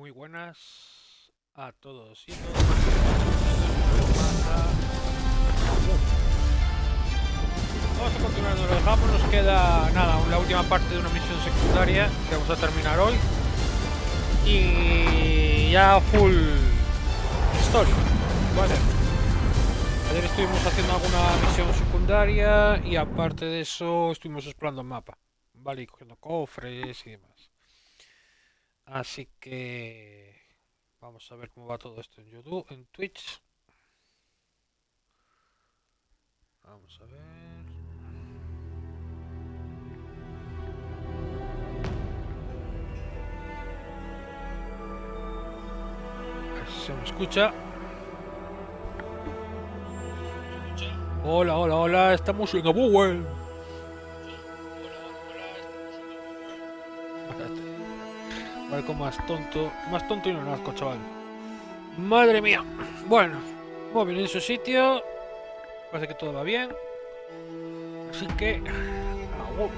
Muy buenas a todos y todas. Vamos a continuar donde lo dejamos. Nos queda nada, la última parte de una misión secundaria que vamos a terminar hoy. Y ya full historia. Vale. Ayer estuvimos haciendo alguna misión secundaria y aparte de eso estuvimos explorando el mapa. Vale, y cogiendo cofres y demás. Así que vamos a ver cómo va todo esto en YouTube, en Twitch. Vamos a ver. A ver si se me escucha. Hola, hola, hola, estamos en AVOWED. Vale, con más tonto y no nazco, chaval. Madre mía. Bueno, móvil en su sitio. Parece que todo va bien. Así que AVOWED.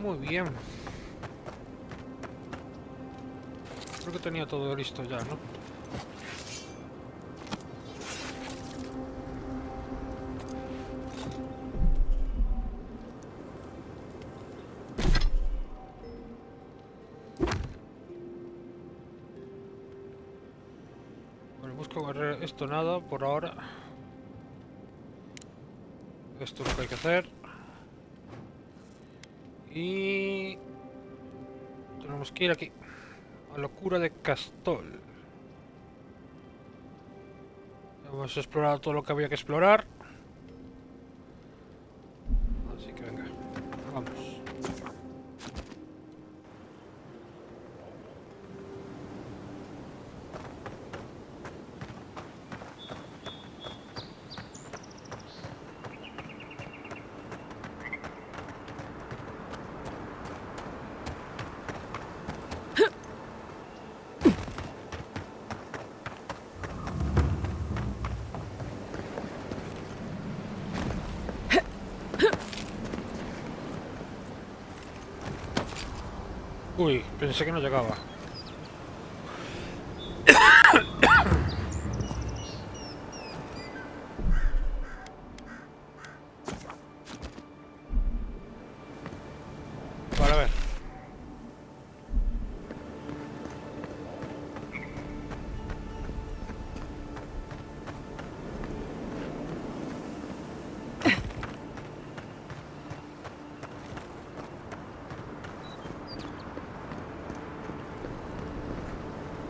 Muy bien. Creo que tenía todo listo ya, ¿no? Bueno, busco agarrar esto nada por ahora. Esto es lo que hay que hacer. Y tenemos que ir aquí a la cura de Castol. Hemos explorado todo lo que había que explorar, así que venga, vamos. Uy, pensé que no llegaba. Vale, a ver.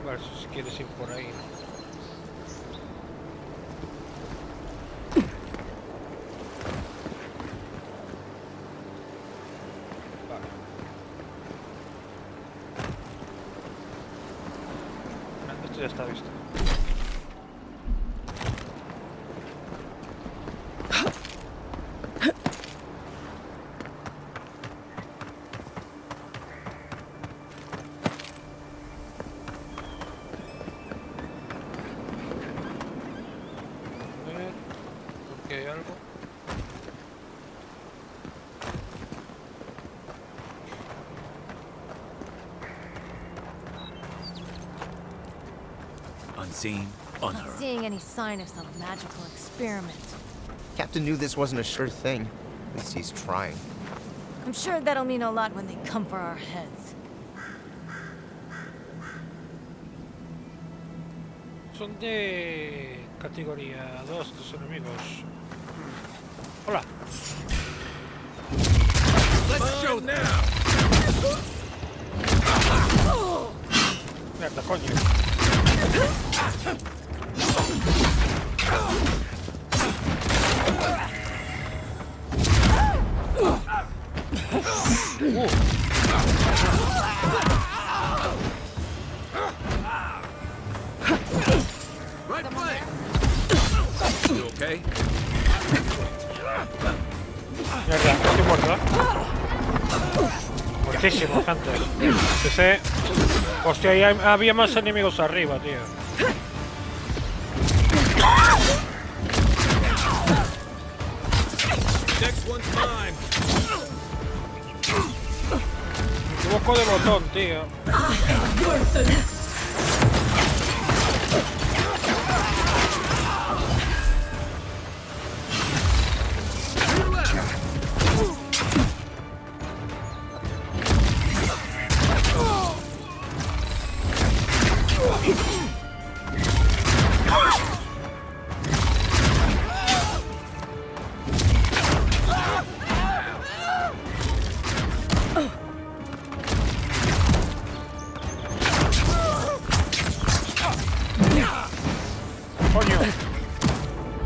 Vale, si quieres ir por ahí, ¿no? Esto ya está visto. A ver, porque hay algo. Unseen, Not unheard. seeing any sign of some magical experiment. Captain knew this wasn't a sure thing. At least he's trying. I'm sure that'll mean a lot when they come for our heads. Son de categoría 2 tus enemigos. Hola. Let's show them. Mierda, coño. Right flank. You okay? Mierda, estoy muerto, ¿eh? Por fin. lentísimo, gente. Ese... Hostia, ahí había más enemigos arriba, tío. Next one's mine. Me equivoco de botón, tío. ¡Coño!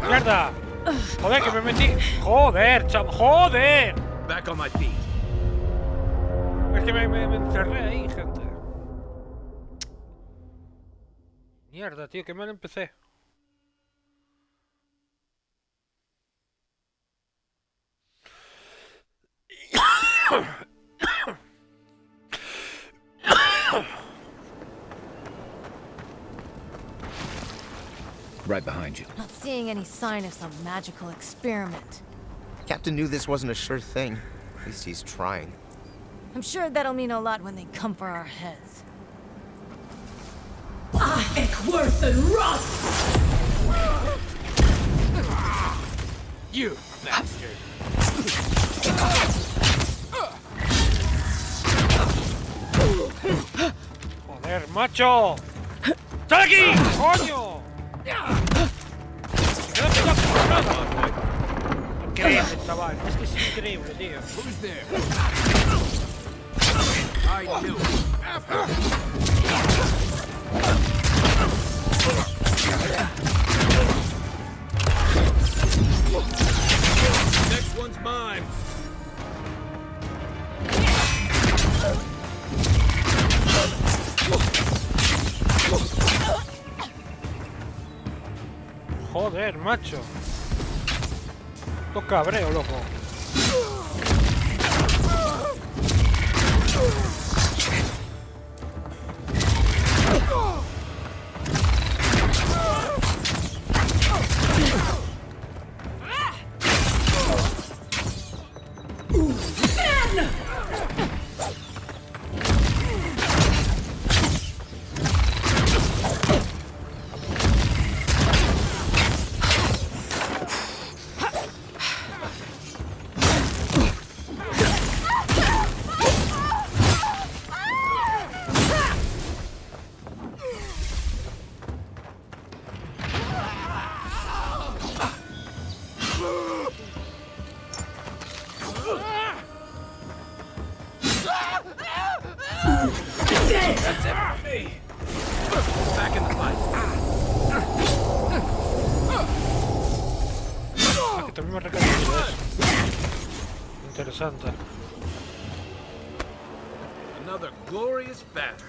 ¡Mierda! ¡Joder, que me metí! ¡Joder, chaval! ¡Joder! Back on my feet. Es que me encerré ahí, gente. Mierda, tío, que mal empecé. Right behind you. Not seeing any sign of some magical experiment. Captain knew this wasn't a sure thing. At least he's trying. I'm sure that'll mean a lot when they come for our heads. You bastard. ¡Joder, macho! ¡Sal aquí! ¡Coño! Se queda pegado por nada. Increíble, chaval. Es que es increíble, tío. Who's there? I knew it. Next one's mine. Joder, macho. Esto cabreo, loco. That's it for me. Back in the fight. Ah, que también me recarga eso. Interesante. Another glorious battle.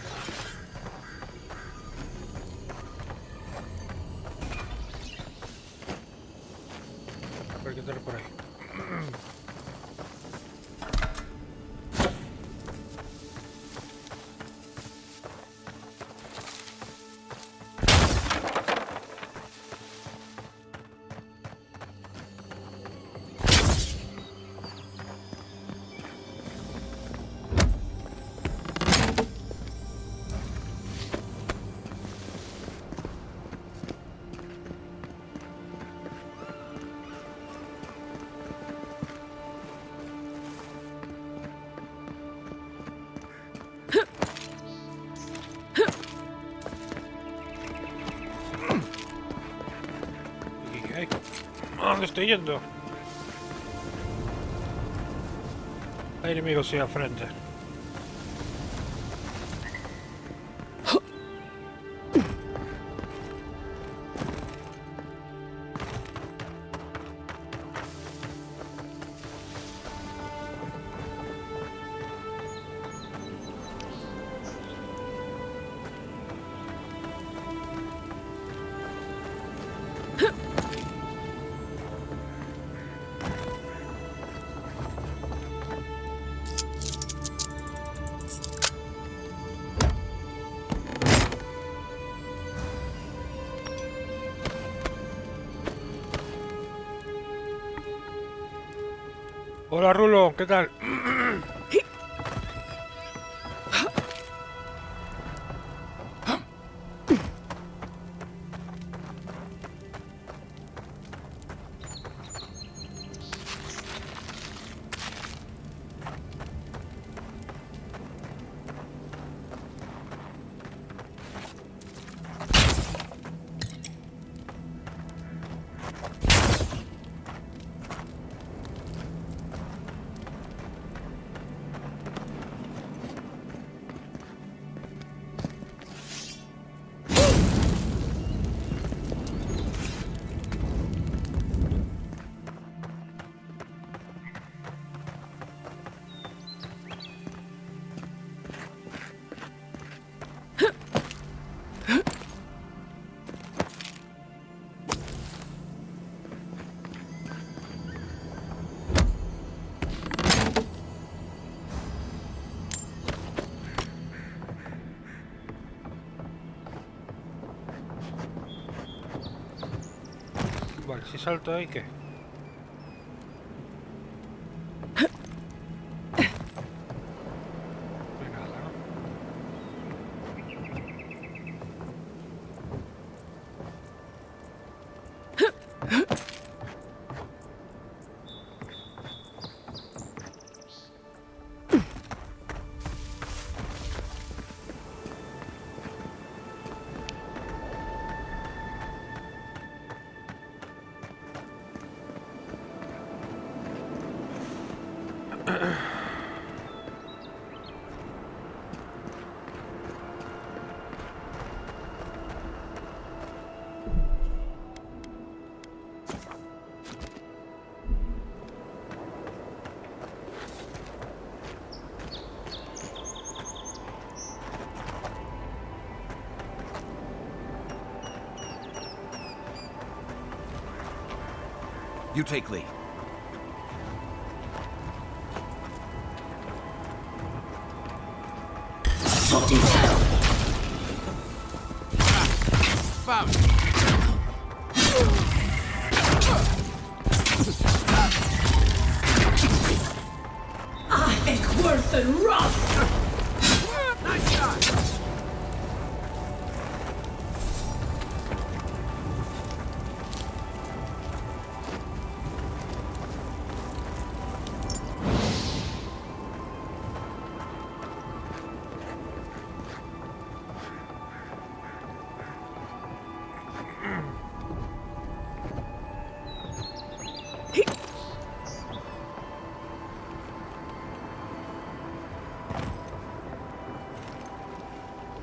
A ver qué tal por ahí. ¿A dónde estoy yendo? Hay enemigos ahí al frente. Hola Rulo, ¿qué tal? Vale, si salto ahí, ¿qué? No hay nada, ¿no? You take lead. Found. I think worse than rough. Nice shot.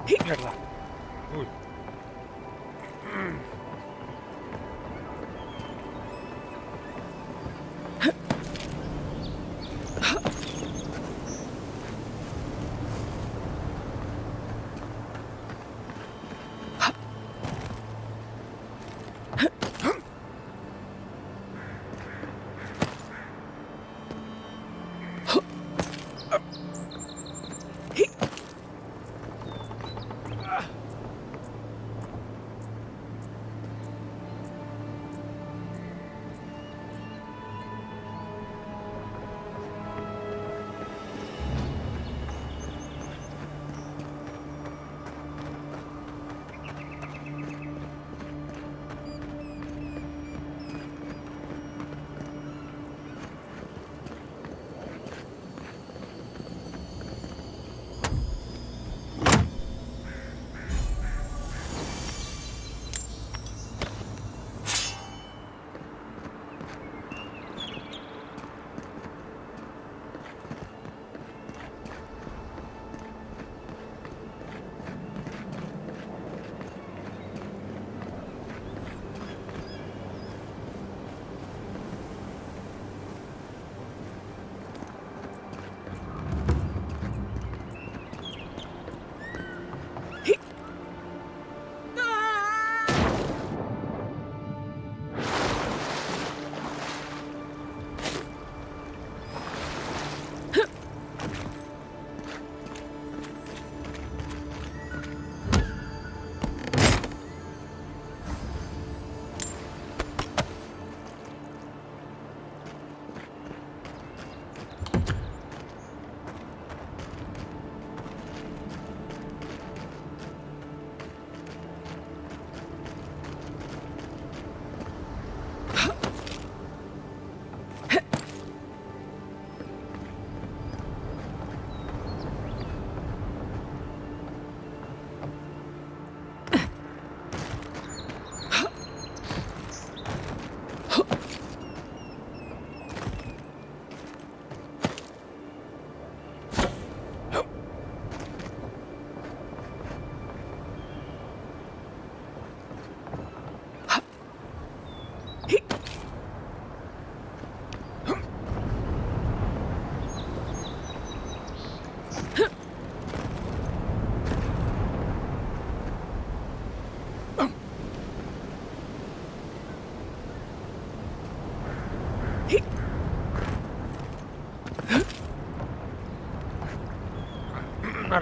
Mierda. Uy.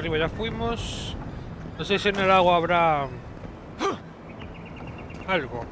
arriba ya fuimos. No sé si en el agua habrá algo.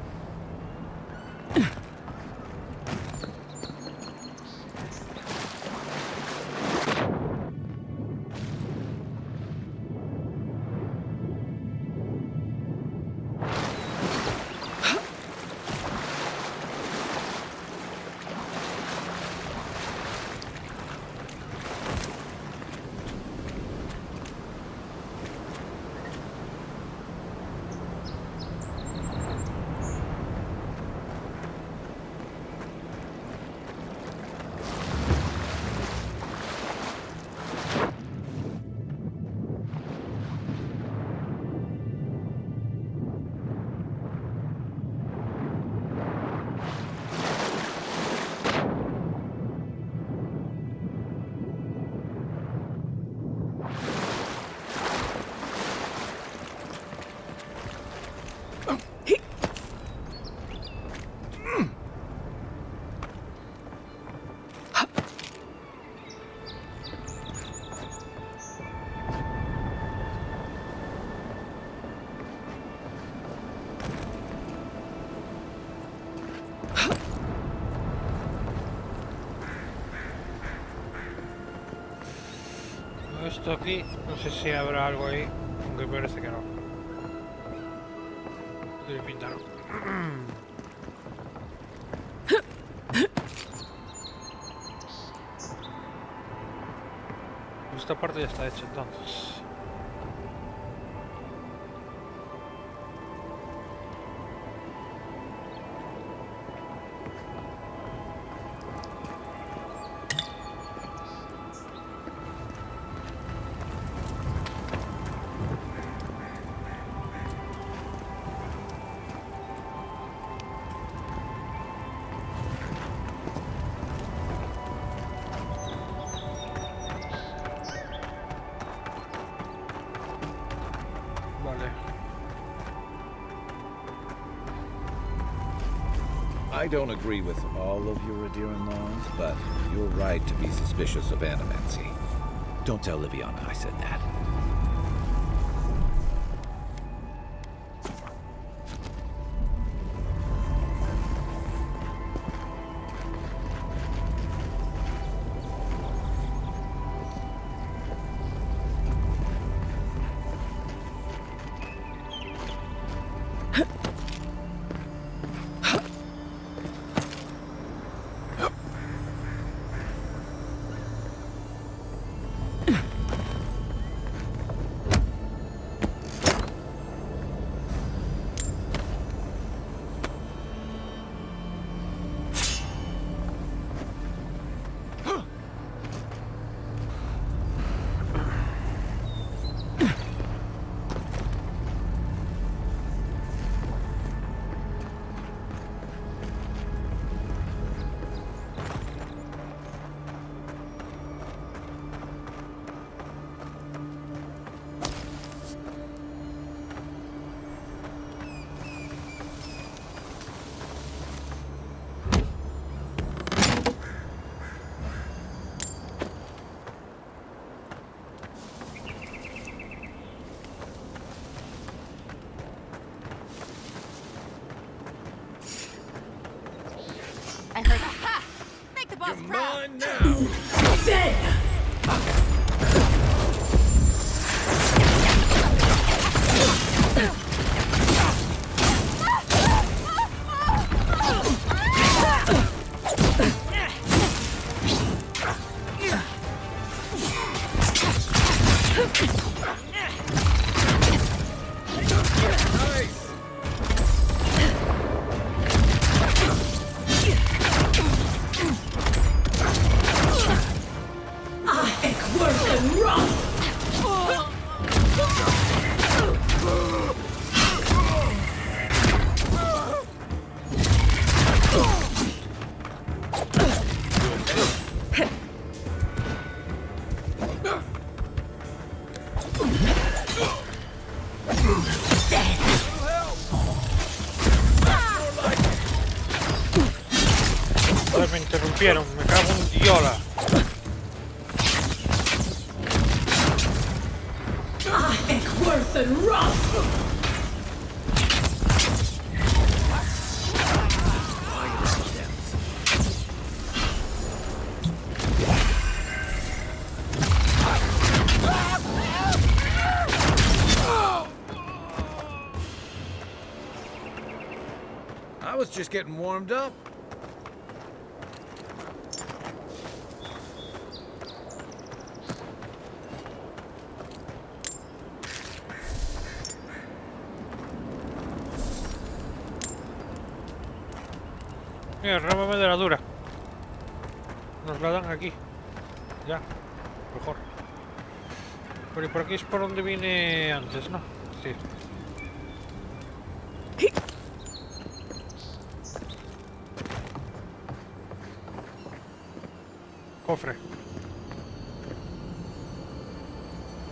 Esto aquí, no sé si habrá algo ahí, aunque parece que no. Tiene pinta, ¿no? Esta parte ya está hecha entonces. I don't agree with all of your adherent laws, but you're right to be suspicious of animancy. Don't tell Liviana I said that. I heard. Aha! Make the boss proud. Mine now! Dead! Me interrumpieron, me cago en diola. and rust! I was just getting warmed up. Mira, rama de la dura. Nos la dan aquí. Ya. Mejor. Pero por aquí es por donde vine antes, ¿no? Sí. Cofre.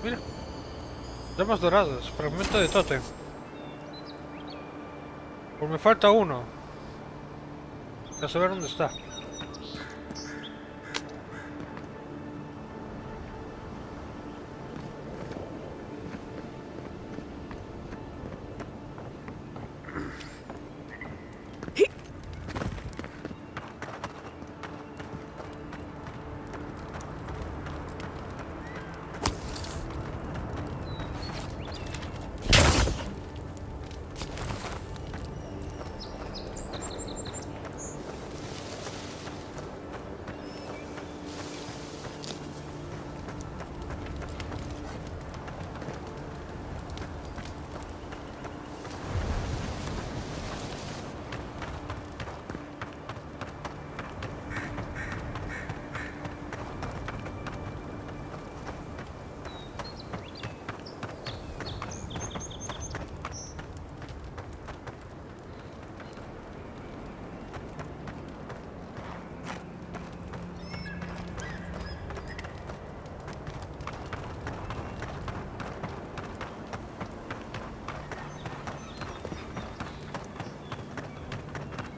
Mira. Llamas doradas. Fragmento de tótem. Pues me falta uno. A saber dónde está.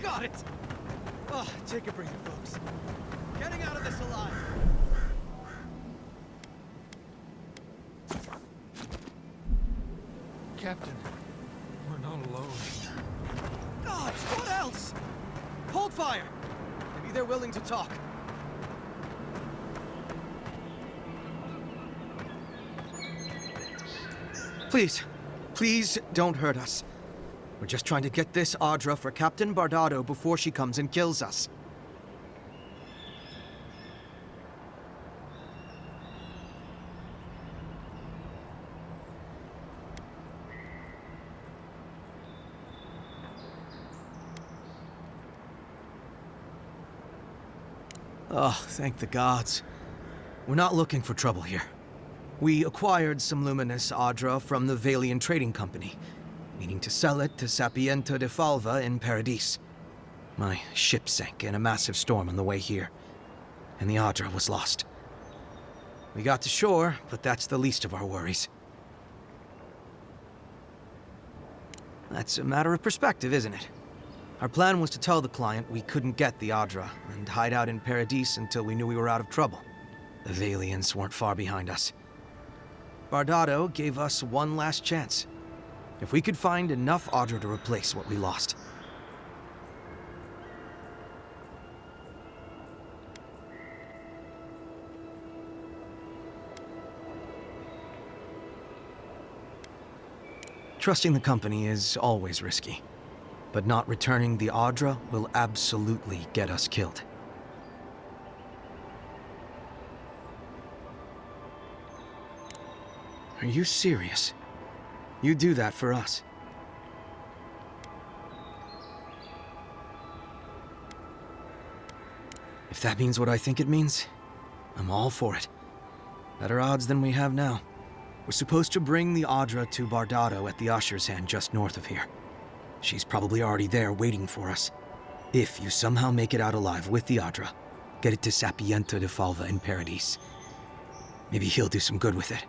Got it! Oh, take a breather, folks. Getting out of this alive. Captain, we're not alone. Gosh, what else? Hold fire! Maybe they're willing to talk. Please, please don't hurt us. We're just trying to get this Audra for Captain Bardado before she comes and kills us. Oh, thank the gods. We're not looking for trouble here. We acquired some luminous Audra from the Valian Trading Company, meaning to sell it to Sapiento de Falva in Paradis. My ship sank in a massive storm on the way here, and the Audra was lost. We got to shore, but that's the least of our worries. That's a matter of perspective, isn't it? Our plan was to tell the client we couldn't get the Audra and hide out in Paradis until we knew we were out of trouble. The Valians weren't far behind us. Bardado gave us one last chance. If we could find enough Audra to replace what we lost. Trusting the company is always risky, but not returning the Audra will absolutely get us killed. Are you serious? You do that for us? If that means what I think it means, I'm all for it. Better odds than we have now. We're supposed to bring the Audra to Bardado at the Usher's Hand just north of here. She's probably already there waiting for us. If you somehow make it out alive with the Audra, get it to Sapiento de Falva in Paradis. Maybe he'll do some good with it.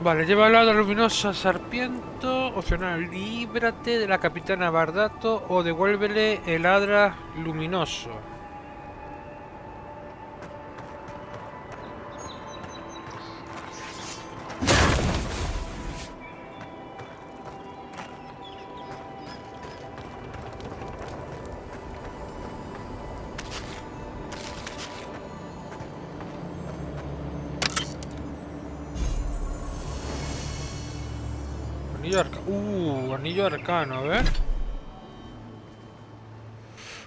Vale, lleva el lado luminosa Sarpiento, opcional, líbrate de la capitana Bardato o devuélvele el Adra luminoso. Anillo arcano, a ver.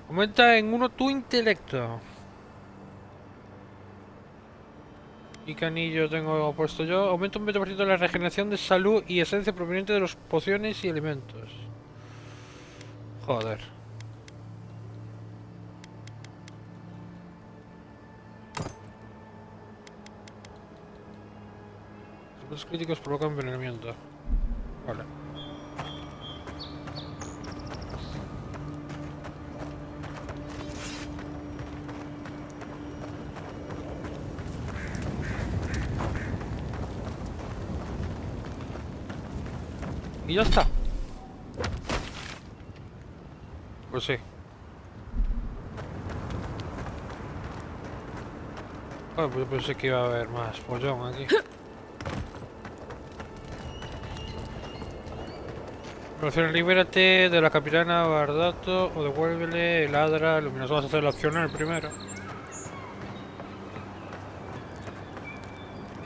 Aumenta en 1 tu intelecto. ¿Y qué anillo tengo puesto yo? Aumenta un 20% de la regeneración de salud y esencia proveniente de los pociones y elementos. Joder. Los críticos provocan envenenamiento. Vale. Y ya está. Pues sí. Ah, pues pensé que iba a haber más pollón aquí. Libérate de la capitana Bardato o devuélvele el Hadra luminoso. Vamos a hacer la opción en el primero.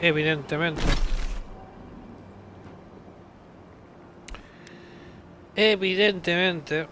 Evidentemente. Evidentemente.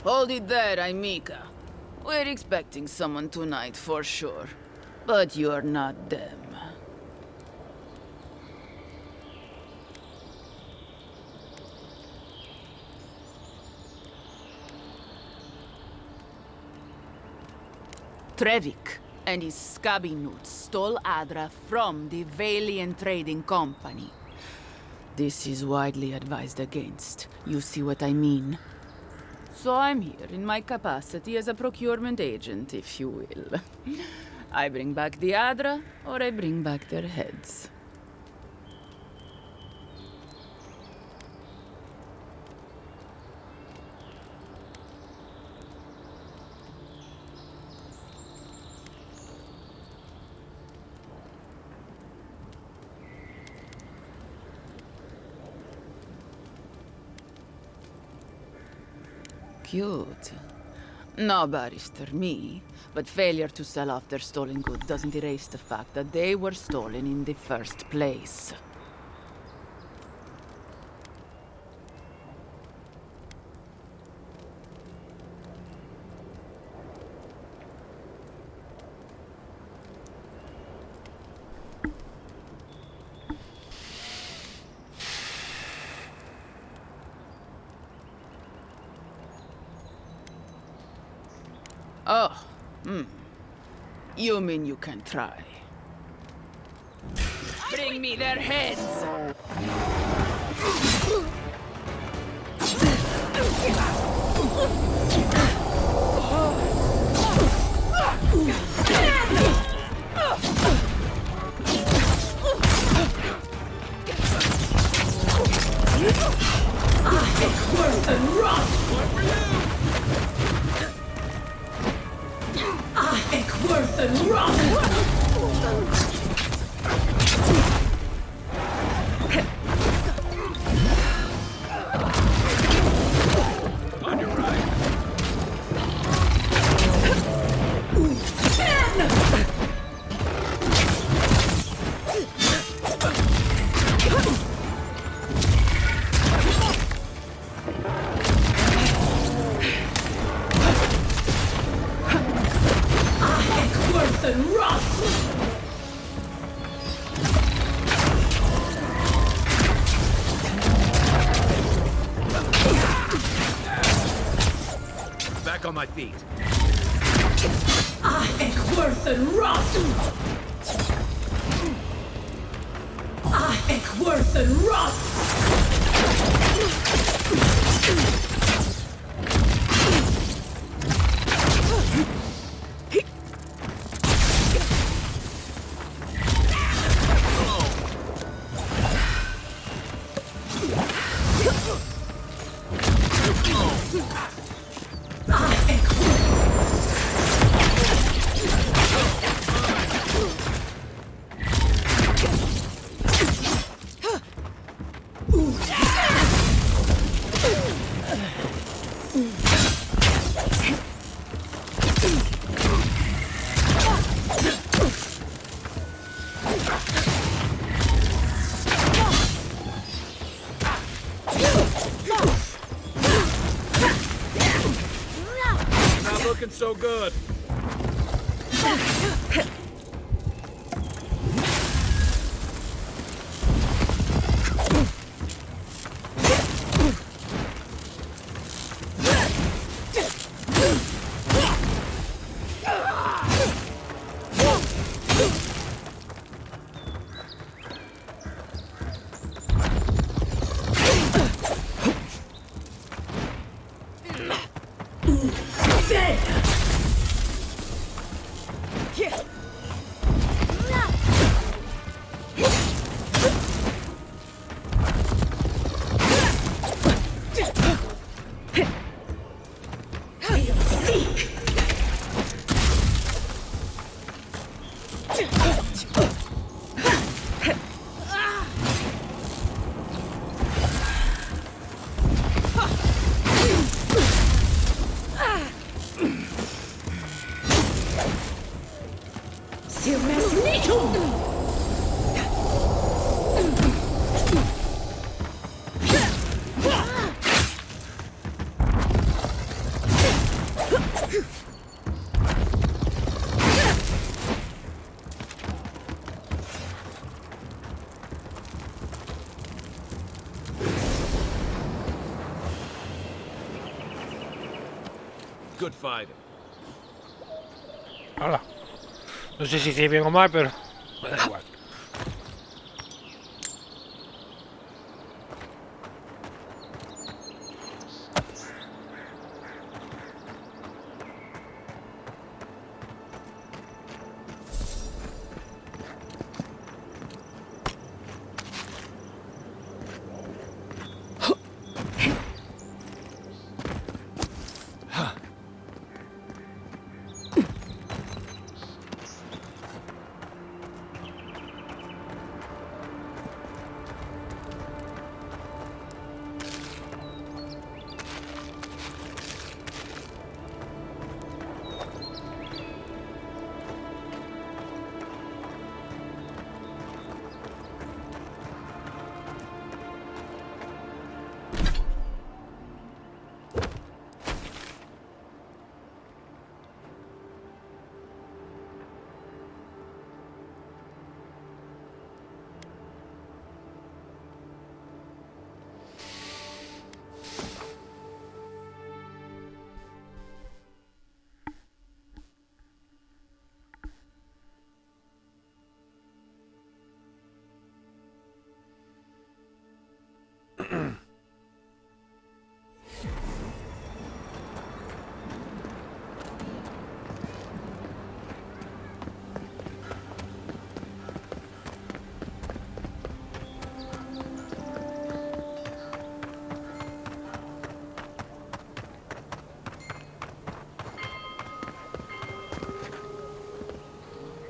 Hold it there, Aimika. We're expecting someone tonight for sure. But you're not them. Trevik and his scabby newts stole Adra from the Valiant Trading Company. This is widely advised against. You see what I mean? So I'm here in my capacity as a procurement agent, if you will. I bring back the Adra, or I bring back their heads. Cute. No, Barrister, me. But failure to sell off their stolen goods doesn't erase the fact that they were stolen in the first place. Oh, You mean you can try? Bring me their heads! Worse than rough! I think worse than rough! back on my feet. Ik word een rat. Ik word een rat. Not looking so good. Good fighting. Hala. No sé si hice bien o mal, pero me da igual.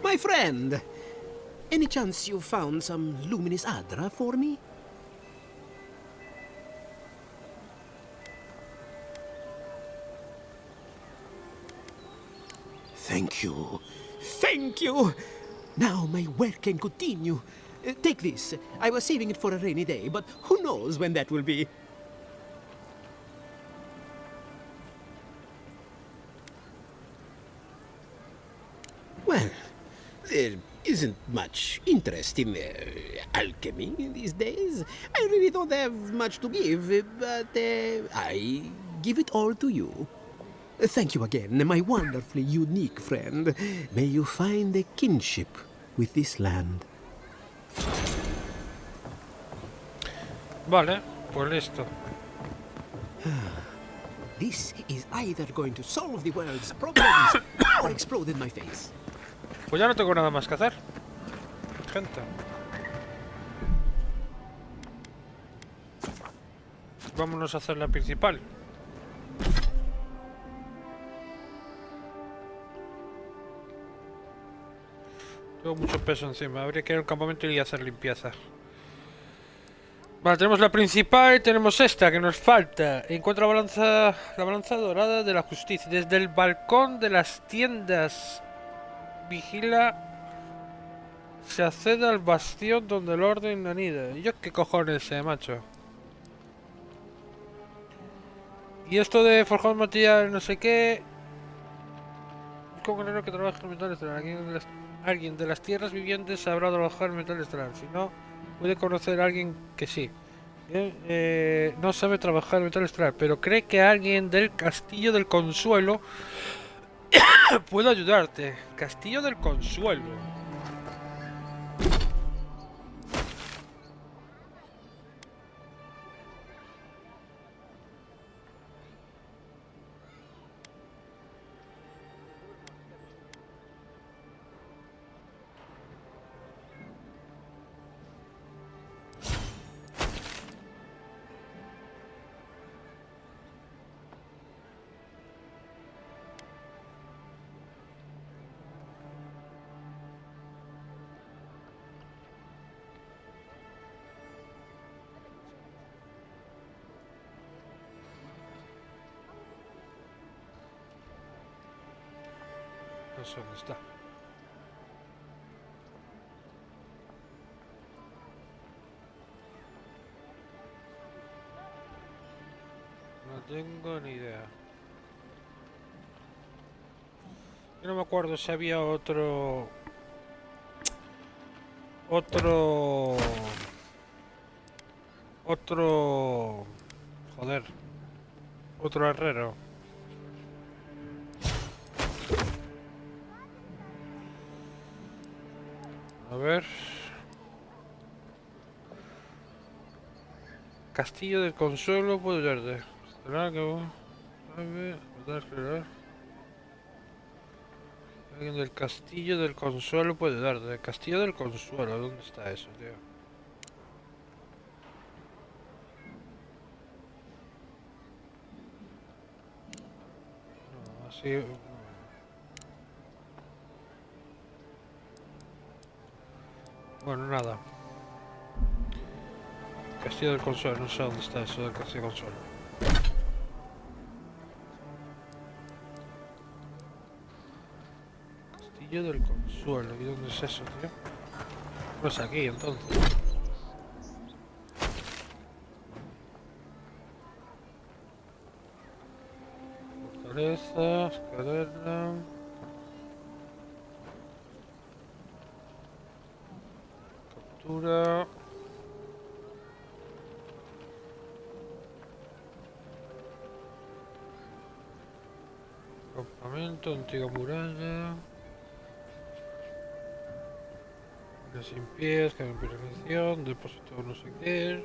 My friend, any chance you found some luminous adra for me? Thank you. Thank you! Now my work can continue. Take this. I was saving it for a rainy day, but who knows when that will be. Well, there isn't much interest in alchemy these days. I really don't have much to give, but I give it all to you. Thank you again, my wonderfully unique friend. May you find a kinship with this land. Vale, pues listo. This is either going to solve the world's problems or explode in my face. Pues ya no tengo nada más que hacer. Gente. Vámonos a hacer la principal. Tengo mucho peso encima. Habría que ir al campamento y hacer limpieza. Vale, tenemos la principal y tenemos esta que nos falta. Encuentra la balanza dorada de la justicia. Desde el balcón de las tiendas vigila. Se accede al bastión donde el orden anida. ¿Y yo qué cojones, macho? Y esto de forjar material, no sé qué. Un guerrero que trabaja en metal estelar. Alguien de las tierras vivientes sabrá trabajar en metal estelar. Si no, puede conocer a alguien que sí. No sabe trabajar en metal estelar, pero cree que alguien del Castillo del Consuelo puede ayudarte. Castillo del Consuelo. No sé dónde está. No tengo ni idea. Yo no me acuerdo si había otro... Joder. Otro herrero. A ver. Castillo del Consuelo puedo ayudarte. ¿Será que vos? Alguien del Castillo del Consuelo puede ayudarte. Castillo del Consuelo, ¿dónde está eso, tío? No, así. No. Bueno, nada. Castillo del Consuelo, no sé dónde está eso del Castillo del Consuelo. Castillo del Consuelo, ¿y dónde es eso, tío? No es aquí, entonces. Fortaleza, escalera. Captura. Campamento, antigua muralla. Sin pies, cambio de posición, depósito no sé qué.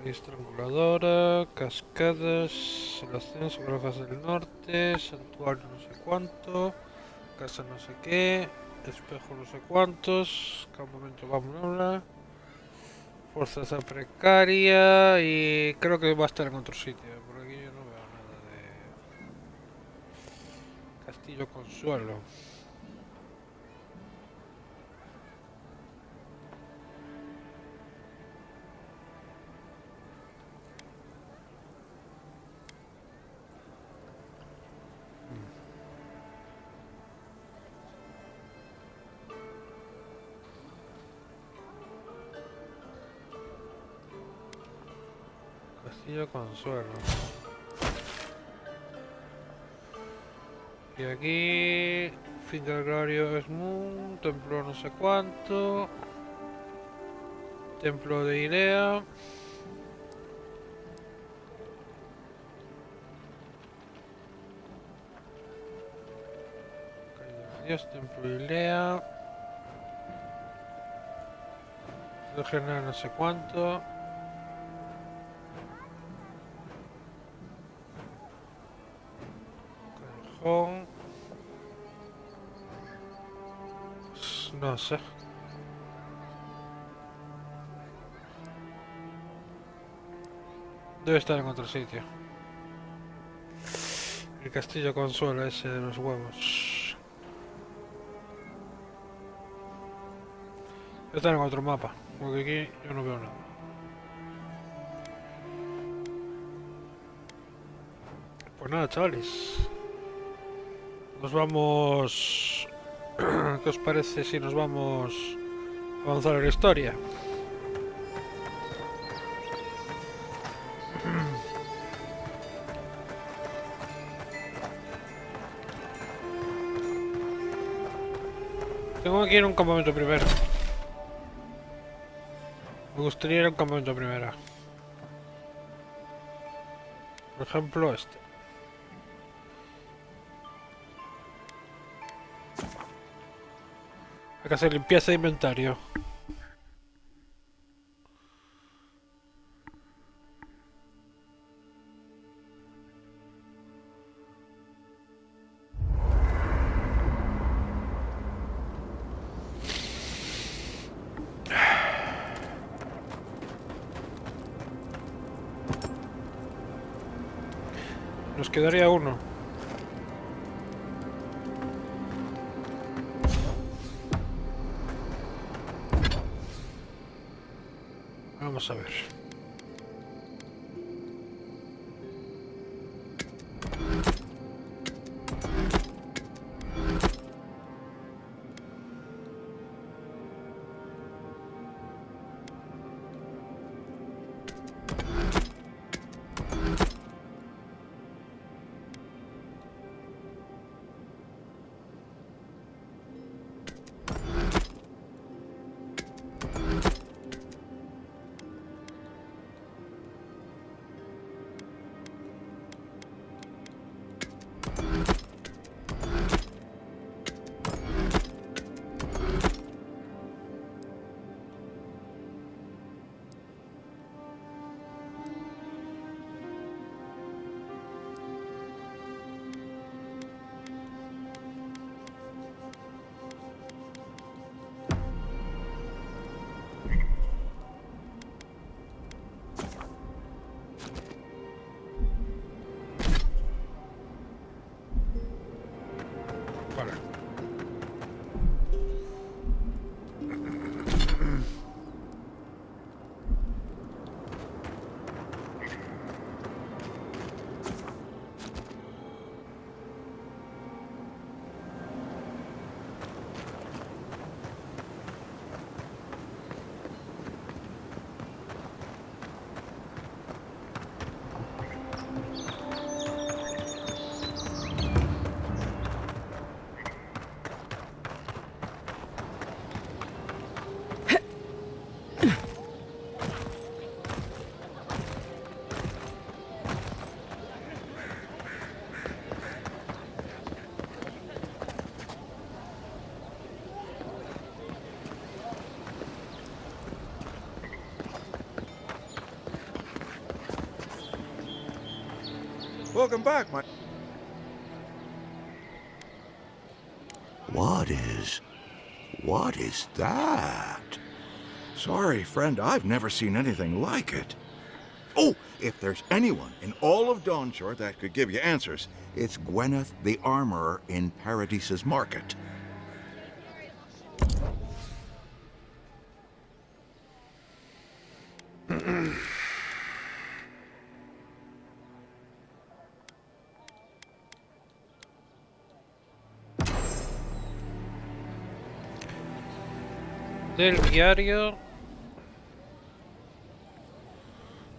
Estranguladora, cascadas, el ascenso, granjas del norte, santuario no sé cuánto, casa no sé qué, espejo no sé cuántos, campamento vamos a hablar, fuerza precaria y creo que va a estar en otro sitio, por aquí yo no veo nada de Castillo Consuelo. Castillo Consuelo. Y aquí... Finca agrario Esmun, templo no sé cuánto... Templo de Irea... Dios, templo y lea. De general no sé cuánto. Callejón. Pues no sé. Debe estar en otro sitio. El castillo consuelo ese de los huevos. Debe estar en otro mapa. Porque aquí yo no veo nada. Pues nada, chavales. Nos vamos... ¿Qué os parece si nos vamos a avanzar en la historia? Tengo que ir a un campamento primero. Me gustaría ir a un campamento primero. Por ejemplo, este. Hay que hacer limpieza de inventario. Nos quedaría uno. Vamos a ver. Vale. Welcome back, my... What is that? Sorry, friend, I've never seen anything like it. Oh, if there's anyone in all of Dawnshore that could give you answers, it's Gwyneth the Armorer in Paradise's Market. Del diario.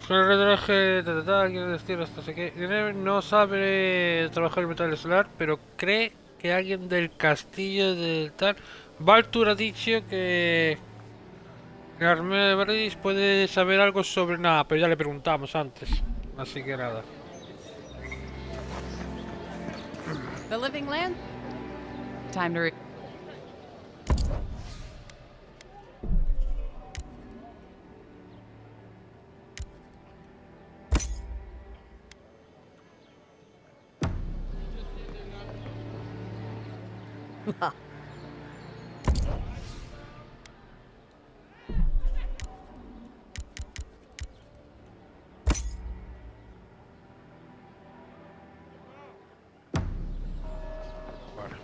Con el retraje quiere decir hasta sé que no sabe trabajar el metal solar, pero cree que alguien del castillo del tal Baltur ha dicho que la armera de Paradis puede saber algo sobre nada, pero ya le preguntamos antes, así que nada. The living land? Time to Vale.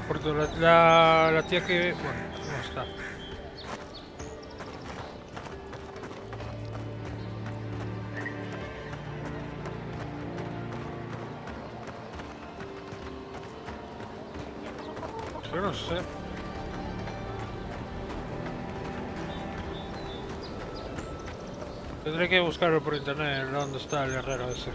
Porque la tía que... Bueno, no está. Yo no sé. Tendré que buscarlo por internet, dónde está el herrero ese.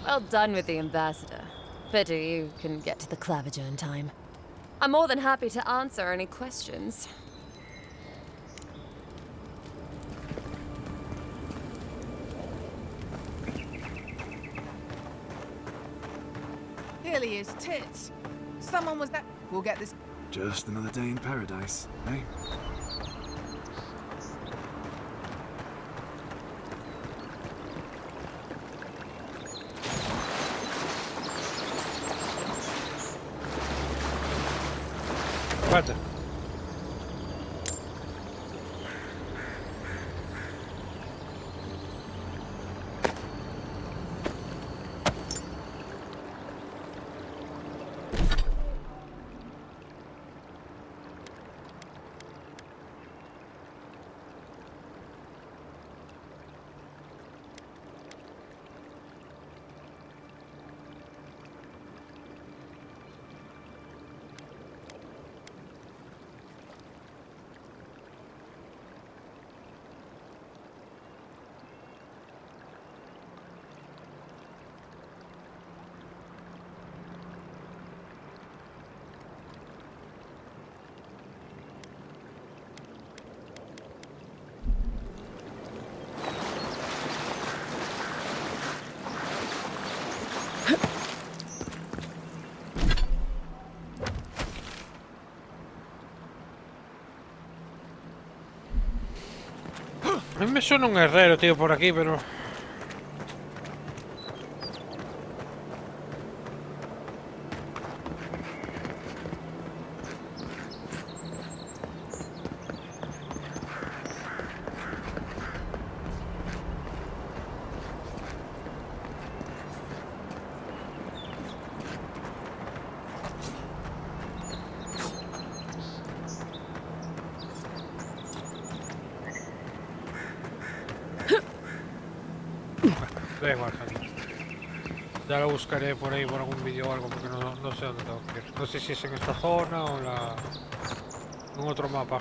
Well done with the ambassador. Pity you couldn't get to the clavager in time. I'm more than happy to answer any questions. Clearly his tits. Someone was that. We'll get this. Just another day in paradise, eh? Espérate. A mí me suena un herrero, tío, por aquí, pero... Da igual, Javi. Ya lo buscaré por ahí, por algún vídeo o algo, porque no sé dónde tengo que ir. No sé si es en esta zona o en otro mapa.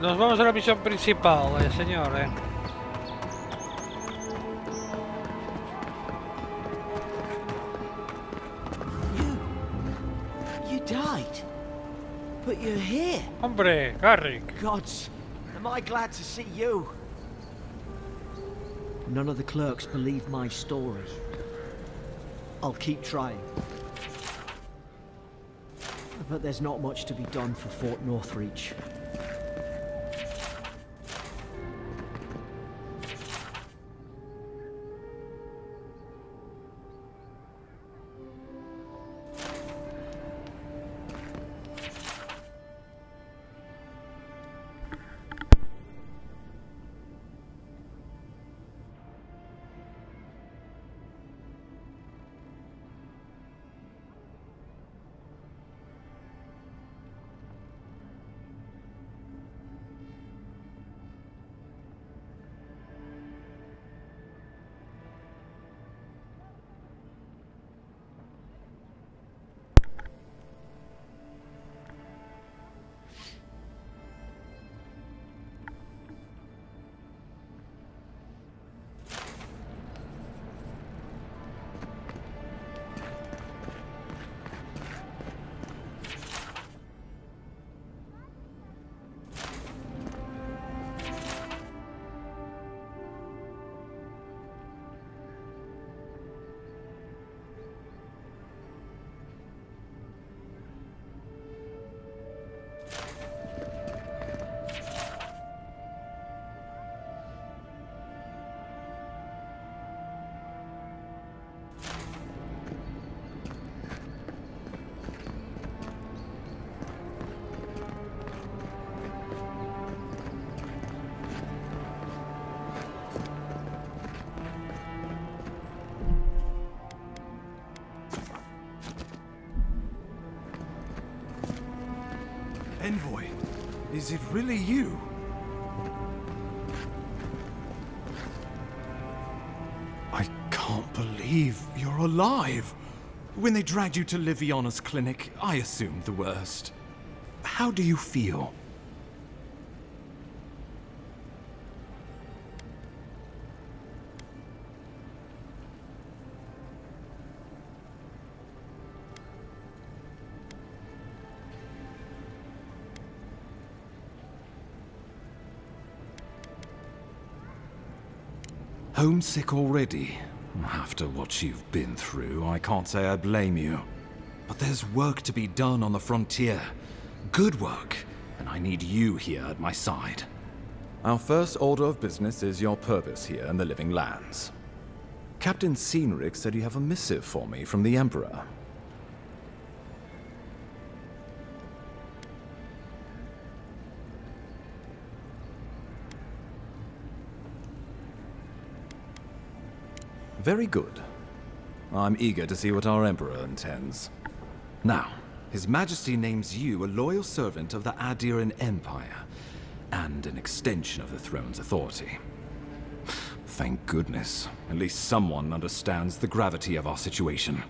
Nos vamos a la misión principal, señor. You died. But you're here. Hombre, Garrick. Gods, am I glad to see you. None of the clerks believe my story. I'll keep trying. But there's not much to be done for Fort Northreach. Envoy, is it really you? I can't believe you're alive. When they dragged you to Liviana's clinic, I assumed the worst. How do you feel? Homesick already? After what you've been through, I can't say I blame you. But there's work to be done on the frontier. Good work, and I need you here at my side. Our first order of business is your purpose here in the Living Lands. Captain Cynric said you have a missive for me from the Emperor. Very good. I'm eager to see what our Emperor intends. Now, His Majesty names you a loyal servant of the Adiran Empire, and an extension of the throne's authority. Thank goodness. At least someone understands the gravity of our situation.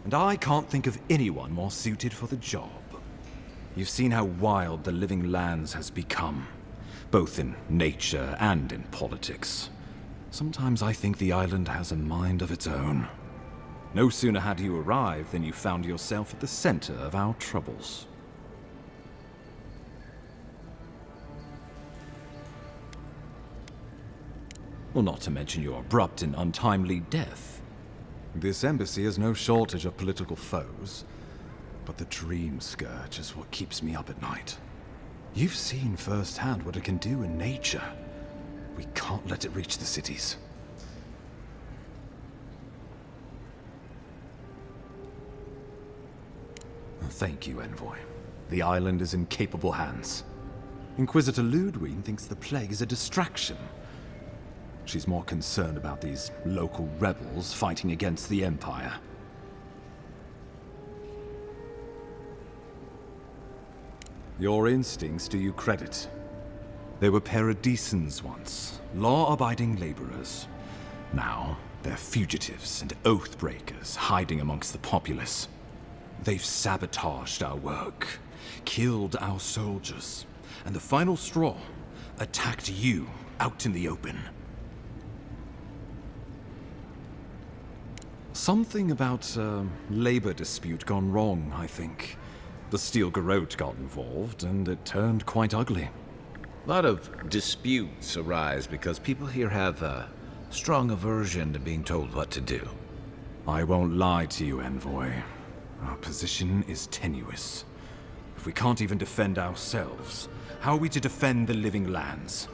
And I can't think of anyone more suited for the job. You've seen how wild the Living Lands has become, both in nature and in politics. Sometimes I think the island has a mind of its own. No sooner had you arrived than you found yourself at the center of our troubles. Well, not to mention your abrupt and untimely death. This embassy has no shortage of political foes, but the Dream Scourge is what keeps me up at night. You've seen firsthand what it can do in nature. We can't let it reach the cities. Thank you, Envoy. The island is in capable hands. Inquisitor Ludwig thinks the plague is a distraction. She's more concerned about these local rebels fighting against the Empire. Your instincts do you credit. They were paradisans once, law-abiding laborers. Now, they're fugitives and oath-breakers hiding amongst the populace. They've sabotaged our work, killed our soldiers, and the final straw, attacked you out in the open. Something about a labor dispute gone wrong, I think. The Steel Garrote got involved, and it turned quite ugly. A lot of disputes arise because people here have a strong aversion to being told what to do. I won't lie to you, Envoy. Our position is tenuous. If we can't even defend ourselves, how are we to defend the living lands?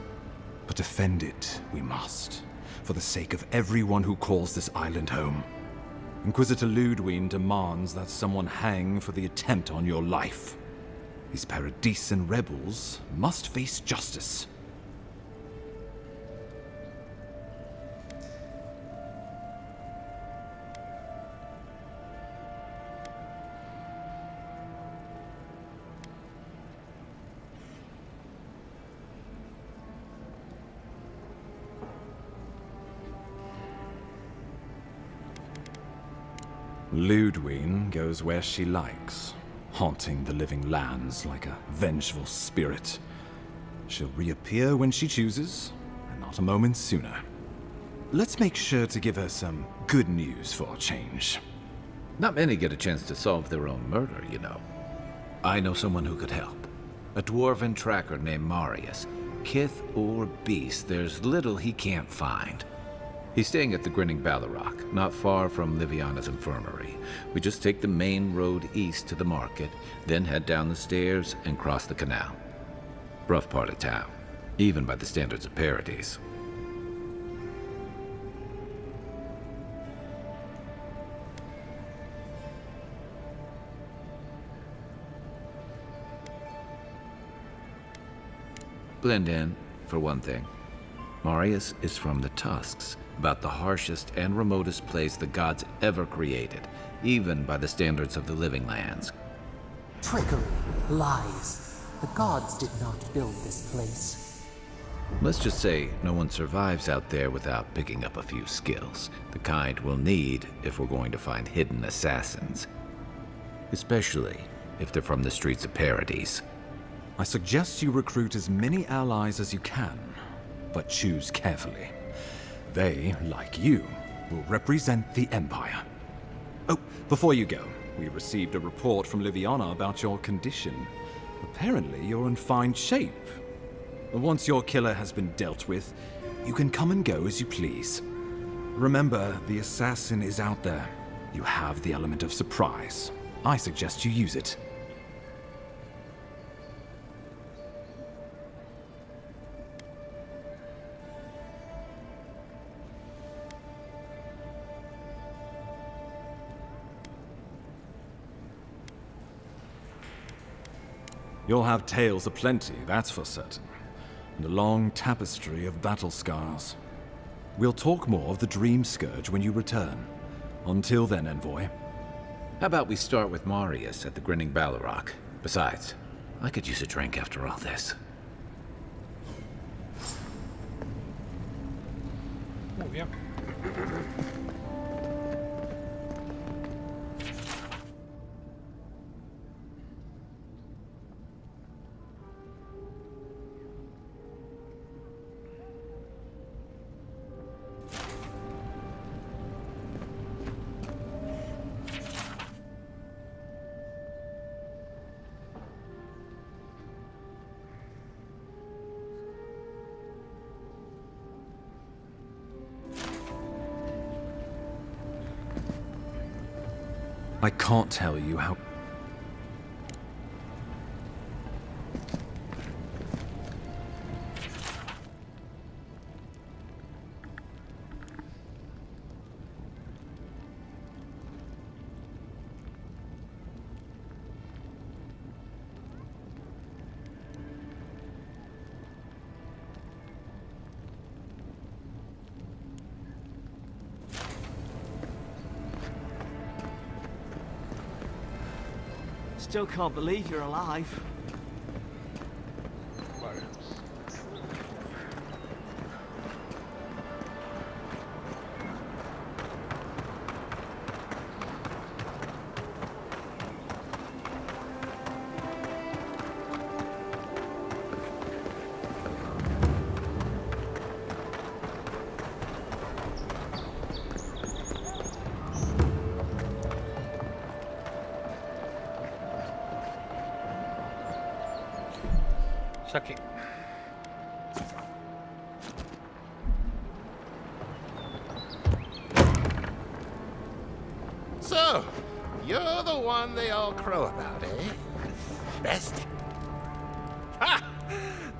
But defend it we must, for the sake of everyone who calls this island home. Inquisitor Ludwig demands that someone hang for the attempt on your life. These Paradisan rebels must face justice. Ludwig goes where she likes, haunting the living lands like a vengeful spirit. She'll reappear when she chooses, and not a moment sooner. Let's make sure to give her some good news for a change. Not many get a chance to solve their own murder, you know. I know someone who could help. A dwarven tracker named Marius. Kith or beast, there's little he can't find. He's staying at the Grinning Ballarok, not far from Liviana's infirmary. We just take the main road east to the market, then head down the stairs and cross the canal. Rough part of town, even by the standards of Paradis. Blend in, for one thing. Marius is from the Tusks, about the harshest and remotest place the gods ever created, even by the standards of the living lands. Trickery, lies. The gods did not build this place. Let's just say no one survives out there without picking up a few skills, the kind we'll need if we're going to find hidden assassins. Especially if they're from the streets of Paradis. I suggest you recruit as many allies as you can, but choose carefully. They, like you, will represent the Empire. Oh, before you go, we received a report from Liviana about your condition. Apparently, you're in fine shape. Once your killer has been dealt with, you can come and go as you please. Remember, the assassin is out there. You have the element of surprise. I suggest you use it. You'll have tales aplenty, that's for certain, and a long tapestry of battle scars. We'll talk more of the Dream Scourge when you return. Until then, Envoy. How about we start with Marius at the Grinning Ballarok? Besides, I could use a drink after all this. Muy bien. I can't tell you how... Still can't believe you're alive. Es aquí. So, you're the one they all crow about, eh? Best. Ha!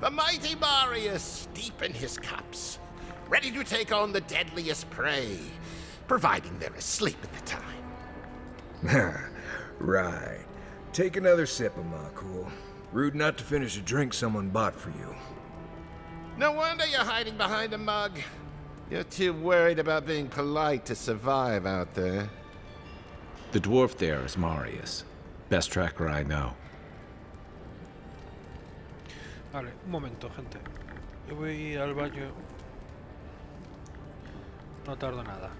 The mighty Marius, deep in his cups, ready to take on the deadliest prey, providing they're asleep at the time. Right. Take another sip of my cool. Rude not to finish a drink someone bought for you. No wonder you're hiding behind a mug. You're too worried about being polite to survive out there. The dwarf there is Marius. Best tracker I know. Vale, un momento, gente. Yo voy al baño. No tardo nada.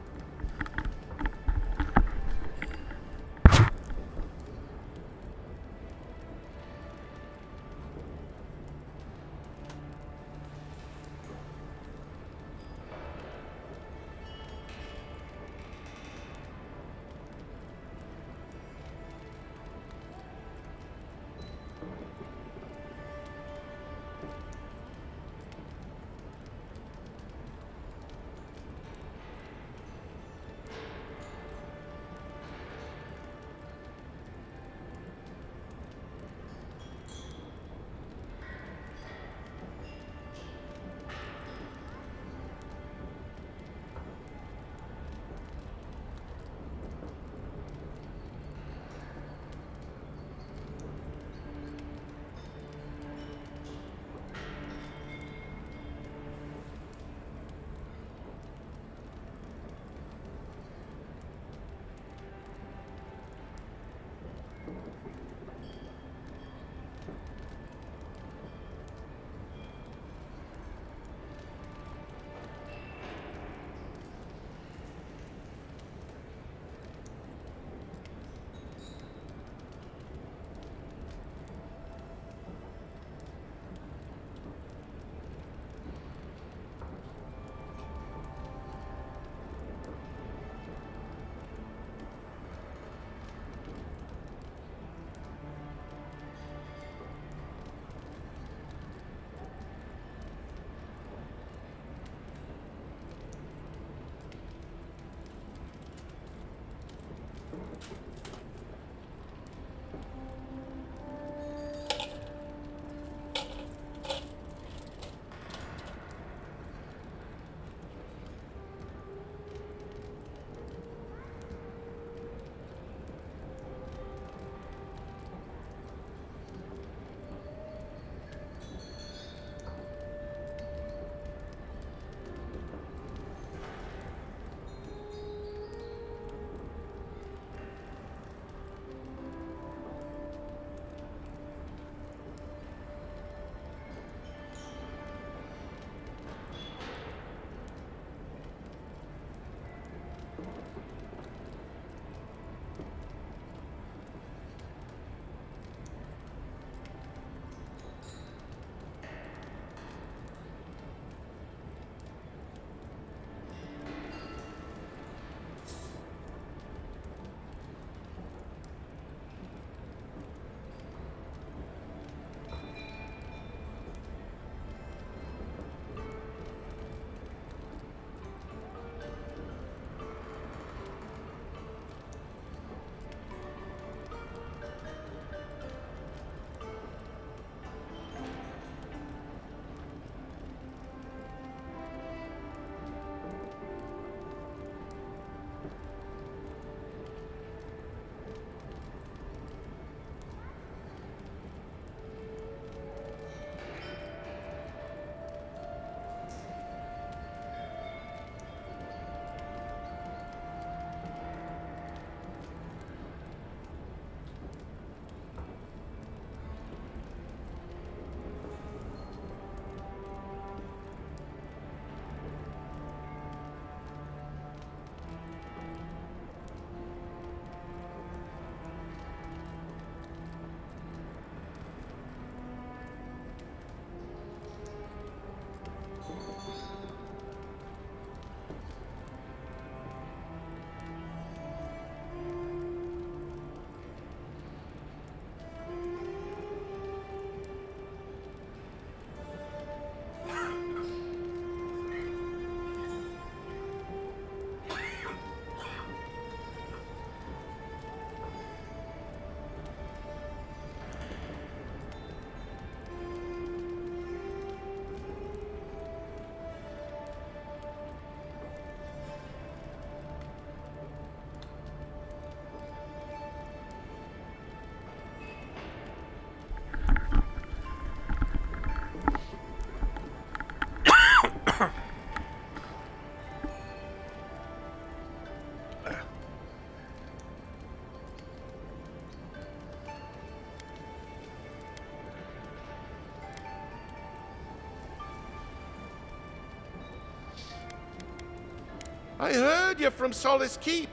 I heard you're from Solace Keep.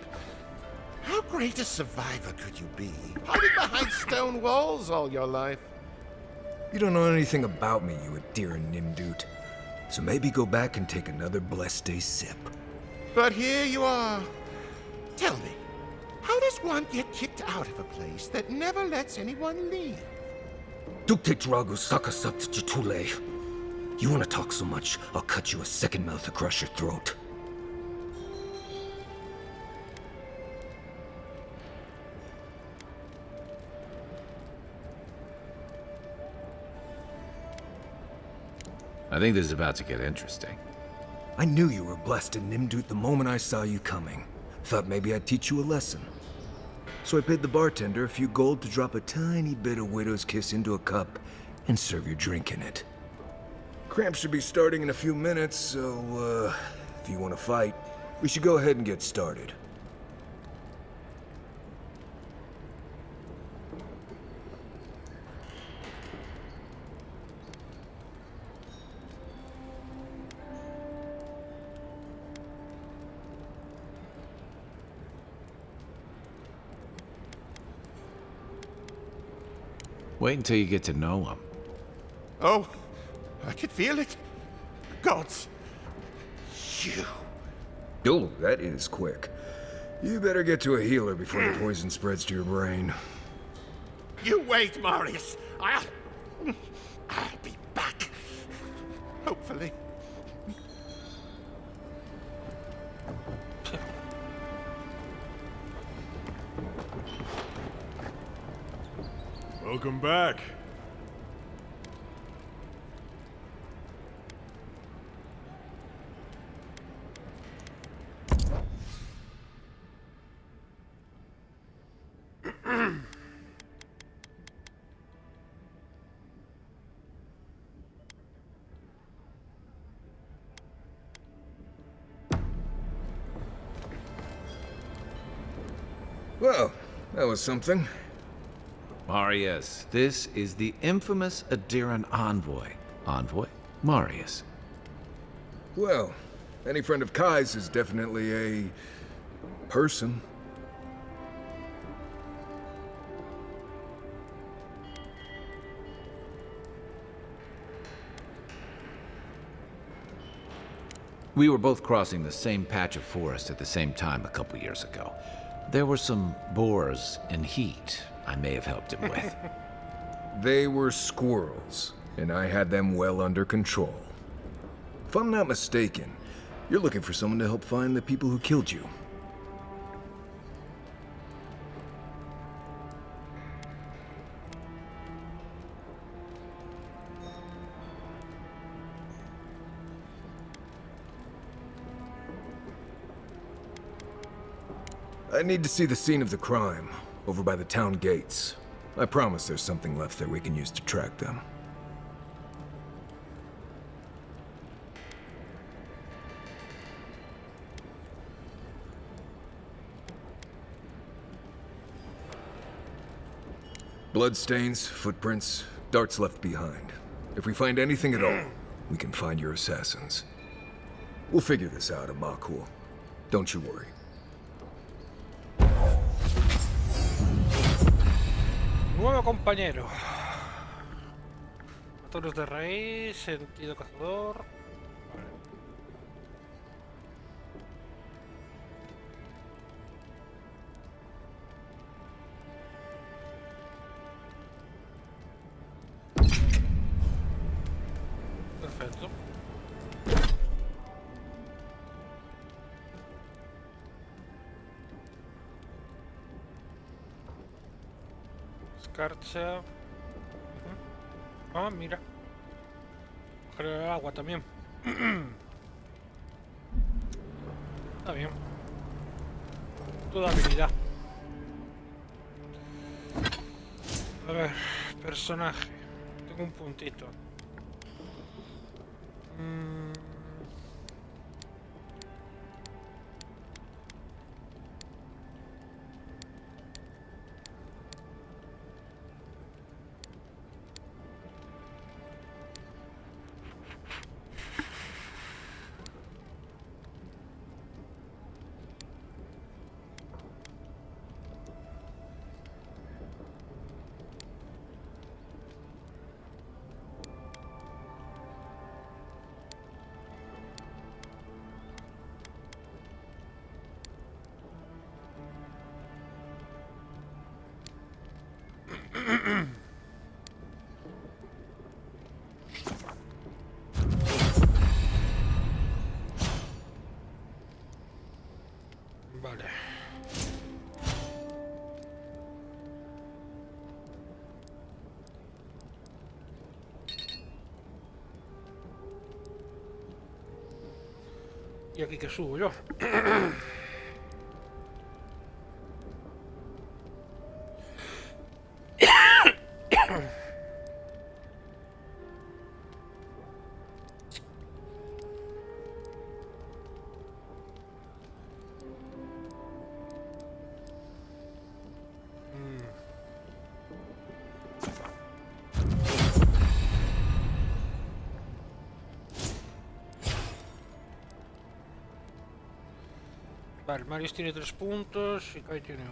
How great a survivor could you be, hiding behind stone walls all your life? You don't know anything about me, you Adira Nimdut. So maybe go back and take another blessed day sip. But here you are. Tell me, how does one get kicked out of a place that never lets anyone leave? Dukte Drago Sakasat Jitule. You wanna talk so much, I'll cut you a second mouth across your throat. I think this is about to get interesting. I knew you were blessed in Nimdut the moment I saw you coming. Thought maybe I'd teach you a lesson. So I paid the bartender a few gold to drop a tiny bit of Widow's Kiss into a cup and serve your drink in it. Cramps should be starting in a few minutes, so, if you want to fight, we should go ahead and get started. Wait until you get to know him. Oh, I can feel it. Gods. You. Oh, that is quick. You better get to a healer before the poison spreads to your brain. You wait, Marius. I'll be back. Hopefully. Welcome back. Well, that was something. Marius, this is the infamous Adiran envoy. Envoy? Marius. Well, any friend of CAES is definitely a person. We were both crossing the same patch of forest at the same time a couple years ago. There were some boars in heat I may have helped him with. They were squirrels, and I had them well under control. If I'm not mistaken, you're looking for someone to help find the people who killed you. I need to see the scene of the crime, over by the town gates. I promise there's something left there we can use to track them. Bloodstains, footprints, darts left behind. If we find anything at all, we can find your assassins. We'll figure this out, Amakul. Don't you worry. Nuevo compañero. Matones de raíz, sentido cazador. Vale. Perfecto. Escarcha. Ah, mira. Agujero de agua también. Está bien. Toda habilidad. A ver, personaje. Tengo un puntito. Vale. Y aquí que subo yo. Vale, Marius tiene 3 puntos y Kai tiene 1.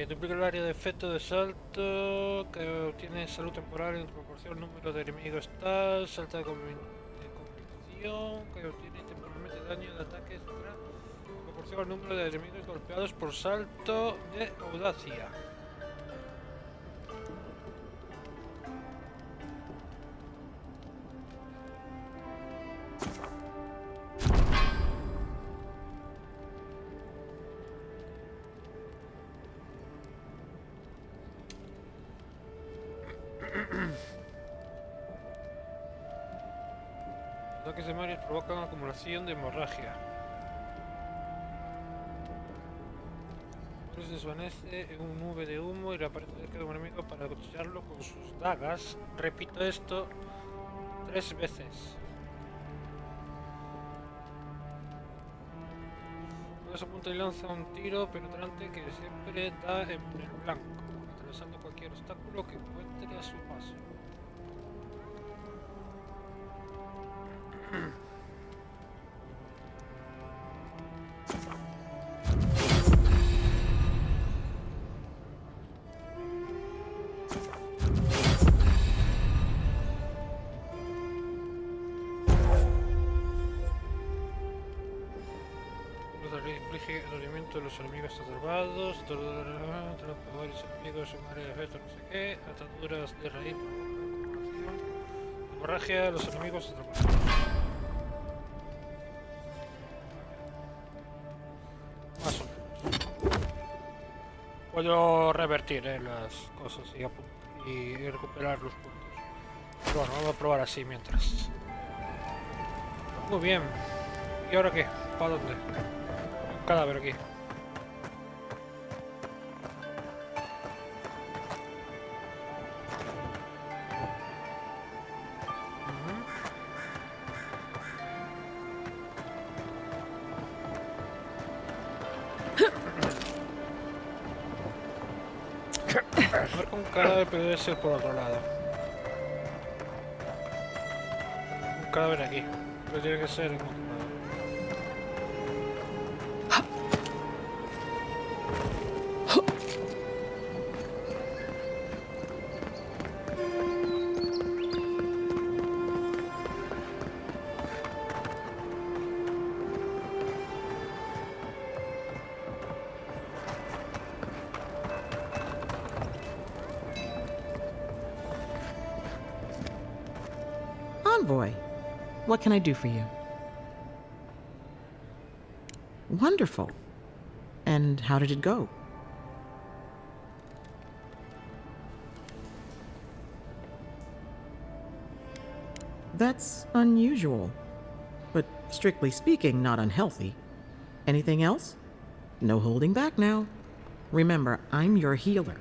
Duplica el área de efecto de salto que obtiene salud temporal en proporción al número de enemigos tal, salta de convicción que obtiene temporalmente daño de ataque extra en proporción al número de enemigos golpeados por salto de audacia. Ataques de Marius provocan acumulación de hemorragia. Se desvanece en un nube de humo y reaparece cerca de un enemigo para acuchillarlo con sus dagas. Repito esto 3 veces. Luego se apunta y lanza un tiro penetrante que siempre da en el blanco, atravesando cualquier obstáculo que encuentre a su paso. Inflige dolimiento de los enemigos atrapados, varios enemigos en área de efecto no sé qué, ataduras de raíz, hemorragia de los enemigos atrapados. Más o menos. Puedo revertir las cosas y recuperar los puntos. Pero bueno, vamos a probar así mientras. Muy bien. ¿Y ahora qué? ¿Para dónde? Un cadáver aquí. Marca un cadáver, pero debe ser por otro lado. Un cadáver aquí, pero tiene que ser en otro lado. Envoy, what can I do for you? Wonderful. And how did it go? That's unusual, but strictly speaking, not unhealthy. Anything else? No holding back now. Remember, I'm your healer.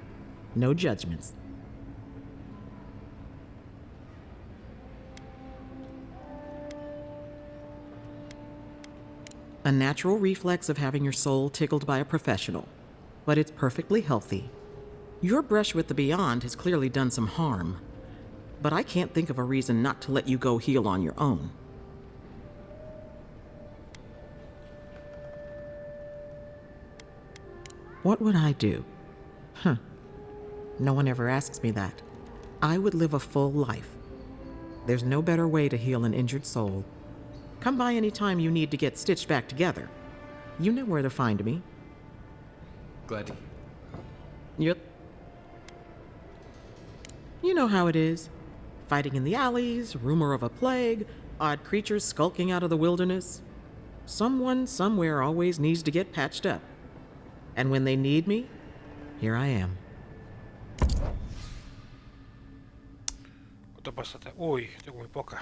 No judgments. A natural reflex of having your soul tickled by a professional, but it's perfectly healthy. Your brush with the Beyond has clearly done some harm, but I can't think of a reason not to let you go heal on your own. What would I do? Huh. No one ever asks me that. I would live a full life. There's no better way to heal an injured soul. Come by any time you need to get stitched back together. You know where to find me. Glad to. Yep. You know how it is. Fighting in the alleys, rumor of a plague, odd creatures skulking out of the wilderness. Someone somewhere always needs to get patched up. And when they need me, here I am. ¿Cuánto pasaste? Uy, tengo muy poca.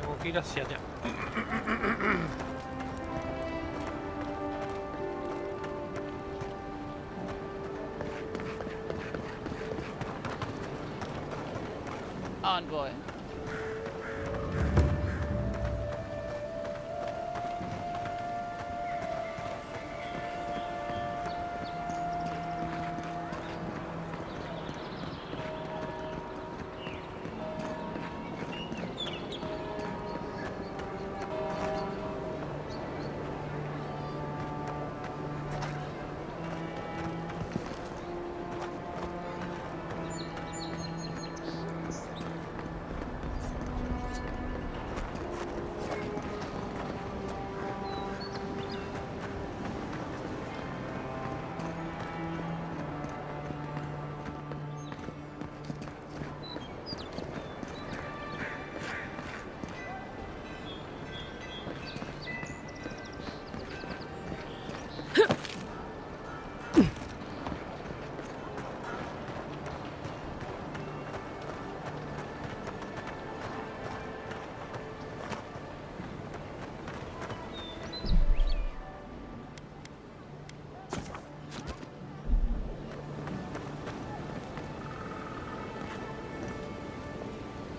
Tengo que ir hacia allá. Envoy.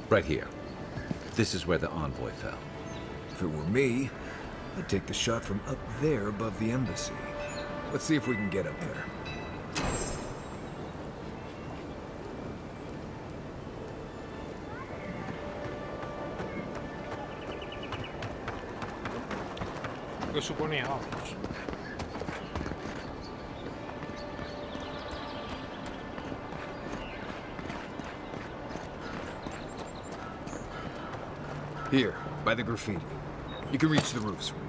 Right here. This is where the envoy fell. If it were me, I'd take the shot from up there above the embassy. Let's see if we can get up there. ¿Qué suponía? Vamos. Here, by the graffiti. You can reach the roofs from here.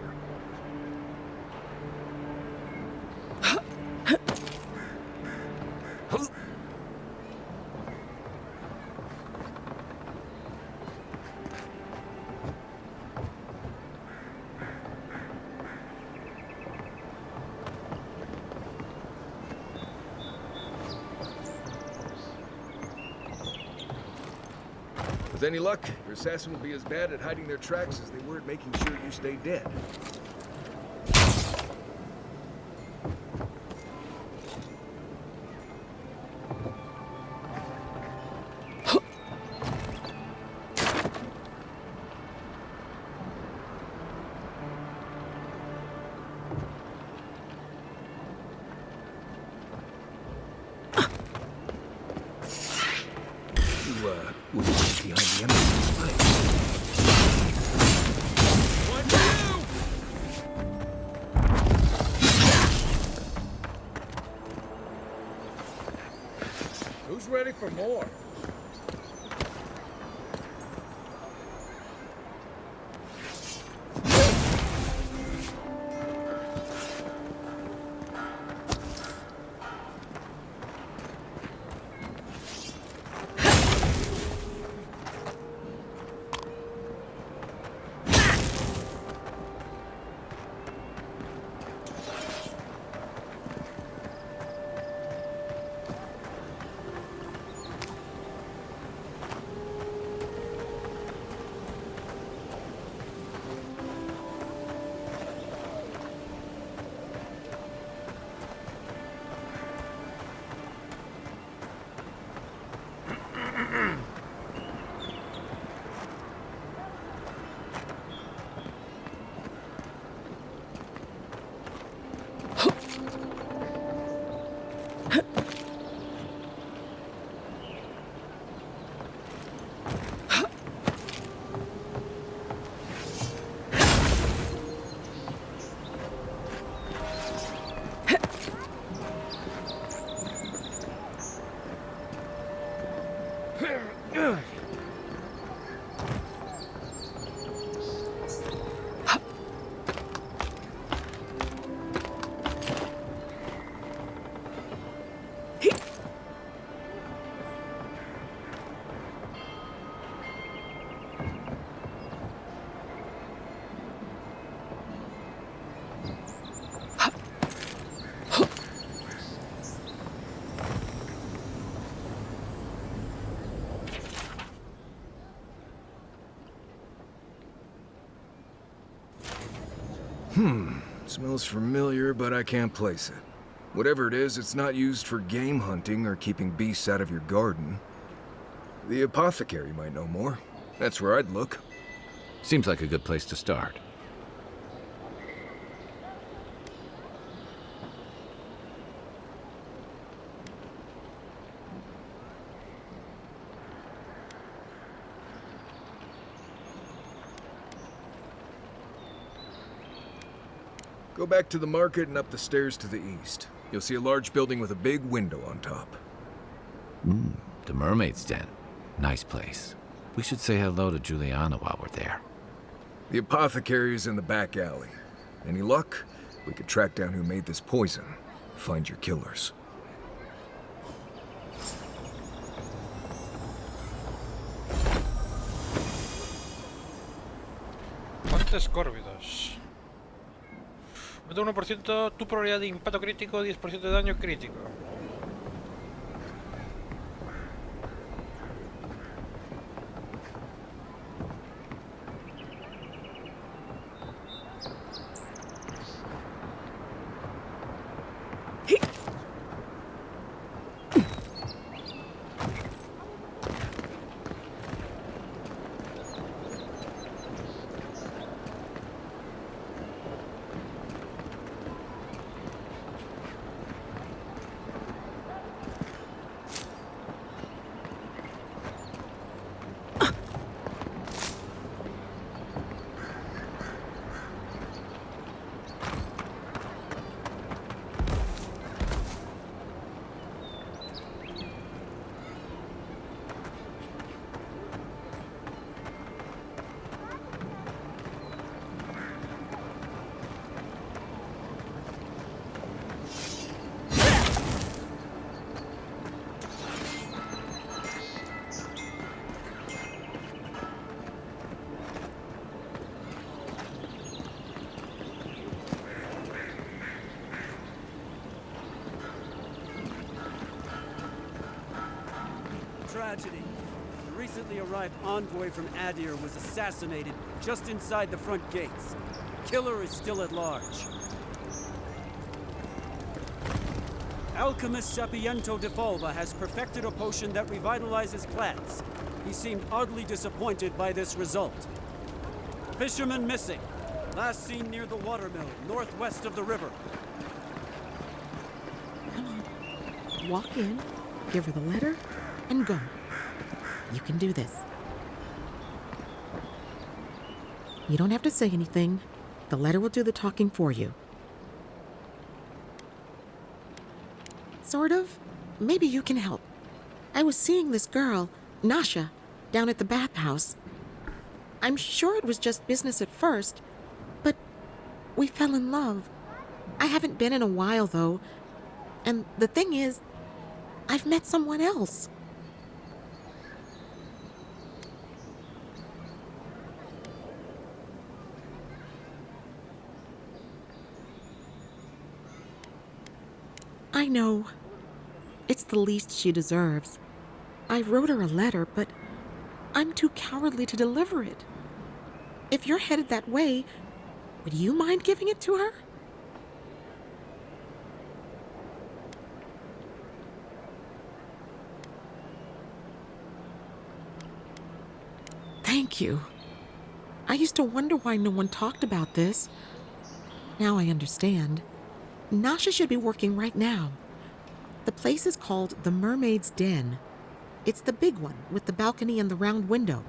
With any luck, your assassin will be as bad at hiding their tracks as they were at making sure you stay dead. We'll be behind the embassy fight. Who's ready for more? Smells familiar, but I can't place it. Whatever it is, it's not used for game hunting or keeping beasts out of your garden. The apothecary might know more. That's where I'd look. Seems like a good place to start. Go back to the market and up the stairs to the east. You'll see a large building with a big window on top. The Mermaid's Den. Nice place. We should say hello to Juliana while we're there. The apothecary is in the back alley. Any luck? We could track down who made this poison. Find your killers. Guantes córvidos. Mete 1%, tu probabilidad de impacto crítico, 10% de daño crítico. Tragedy. The recently arrived envoy from Adir was assassinated just inside the front gates. Killer is still at large. Alchemist Sapiento de Falva has perfected a potion that revitalizes plants. He seemed oddly disappointed by this result. Fisherman missing. Last seen near the watermill, northwest of the river. Come on. Walk in, give her the letter, and go. You can do this. You don't have to say anything. The letter will do the talking for you. Sort of. Maybe you can help. I was seeing this girl, Nasha, down at the bathhouse. I'm sure it was just business at first, but we fell in love. I haven't been in a while, though. And the thing is, I've met someone else. I know. It's the least she deserves. I wrote her a letter, but I'm too cowardly to deliver it. If you're headed that way, would you mind giving it to her? Thank you. I used to wonder why no one talked about this. Now I understand. Nasha should be working right now. The place is called the Mermaid's Den. It's the big one with the balcony and the round window.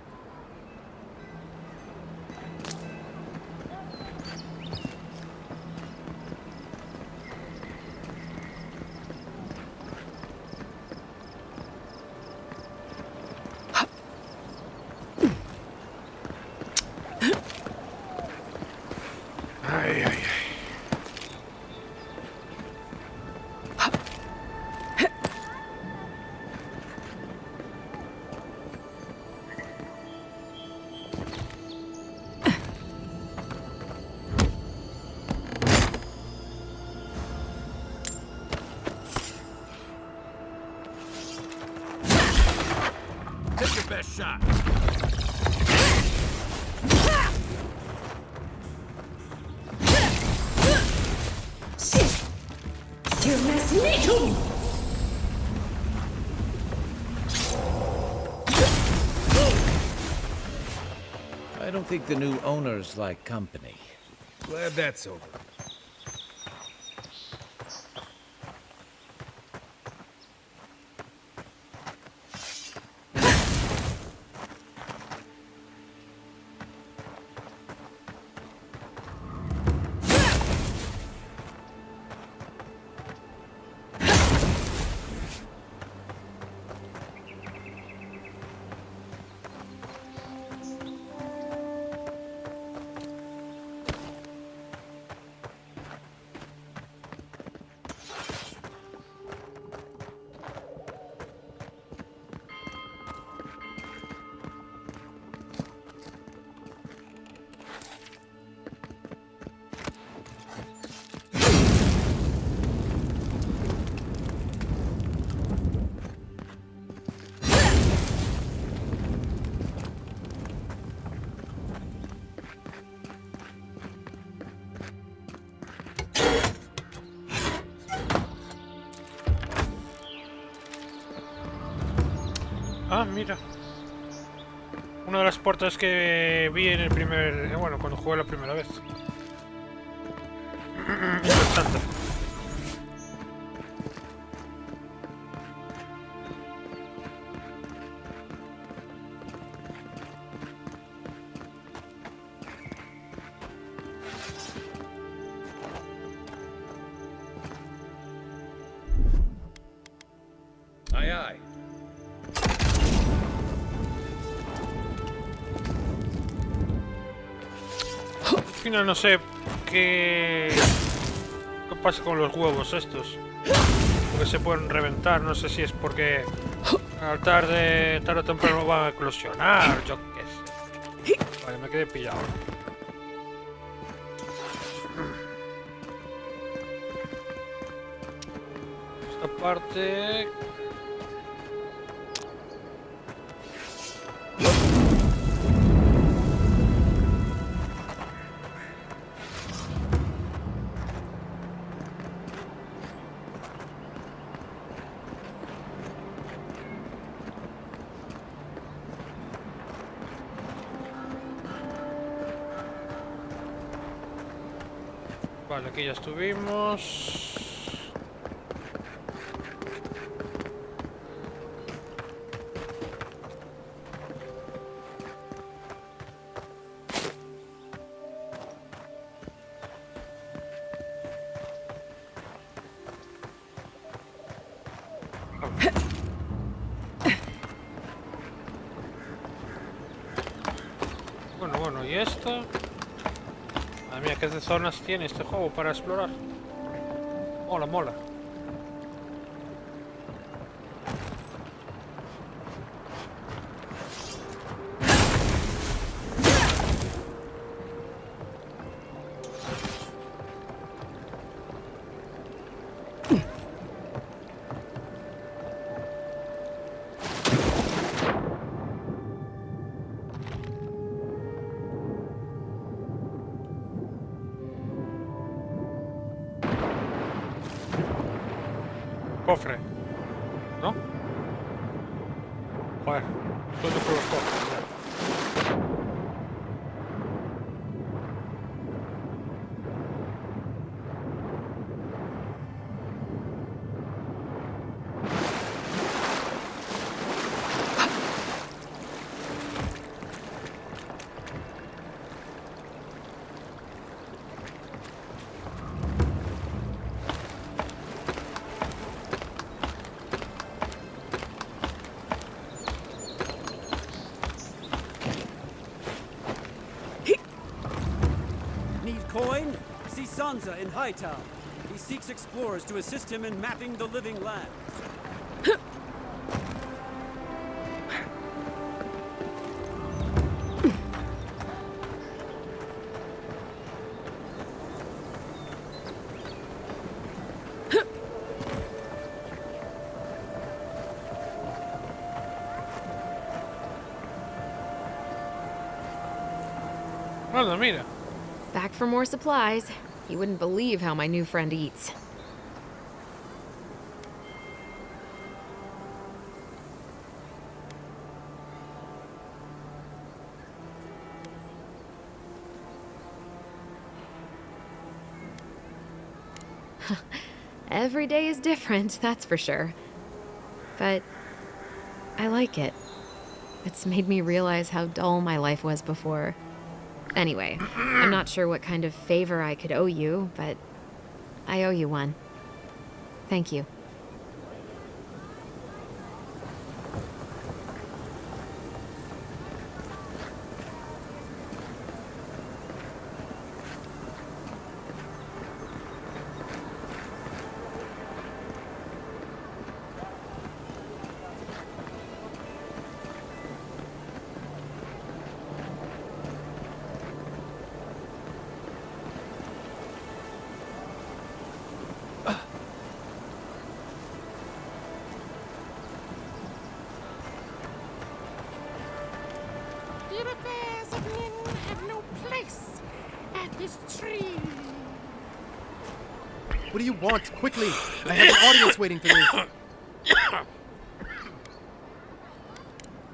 Take your best shot. I don't think the new owners like company. Glad that's over. Ah, mira. Una de las puertas que vi en el primer... bueno, cuando jugué la primera vez. Interesante. Aye, aye. Al final no sé qué pasa con los huevos estos. Porque se pueden reventar, no sé si es porque tarde o temprano van a eclosionar, yo qué sé. Vale, me quedé pillado. Esta parte... Vale, aquí ya estuvimos. Bueno, ¿y esto? Madre mía, ¿qué zonas tiene este juego para explorar? Mola, mola. Cofre, ¿no? Joder, estoy por los cofres ya. Coin? See Sansa in Hightown. He seeks explorers to assist him in mapping the living lands. Anda, mira. Back for more supplies. You wouldn't believe how my new friend eats. Every day is different, that's for sure. But I like it. It's made me realize how dull my life was before. Anyway, I'm not sure what kind of favor I could owe you, but I owe you one. Thank you. Your affairs of men have no place at this tree. What do you want? Quickly! I have an audience waiting for me.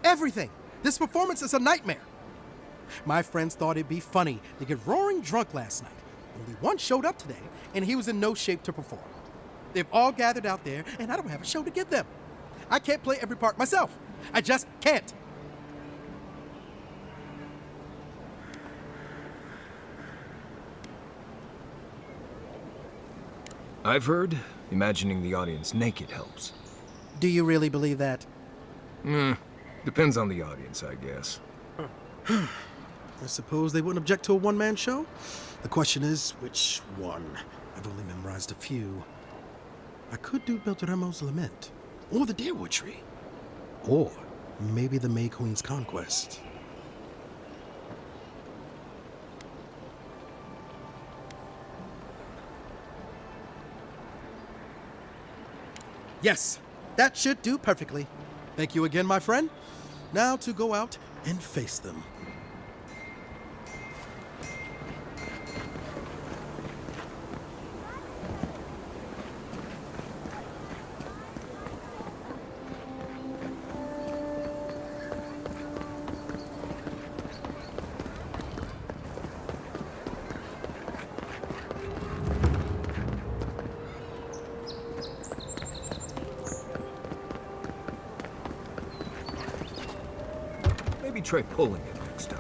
Everything! This performance is a nightmare. My friends thought it'd be funny to get roaring drunk last night. Only one showed up today, and he was in no shape to perform. They've all gathered out there, and I don't have a show to give them. I can't play every part myself. I just can't. I've heard imagining the audience naked helps. Do you really believe that? Depends on the audience, I guess. I suppose they wouldn't object to a one-man show? The question is, which one? I've only memorized a few. I could do Beltramo's Lament, or the Deerwood Tree, or maybe the May Queen's Conquest. Yes, that should do perfectly. Thank you again, my friend. Now to go out and face them. Maybe try pulling it next time.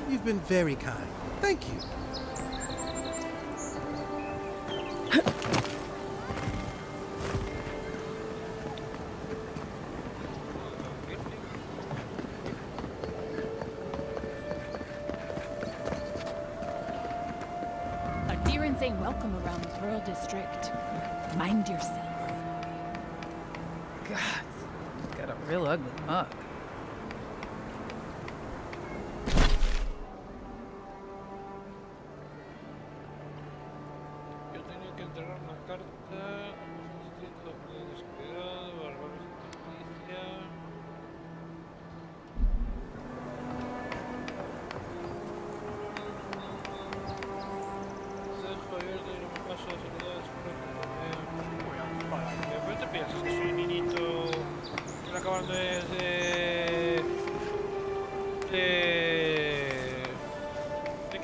You've been very kind. Thank you. Adherents ain't welcome around the Pearl District. Mind yourself. God, it's got a real ugly mug.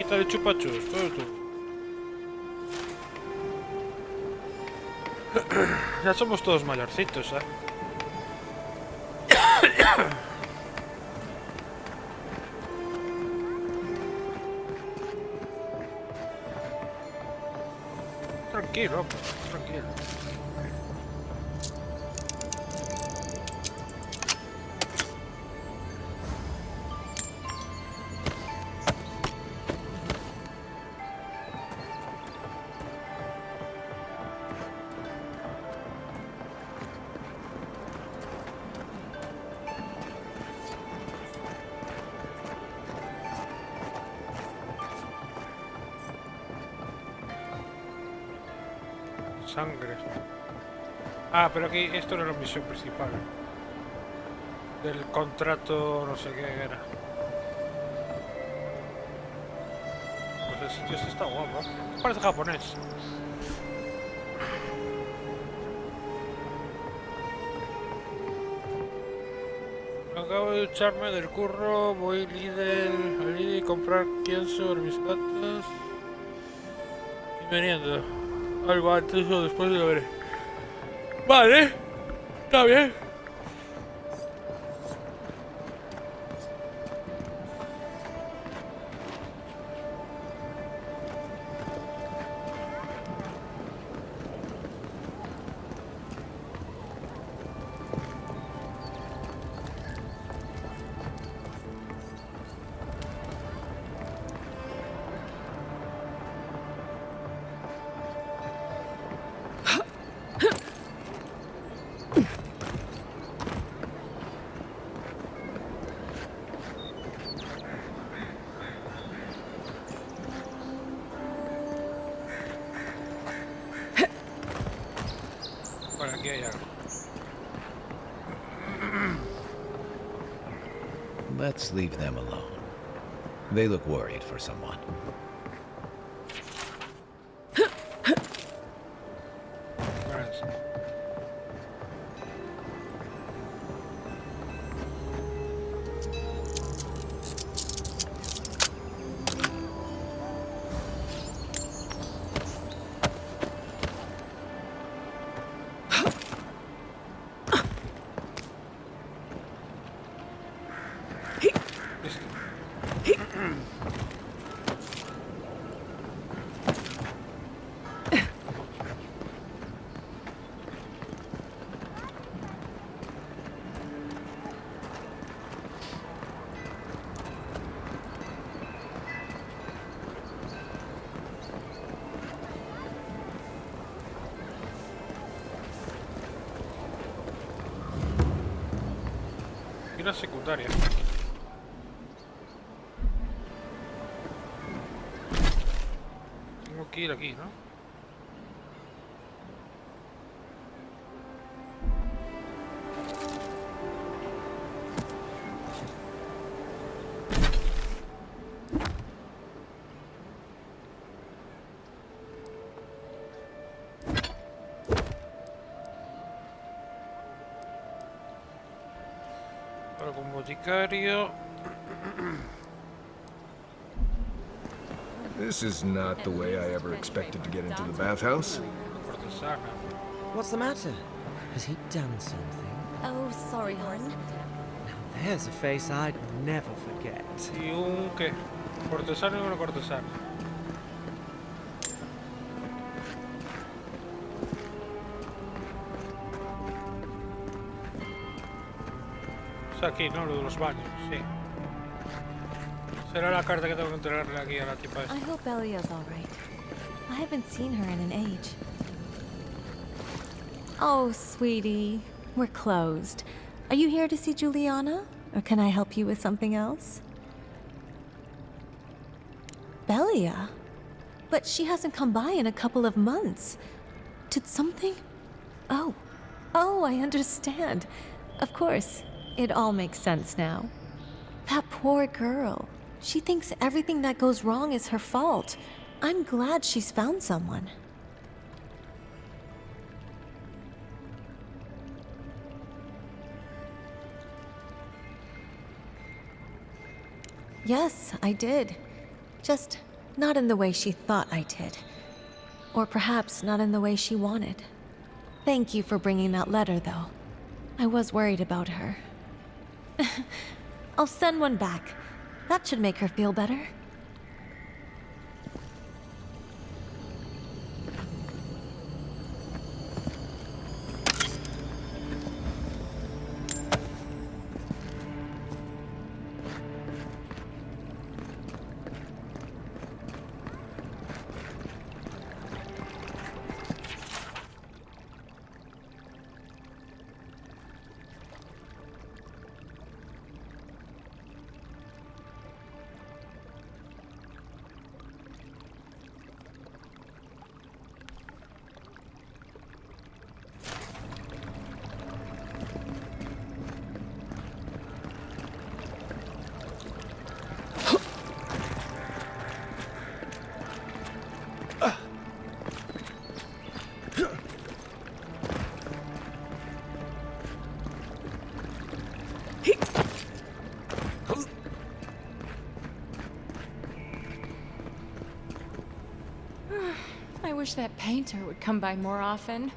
De chupachus, todo tú. Ya somos todos mayorcitos, ¿eh? Tranquilo, hombre, tranquilo. sangre. Ah, pero aquí esto no es la misión principal. Del contrato, no sé qué era. Pues el sitio este está guapo. Parece japonés. Acabo de echarme del curro, voy a Lidl y comprar pienso en mis gatos. Y veniendo. Algo antes o después lo veré. Vale, está bien. Por aquí hay algo. Let's leave them alone. They look worried for someone. Y una secundaria. Tengo que ir aquí, ¿no? Algún boticario. This is not the way I ever expected to get into the bathhouse. What's the matter? Has he done something? Oh, sorry, hon. Now there's a face I'd never forget. ¿Y un qué? ¿Cortesano y una cortesana? Es aquí, ¿no? Lo de los baños, sí. Será la carta que tengo que entregarle aquí a la tipa esta. I hope Elia's all right. I haven't seen her in an age. Oh, sweetie, we're closed. Are you here to see Juliana? Or can I help you with something else? Belia? But she hasn't come by in a couple of months. Did something? Oh, I understand. Of course, it all makes sense now. That poor girl. She thinks everything that goes wrong is her fault. I'm glad she's found someone. Yes, I did. Just not in the way she thought I did. Or perhaps not in the way she wanted. Thank you for bringing that letter, though. I was worried about her. I'll send one back. That should make her feel better. wish that painter would come by more often.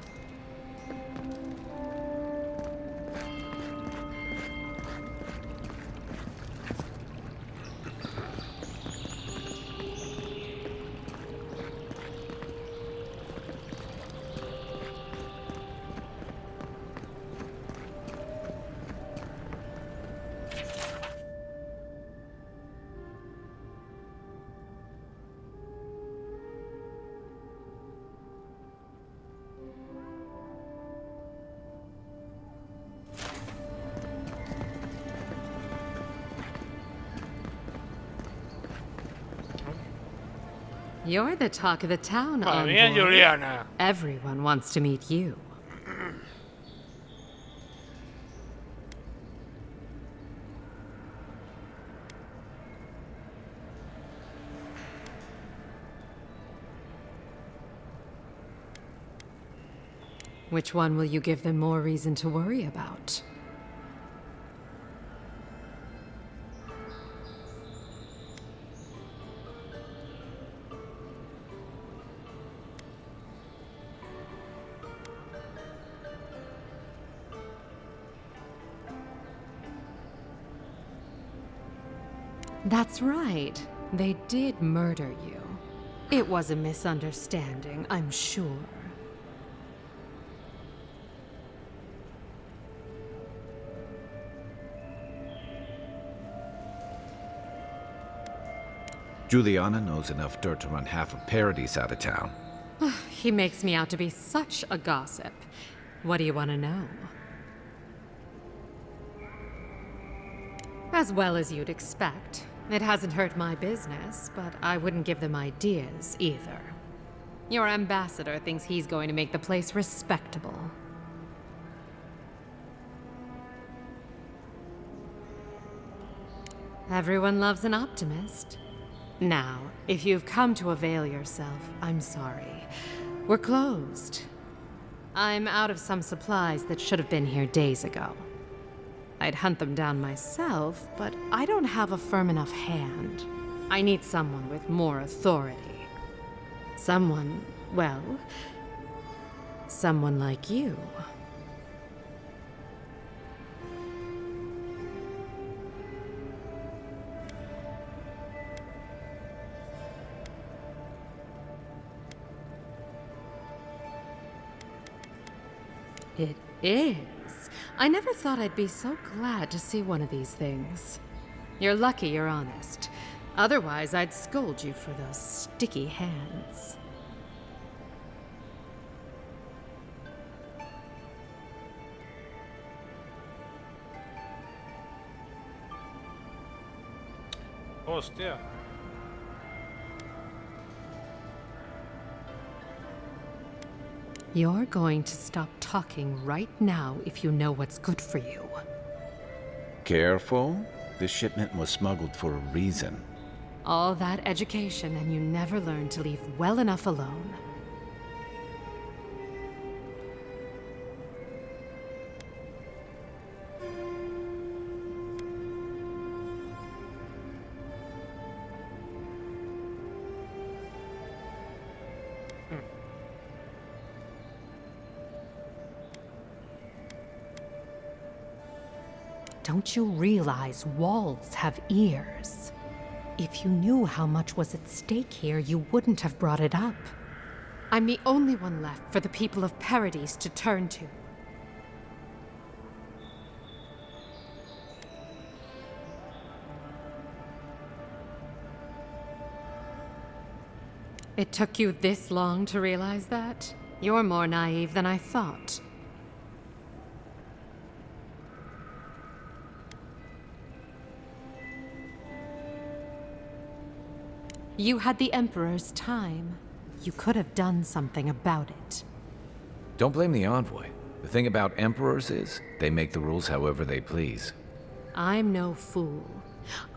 You're the talk of the town, Madre mía, envoy. Juliana. Everyone wants to meet you. Which one will you give them more reason to worry about? That's right. They did murder you. It was a misunderstanding, I'm sure. Juliana knows enough dirt to run half of Paradise out of town. He makes me out to be such a gossip. What do you want to know? As well as you'd expect. It hasn't hurt my business, but I wouldn't give them ideas either. Your ambassador thinks he's going to make the place respectable. Everyone loves an optimist. Now, if you've come to avail yourself, I'm sorry. We're closed. I'm out of some supplies that should have been here days ago. I'd hunt them down myself, but I don't have a firm enough hand. I need someone with more authority. Someone, well, someone like you. It is. I never thought I'd be so glad to see one of these things. You're lucky you're honest. Otherwise, I'd scold you for those sticky hands. Hostia. You're going to stop talking right now if you know what's good for you. Careful. This shipment was smuggled for a reason. All that education and you never learned to leave well enough alone. Don't you realize walls have ears? If you knew how much was at stake here, you wouldn't have brought it up. I'm the only one left for the people of Paradise to turn to. It took you this long to realize that? You're more naive than I thought. You had the Emperor's time. You could have done something about it. Don't blame the envoy. The thing about emperors is, they make the rules however they please. I'm no fool.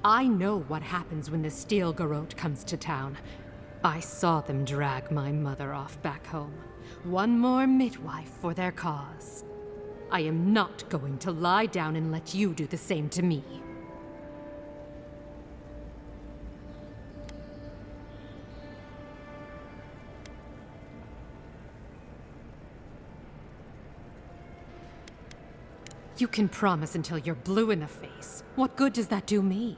I know what happens when the Steel Garrote comes to town. I saw them drag my mother off back home. One more midwife for their cause. I am not going to lie down and let you do the same to me. You can promise until you're blue in the face. What good does that do me?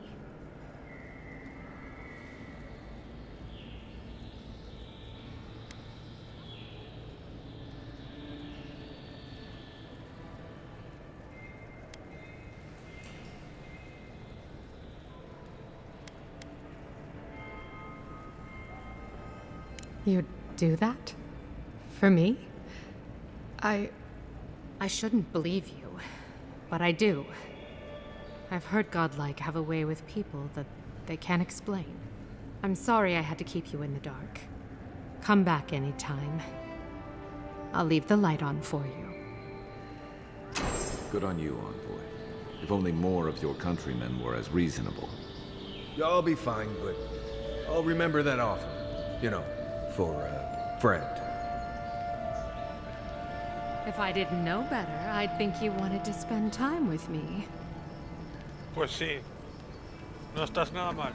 You'd do that? For me? I shouldn't believe you, but I do. I've heard godlike have a way with people that they can't explain. I'm sorry I had to keep you in the dark. Come back anytime. I'll leave the light on for you. Good on you, Envoy. If only more of your countrymen were as reasonable. I'll be fine, but I'll remember that offer. You know, for a friend. If I didn't know better, I'd think you wanted to spend time with me. Pues sí. No estás nada mal.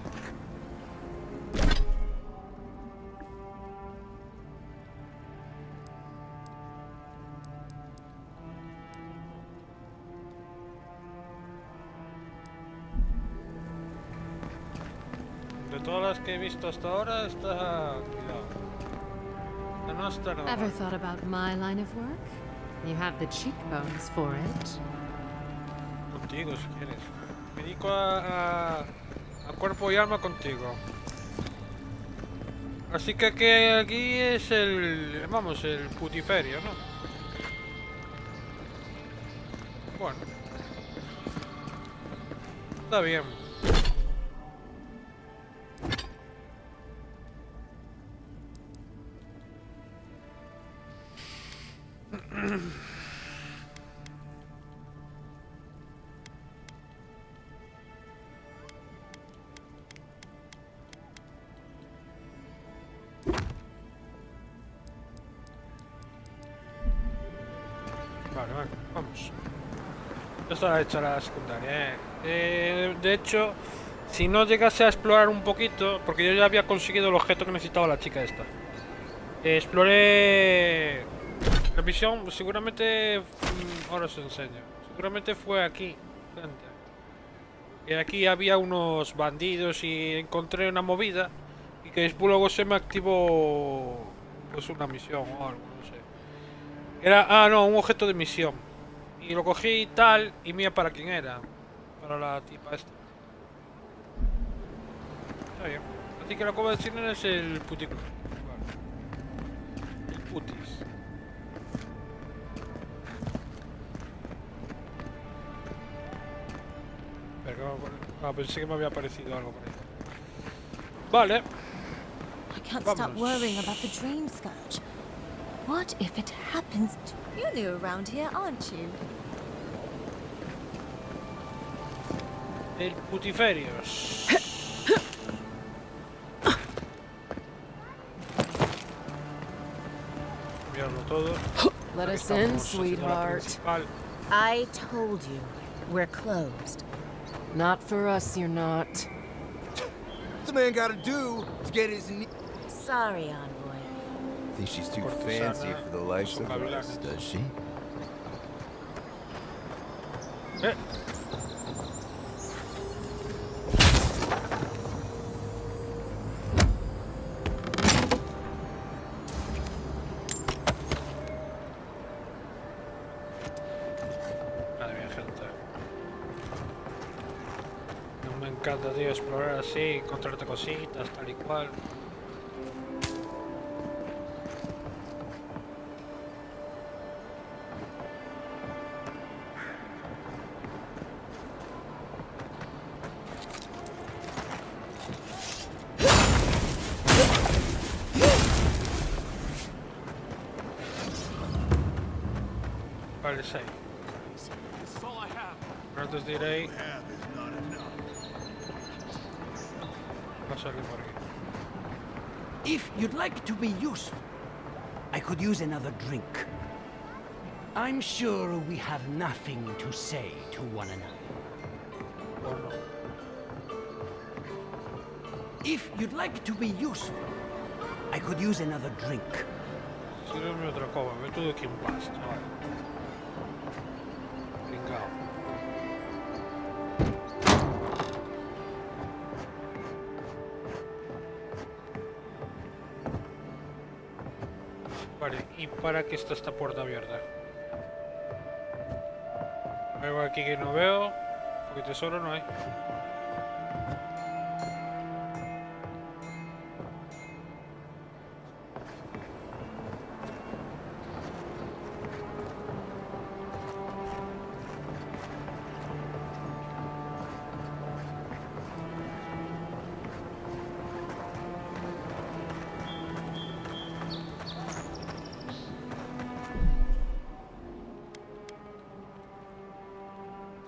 De todas las que he visto hasta ahora, está... Cuidado. No está nada Ever mal. thought about my line of work? You have the cheekbones for it. Contigo, si quieres. Me dedico a cuerpo y alma contigo. Así que aquí es el... Vamos, el putiferio, ¿no? Bueno. Está bien. Vale, vamos. Ya está hecha la secundaria, de hecho, si no llegase a explorar un poquito, porque yo ya había conseguido el objeto que necesitaba la chica esta. Exploré... La misión seguramente... Ahora os enseño. Seguramente fue aquí, gente. Y aquí había unos bandidos y encontré una movida. Y que después luego se me activó... Pues una misión o algo, no sé. Era... Ah, no, un objeto de misión. Y lo cogí y tal, y mira para quién era. Para la tipa esta. Está bien. Así que la cueva de Chile es el puticlub. Vale. El putis. Pero, pensé que me había aparecido algo por ahí. Vale. I can't Vamos. stop worrying about the dream scourge. What if it happens to... You're new around here, aren't you? El putiferios. Mirarlo todo. Let Aquí us in, estamos haciendo la sweetheart. principal. I told you, we're closed. Not for us, you're not. What's a man gotta do to get his knee? Sorry, Envoy. Think she's too Cortesana, fancy for the likes son of us, gavilanes. does she? Madre mía, gente. No me encanta, tío, explorar así, encontrarte cositas, tal y cual. Vale, 6. Ahora os diré... Va a salir por aquí. If you'd like to be useful, I could use another drink. I'm sure we have nothing to say to one another. Oh, no. If you'd like to be useful, I could use another drink. Sírveme otra copa, ve tú de quién vas, chaval. Pringao. ¿Y para qué está esta puerta abierta? Algo aquí que no veo, porque tesoro no hay.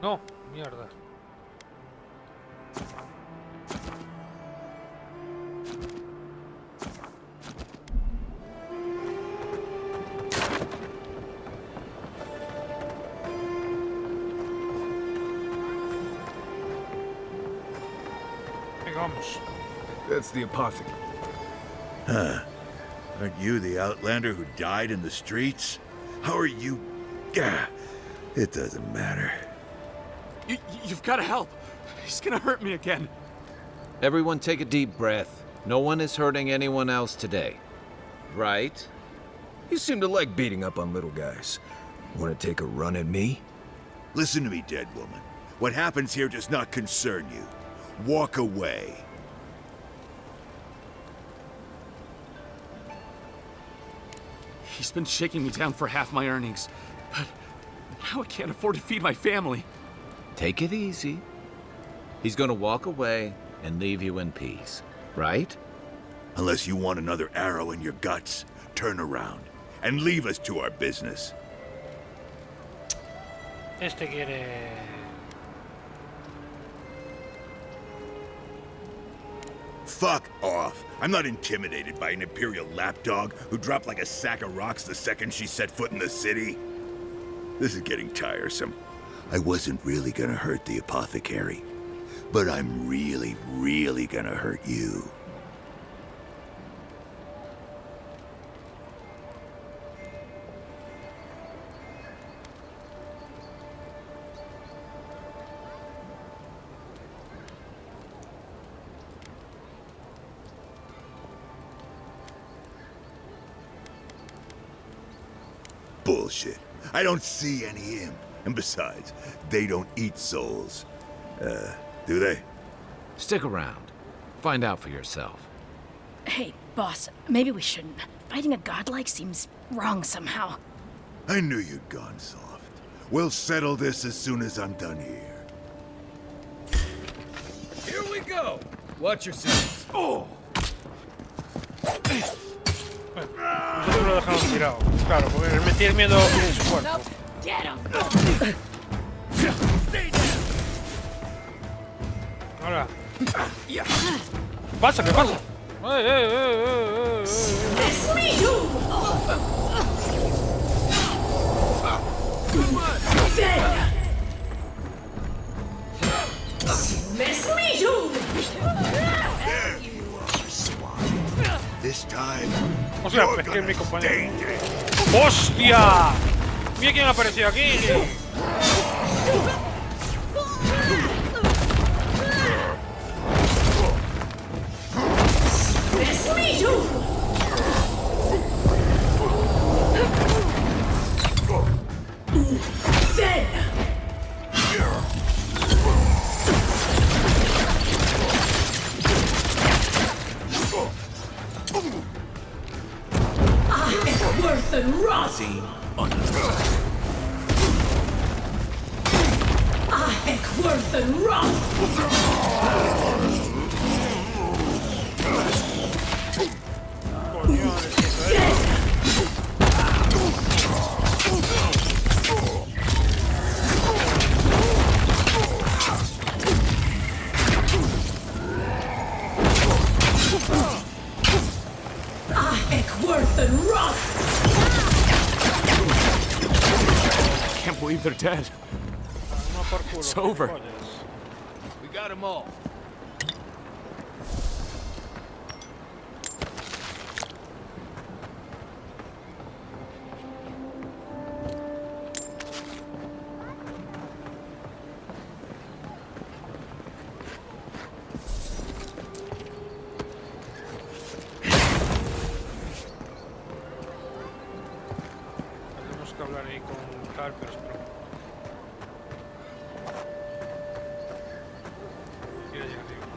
No, mierda. Venga, vamos. That's the apothecary. Huh. Aren't you the outlander who died in the streets? How are you... Gah, it doesn't matter. You've got to help. He's gonna hurt me again. Everyone take a deep breath. No one is hurting anyone else today. Right? You seem to like beating up on little guys. Want to take a run at me? Listen to me, dead woman. What happens here does not concern you. Walk away. He's been shaking me down for half my earnings, but now I can't afford to feed my family. Take it easy. He's gonna walk away and leave you in peace, right? Unless you want another arrow in your guts, turn around and leave us to our business. Este quiere... Fuck off. I'm not intimidated by an Imperial lapdog who dropped like a sack of rocks the second she set foot in the city. This is getting tiresome. I wasn't really gonna hurt the apothecary, but I'm really, really gonna hurt you. Bullshit. I don't see any imp. And besides, they don't eat souls. Do they? Stick around. Find out for yourself. Hey, boss, maybe we shouldn't. Fighting a godlike seems wrong somehow. I knew you'd gone soft. We'll settle this as soon as I'm done here. Here we go. Watch yourselves. Oh. Nosotros lo dejamos tirado. Claro, porque le metí el miedo en su cuerpo. Ahora. ¿Qué pasa? ¿Qué pasa? This time, Hostia, pesqué mi compañero. ¡Hostia! Mira quién apareció aquí. Can't believe they're dead. It's over. We got them all. hablar ahí con Carl, pero espero. Quiero llegar arriba.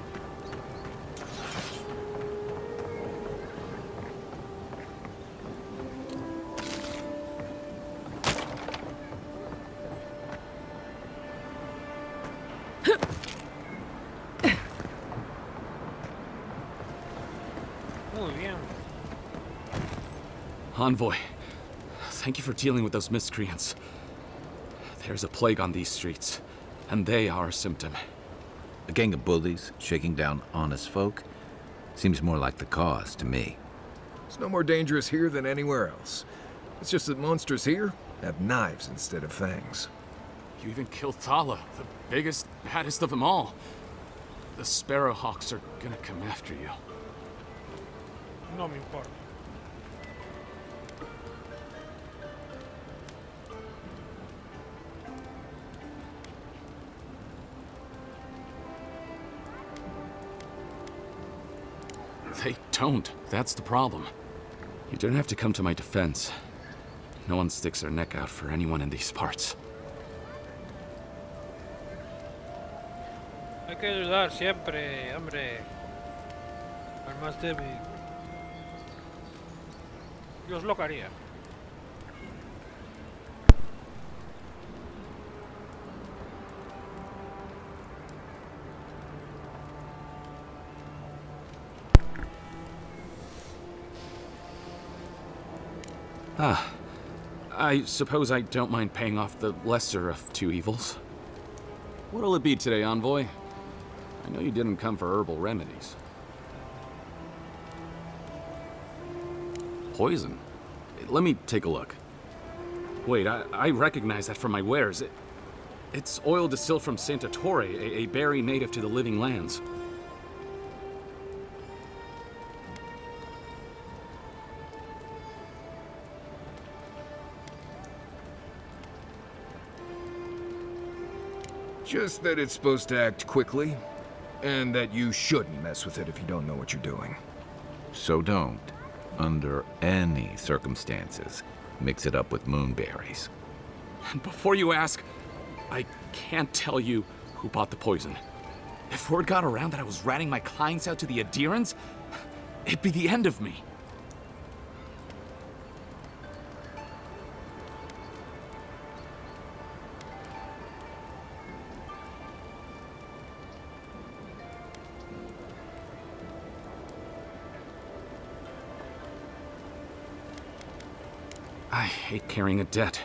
Muy bien. Envoy, thank you for dealing with those miscreants. There's a plague on these streets, and they are a symptom. A gang of bullies shaking down honest folk? Seems more like the cause to me. It's no more dangerous here than anywhere else. It's just that monsters here have knives instead of fangs. You even killed Thala, the biggest, baddest of them all. The Sparrowhawks are gonna come after you. No me importa. They don't. That's the problem. You don't have to come to my defense. No one sticks their neck out for anyone in these parts. Hay que ayudar siempre, hombre. Al más débil. Dios lo haría. Ah, I suppose I don't mind paying off the lesser of two evils. What'll it be today, Envoy? I know you didn't come for herbal remedies. Poison? Let me take a look. Wait, I recognize that from my wares. It's oil distilled from Santa Torre, a berry native to the Living Lands. Just that it's supposed to act quickly, and that you shouldn't mess with it if you don't know what you're doing. So don't, under any circumstances, mix it up with moonberries. And before you ask, I can't tell you who bought the poison. If word got around that I was ratting my clients out to the adherents, it'd be the end of me. I hate carrying a debt.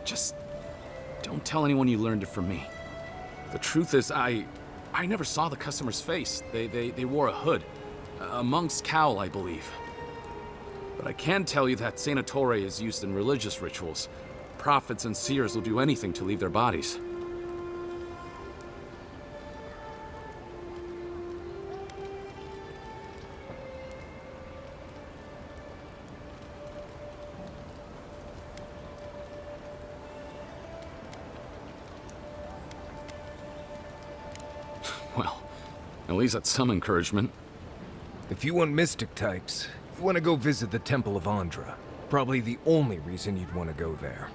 Just don't tell anyone you learned it from me. The truth is, I never saw the customer's face. They wore a hood. A monk's cowl, I believe. But I can tell you that Santa Torre is used in religious rituals. Prophets and seers will do anything to leave their bodies. Well, at least that's some encouragement. If you want mystic types, you want to go visit the Temple of Andra. Probably the only reason you'd want to go there.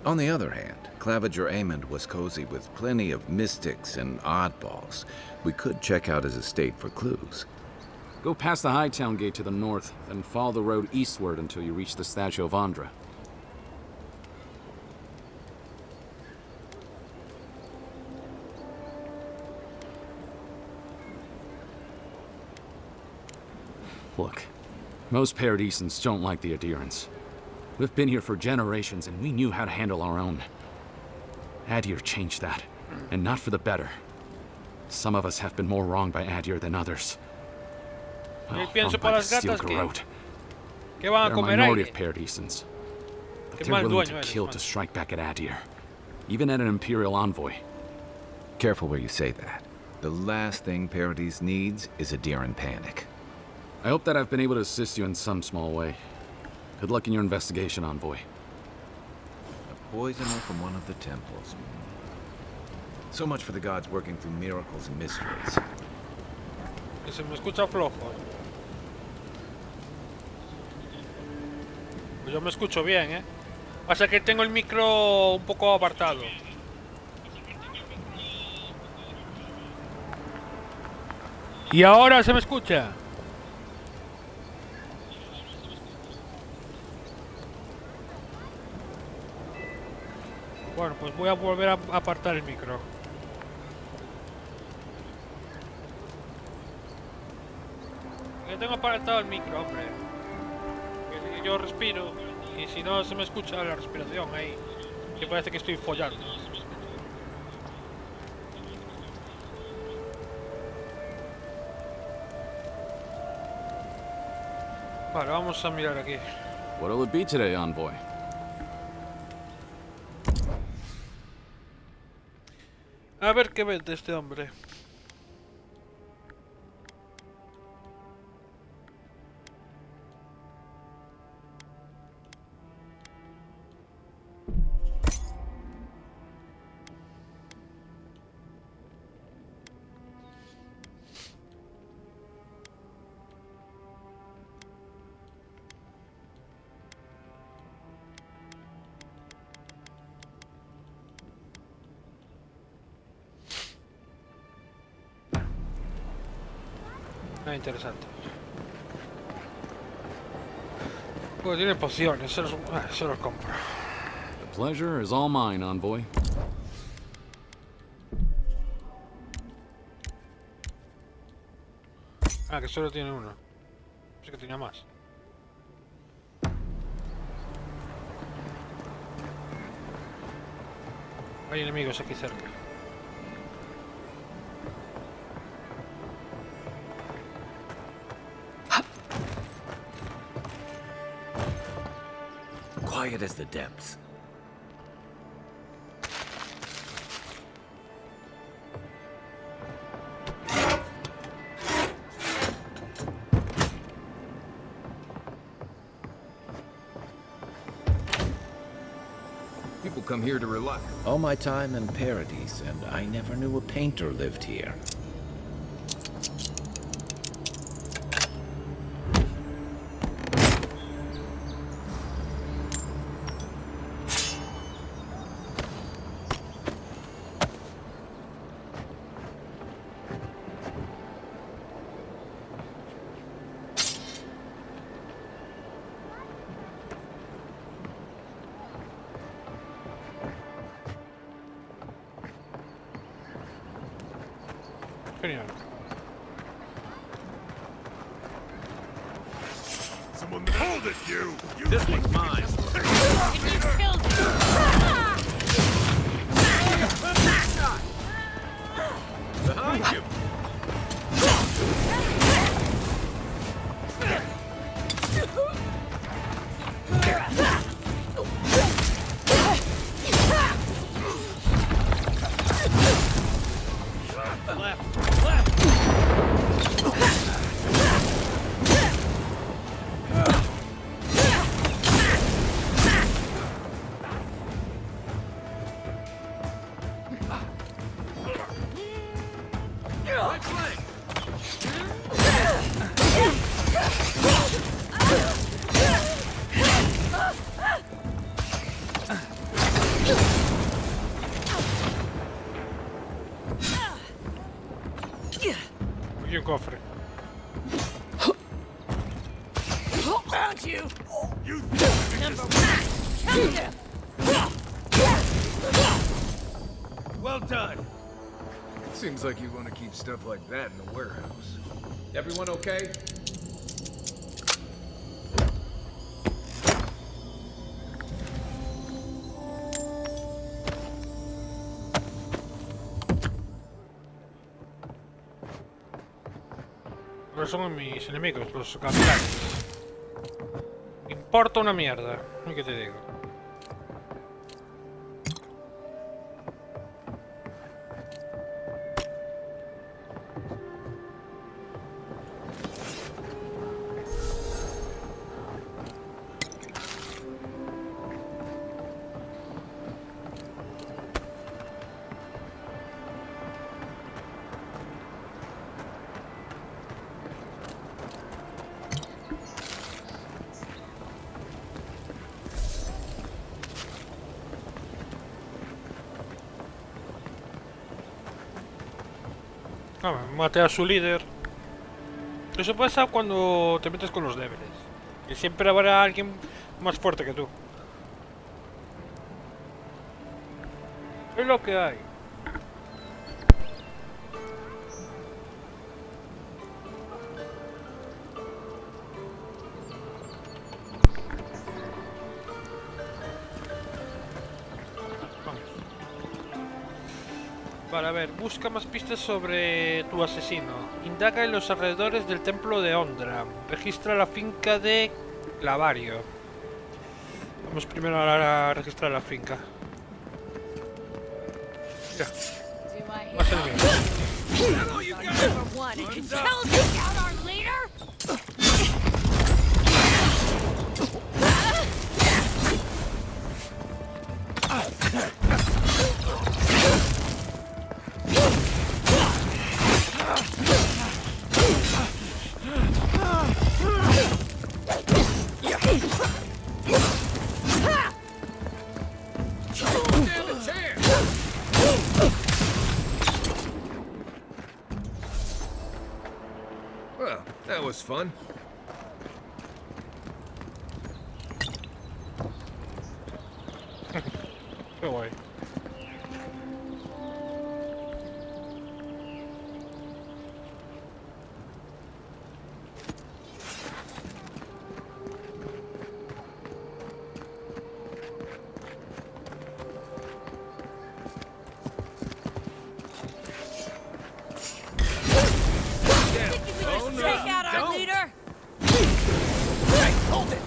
On the other hand, Claviger Amond was cozy with plenty of mystics and oddballs. We could check out his estate for clues. Go past the Hightown Gate to the north, then follow the road eastward until you reach the statue of Andra. Look, most Paradisans don't like the adherents. We've been here for generations, and we knew how to handle our own. Adir changed that, and not for the better. Some of us have been more wronged by Adir than others. Well, wronged by the steel garrote. They're a minority of Paradisans, but they're willing to kill to strike back at Adir, even at an Imperial envoy. Careful where you say that. The last thing Paradis needs is a Diran panic. I hope that I've been able to assist you in some small way. Good luck in your investigation, Envoy. A poisoner from one of the temples. So much for the gods working through miracles and mysteries. Que se me escucha flojo. Pues yo me escucho bien, ¿eh? Pasa que tengo el micro un poco apartado. ¿Y ahora se me escucha? Bueno, pues voy a volver a apartar el micro. Yo tengo apartado el micro, hombre. Que yo respiro y si no se me escucha la respiración ahí. Que parece que estoy follando. Vale, vamos a mirar aquí. What'll it be today, envoy? A ver qué vende este hombre. Ah, interesante. Pues tiene pociones, se los compro. The pleasure is all mine, envoy. Ah, que solo tiene uno. Pensé que tenía más. Hay enemigos aquí cerca. Quiet as the depths. People come here to relax. All my time in Paradise, and I never knew a painter lived here. Genial. Someone hold it, you! This one's mine. Behind you. Aquí un cofre. Found you! You Well done. Seems like you want to keep stuff like that in the warehouse. Everyone okay? Pero son mis enemigos, los capitanes. Me importa una mierda, ¿qué te digo? No, mate a su líder. Eso pasa cuando te metes con los débiles. Y siempre habrá alguien más fuerte que tú. Es lo que hay. Vale, a ver, busca más pistas sobre tu asesino. Indaga en los alrededores del templo de Ondra. Registra la finca de Clavario. Vamos primero a registrar la finca. Mira. Más enemigos. Well, that was fun. Qué guay. Take out our leader! Hey, hold it!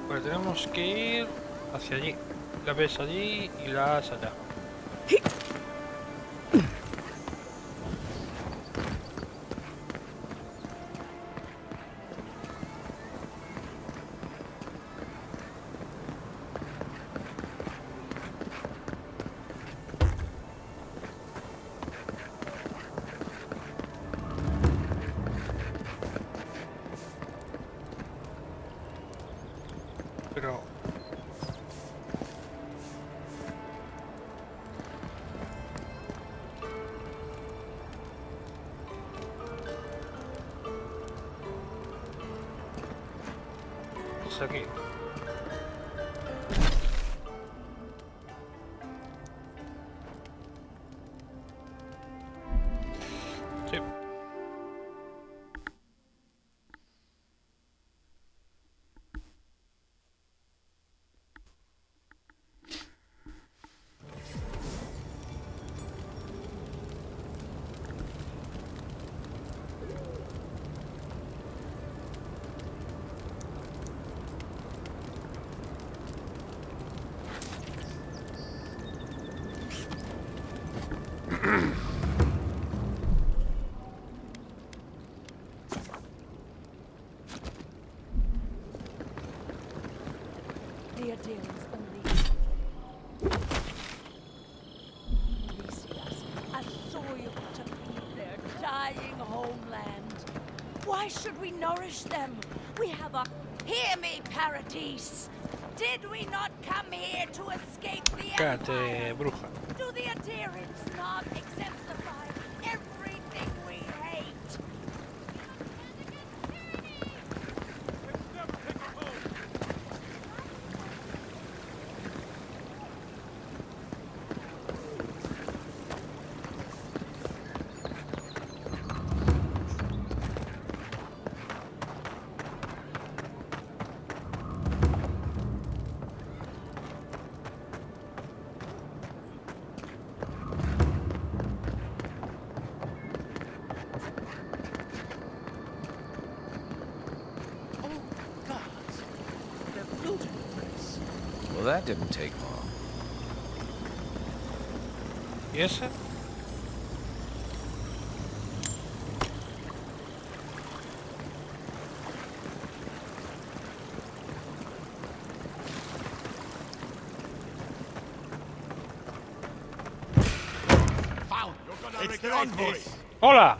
Pues tenemos que ir hacia allí. La ves allí y la has allá. Pero... es aquí. Sí. The adherents Elysius, a soil to feed their dying homeland. Why should we nourish them? We have a... Hear me, Paradis! Did we not come here to escape the Cállate, bruja. Do the adherents not exemplify everything we hate? Well, that didn't take long. ¿Y ese? It's the envoy. ¡Hola!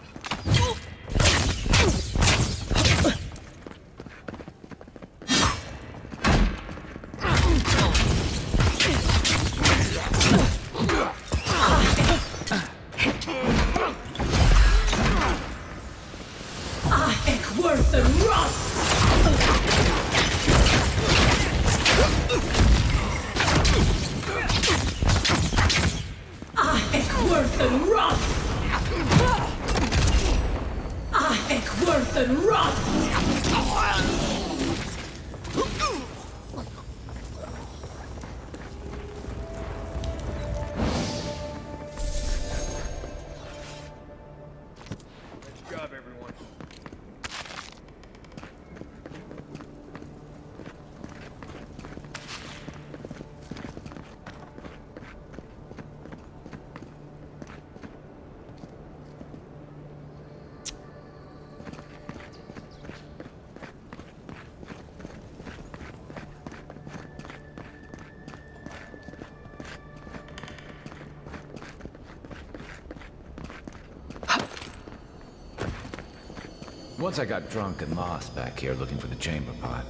Once I got drunk and lost back here looking for the chamber pot.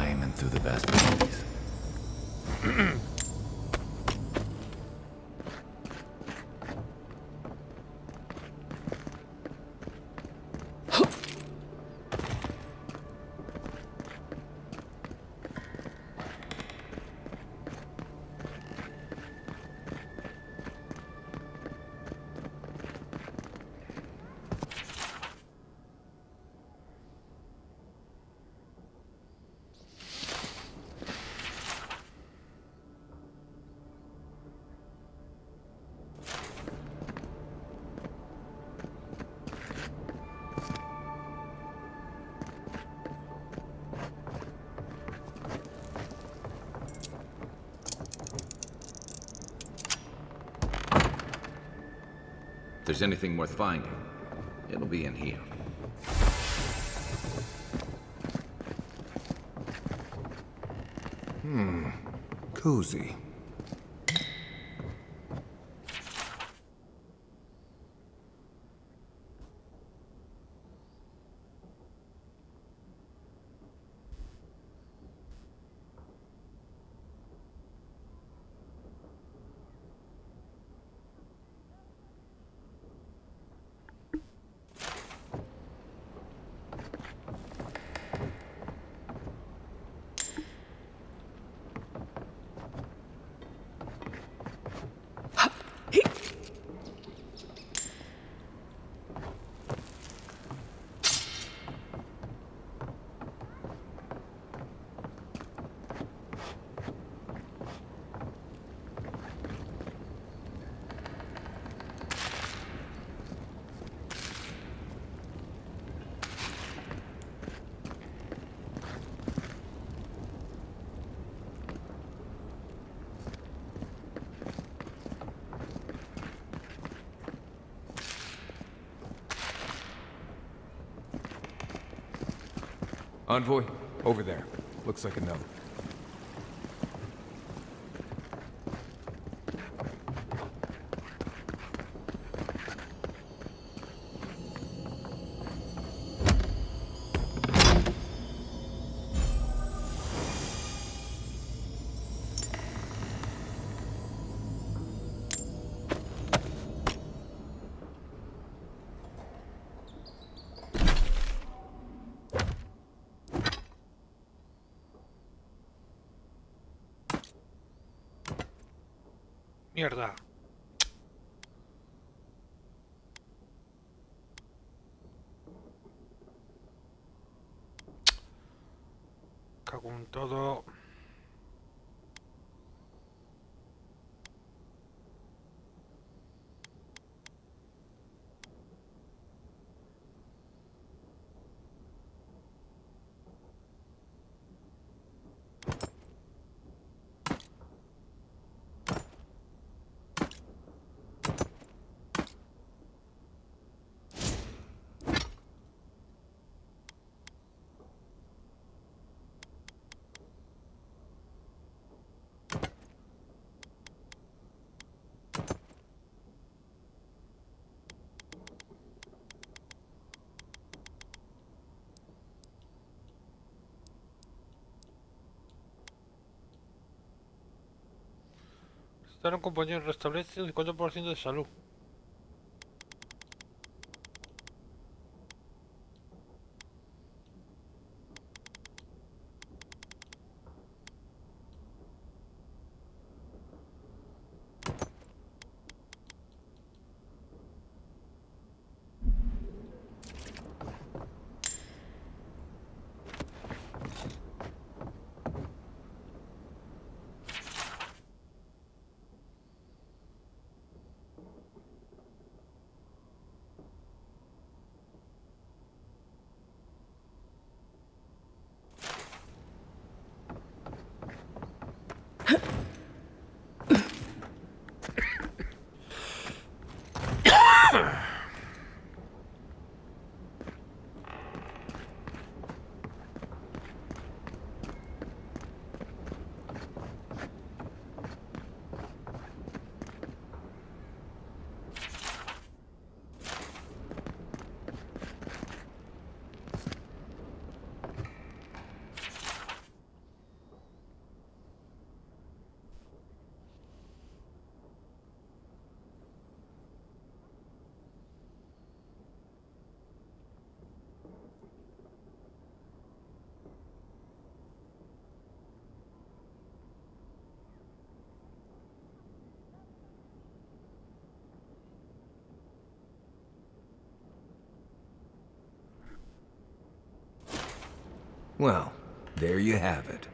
Aiming through the best movies. If there's anything worth finding, it'll be in here. Cozy. Envoy, over there. Looks like a note. Mierda. Cago en todo. Estar un compañero restablece un 50% de salud. Well, there you have it.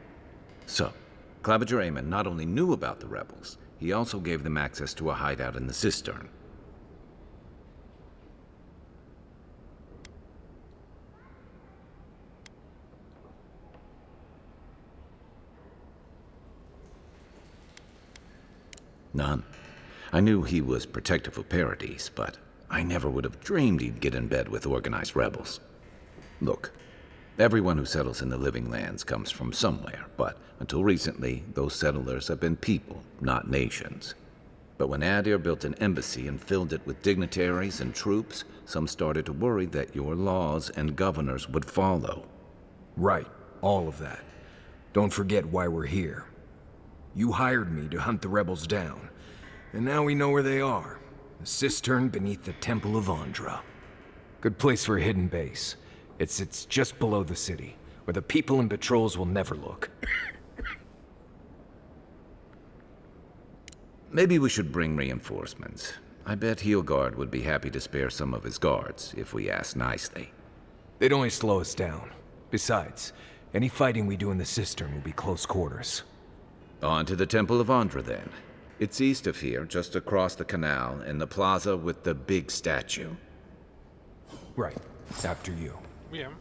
So, Claviger Amon not only knew about the rebels, he also gave them access to a hideout in the cistern. None. I knew he was protective of Paradise, but I never would have dreamed he'd get in bed with organized rebels. Look, everyone who settles in the Living Lands comes from somewhere, but until recently, those settlers have been people, not nations. But when Adir built an embassy and filled it with dignitaries and troops, some started to worry that your laws and governors would follow. Right, all of that. Don't forget why we're here. You hired me to hunt the rebels down, and now we know where they are. The cistern beneath the Temple of Andra. Good place for a hidden base. It sits just below the city, where the people and patrols will never look. Maybe we should bring reinforcements. I bet Heelguard would be happy to spare some of his guards, if we ask nicely. They'd only slow us down. Besides, any fighting we do in the cistern will be close quarters. On to the Temple of Andra, then. It's east of here, just across the canal, in the plaza with the big statue. Right. After you. Bien.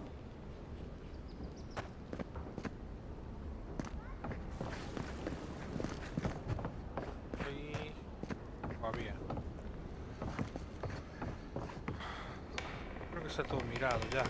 Ahí va bien. Creo que está todo mirado ya.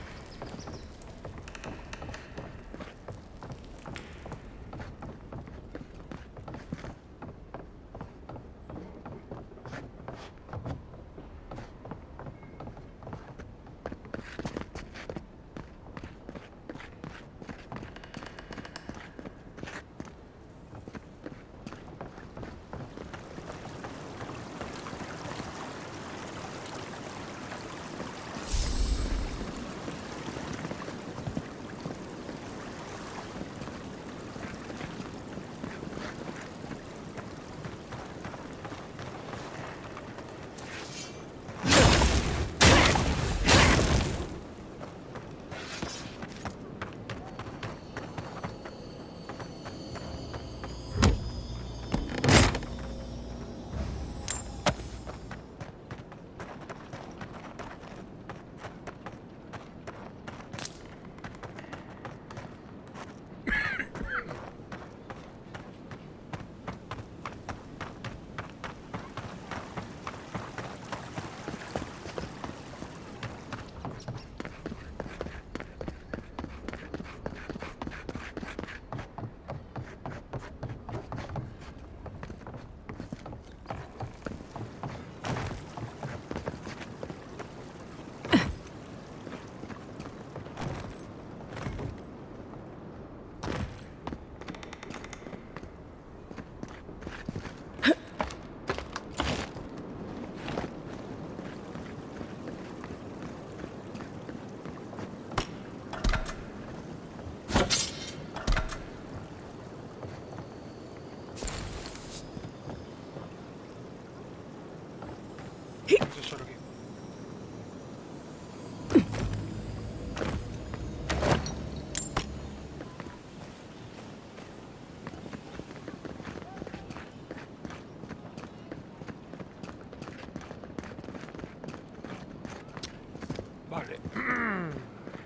Vale.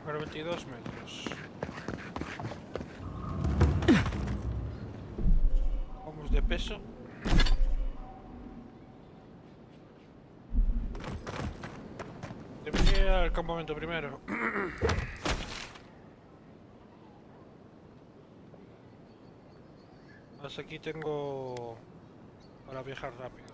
Ahora 22 metros. Vamos de peso. Debería al campamento primero. Hasta aquí tengo para viajar rápido.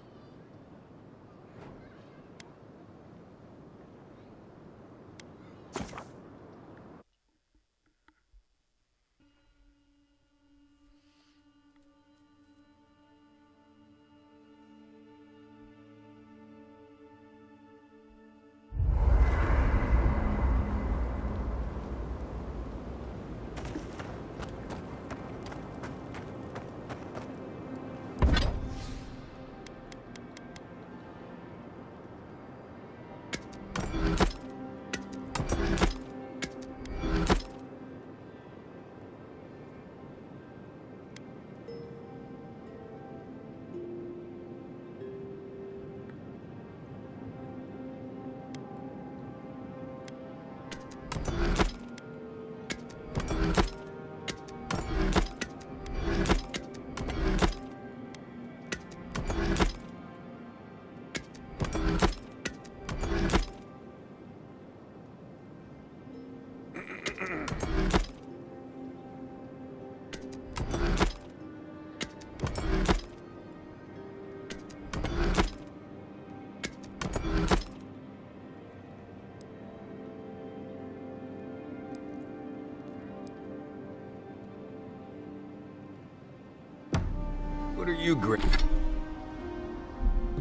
What are you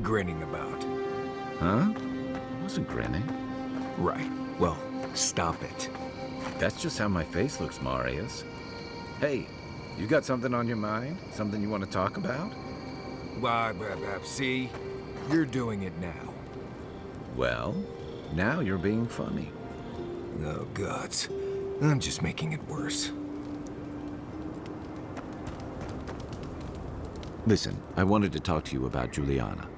grinning about? Huh? I wasn't grinning. Right. Well, stop it. That's just how my face looks, Marius. Hey, you got something on your mind? Something you want to talk about? See? You're doing it now. Well, now you're being funny. Oh, gods. I'm just making it worse. Listen, I wanted to talk to you about Juliana.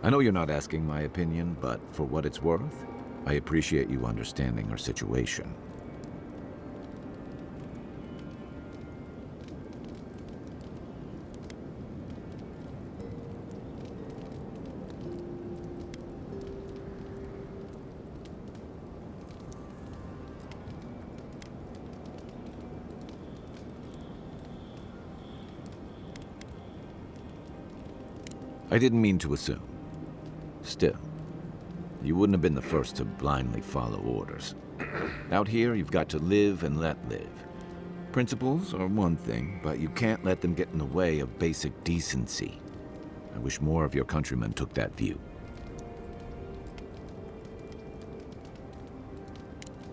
I know you're not asking my opinion, but for what it's worth, I appreciate you understanding her situation. I didn't mean to assume. Still, you wouldn't have been the first to blindly follow orders. Out here, you've got to live and let live. Principles are one thing, but you can't let them get in the way of basic decency. I wish more of your countrymen took that view.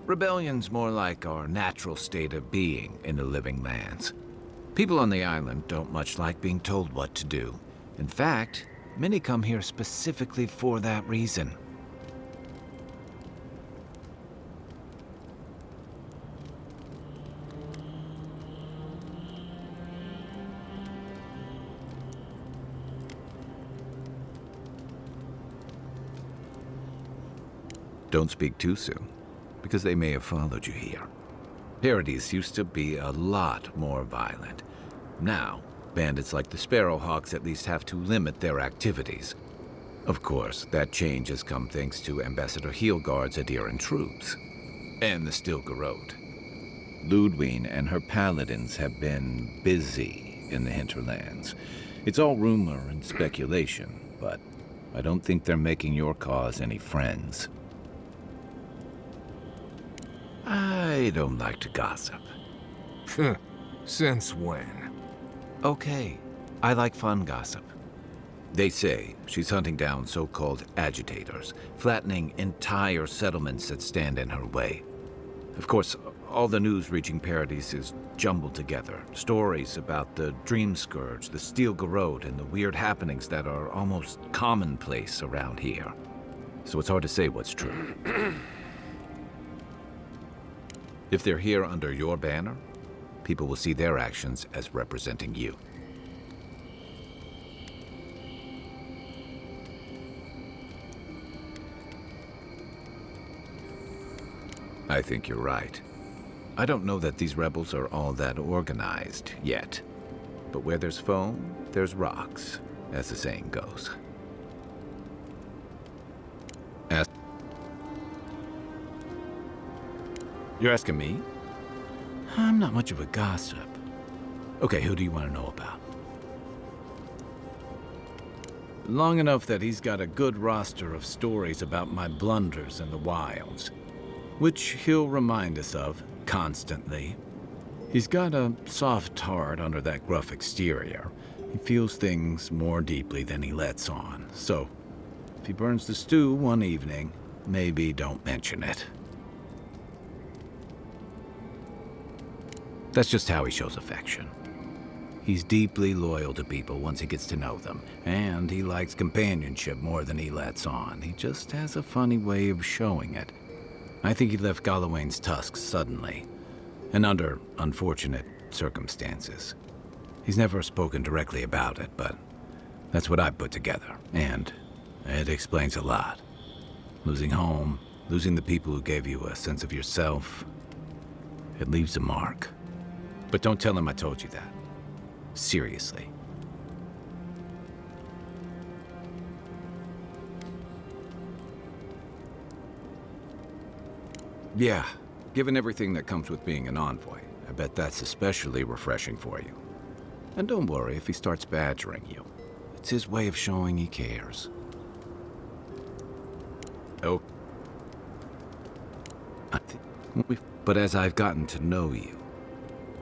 Rebellion's more like our natural state of being in the living lands. People on the island don't much like being told what to do. In fact, many come here specifically for that reason. Don't speak too soon, because they may have followed you here. Paradise used to be a lot more violent. Now, bandits like the Sparrowhawks at least have to limit their activities. Of course, that change has come thanks to Ambassador Heelguard's adherent troops. And the Stilgarode. Ludwine and her paladins have been busy in the hinterlands. It's all rumor and speculation, but I don't think they're making your cause any friends. I don't like to gossip. Since when? Okay, I like fun gossip. They say she's hunting down so-called agitators, flattening entire settlements that stand in her way. Of course, all the news reaching Paradise is jumbled together. Stories about the Dream Scourge, the Stilgarode, and the weird happenings that are almost commonplace around here. So it's hard to say what's true. If they're here under your banner, people will see their actions as representing you. I think you're right. I don't know that these rebels are all that organized yet. But where there's foam, there's rocks, as the saying goes. You're asking me? I'm not much of a gossip. Okay, who do you want to know about? Long enough that he's got a good roster of stories about my blunders in the wilds, which he'll remind us of constantly. He's got a soft heart under that gruff exterior. He feels things more deeply than he lets on, so if he burns the stew one evening, maybe don't mention it. That's just how he shows affection. He's deeply loyal to people once he gets to know them, and he likes companionship more than he lets on. He just has a funny way of showing it. I think he left Gallowayne's tusks suddenly, and under unfortunate circumstances. He's never spoken directly about it, but that's what I put together, and it explains a lot. Losing home, losing the people who gave you a sense of yourself, it leaves a mark. But don't tell him I told you that. Seriously. Yeah, given everything that comes with being an envoy, I bet that's especially refreshing for you. And don't worry if he starts badgering you. It's his way of showing he cares. Oh. But as I've gotten to know you,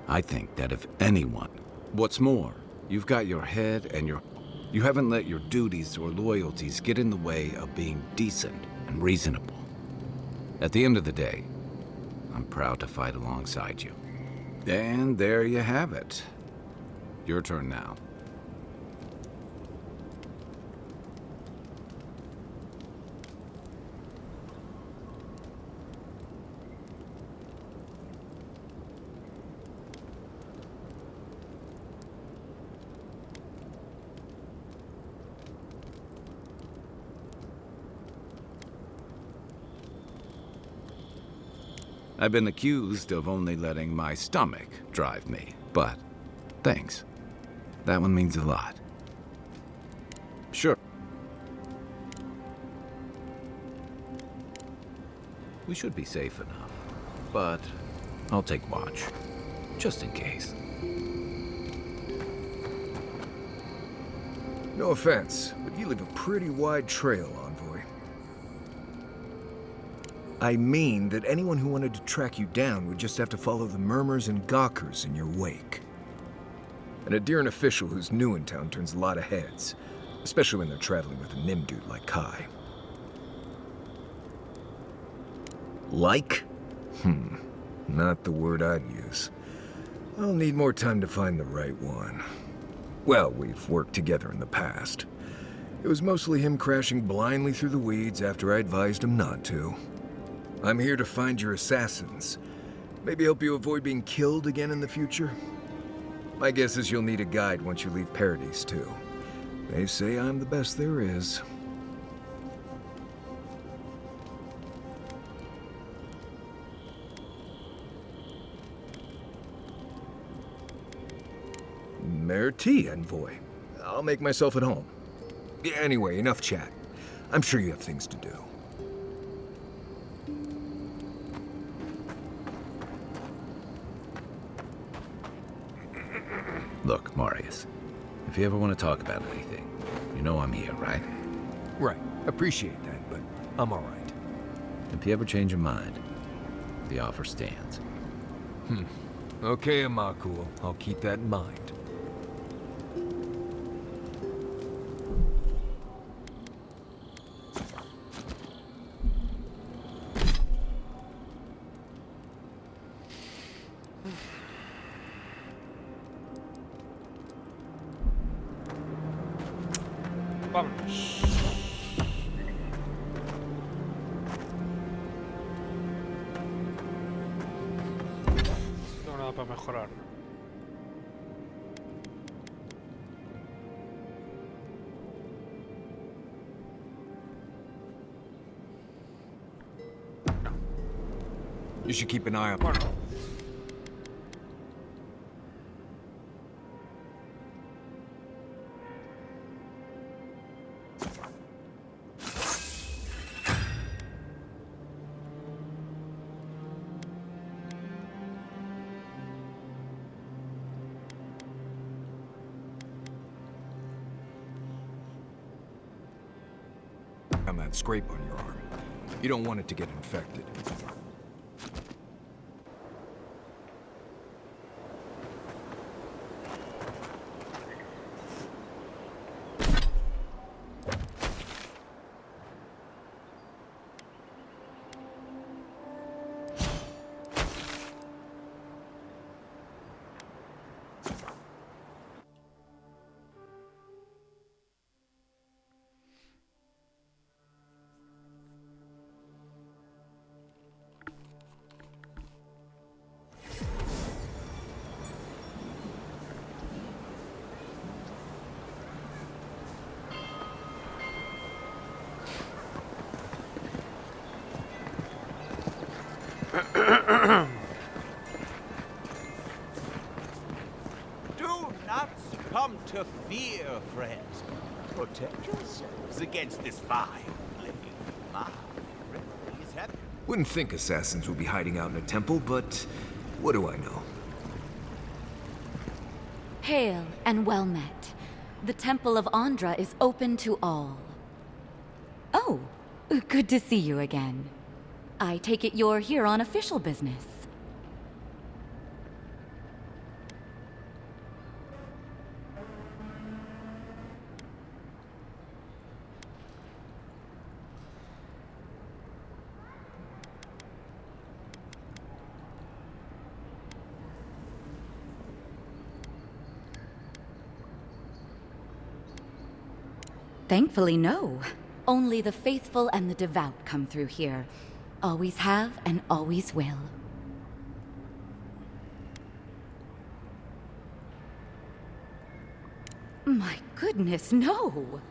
I think that if anyone... What's more, you've got your head and you haven't let your duties or loyalties get in the way of being decent and reasonable. At the end of the day, I'm proud to fight alongside you. And there you have it. Your turn now. I've been accused of only letting my stomach drive me, but thanks. That one means a lot. Sure. We should be safe enough, but I'll take watch, just in case. No offense, but you leave a pretty wide trail, Envoy. I mean that anyone who wanted to track you down would just have to follow the murmurs and gawkers in your wake. An Adyrant official who's new in town turns a lot of heads, especially when they're traveling with a Nim dude like Kai. Like? Not the word I'd use. I'll need more time to find the right one. Well, we've worked together in the past. It was mostly him crashing blindly through the weeds after I advised him not to. I'm here to find your assassins. Maybe help you avoid being killed again in the future? My guess is you'll need a guide once you leave Paradise, too. They say I'm the best there is. Merci, Envoy. I'll make myself at home. Anyway, enough chat. I'm sure you have things to do. Look, Marius, if you ever want to talk about anything, you know I'm here, right? Right. Appreciate that, but I'm all right. If you ever change your mind, the offer stands. Okay, Amakul. I'll keep that in mind. Vámonos. No tengo nada para mejorar. You should keep an eye on. Bueno. On that scrape on your arm. You don't want it to get infected. Do not succumb to fear, friends. Protect yourselves against this vile living. Is heaven. Wouldn't think assassins would be hiding out in a temple, but what do I know? Hail and well met. The Temple of Andra is open to all. Oh, good to see you again. I take it you're here on official business. Thankfully, no. Only the faithful and the devout come through here. Always have and always will. My goodness, no!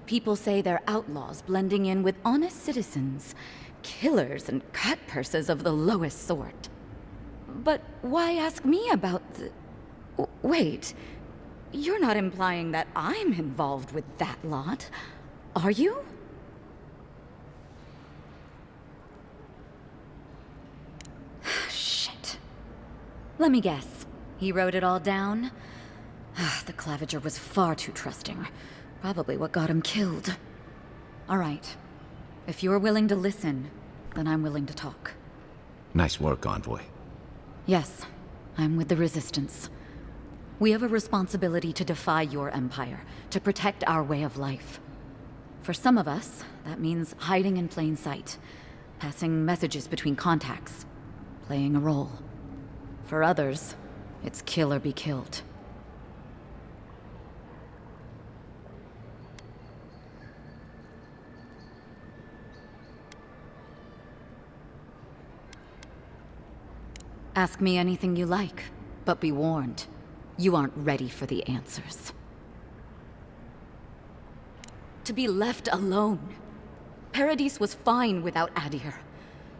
People say they're outlaws blending in with honest citizens, killers and cut-purses of the lowest sort. But why ask me about the... Wait, you're not implying that I'm involved with that lot, are you? Shit. Let me guess. He wrote it all down? The Claviger was far too trusting. Probably what got him killed. All right. If you're willing to listen, then I'm willing to talk. Nice work, Envoy. Yes, I'm with the Resistance. We have a responsibility to defy your empire, to protect our way of life. For some of us, that means hiding in plain sight, passing messages between contacts, playing a role. For others, it's kill or be killed. Ask me anything you like, but be warned. You aren't ready for the answers. To be left alone. Paradis was fine without Adir.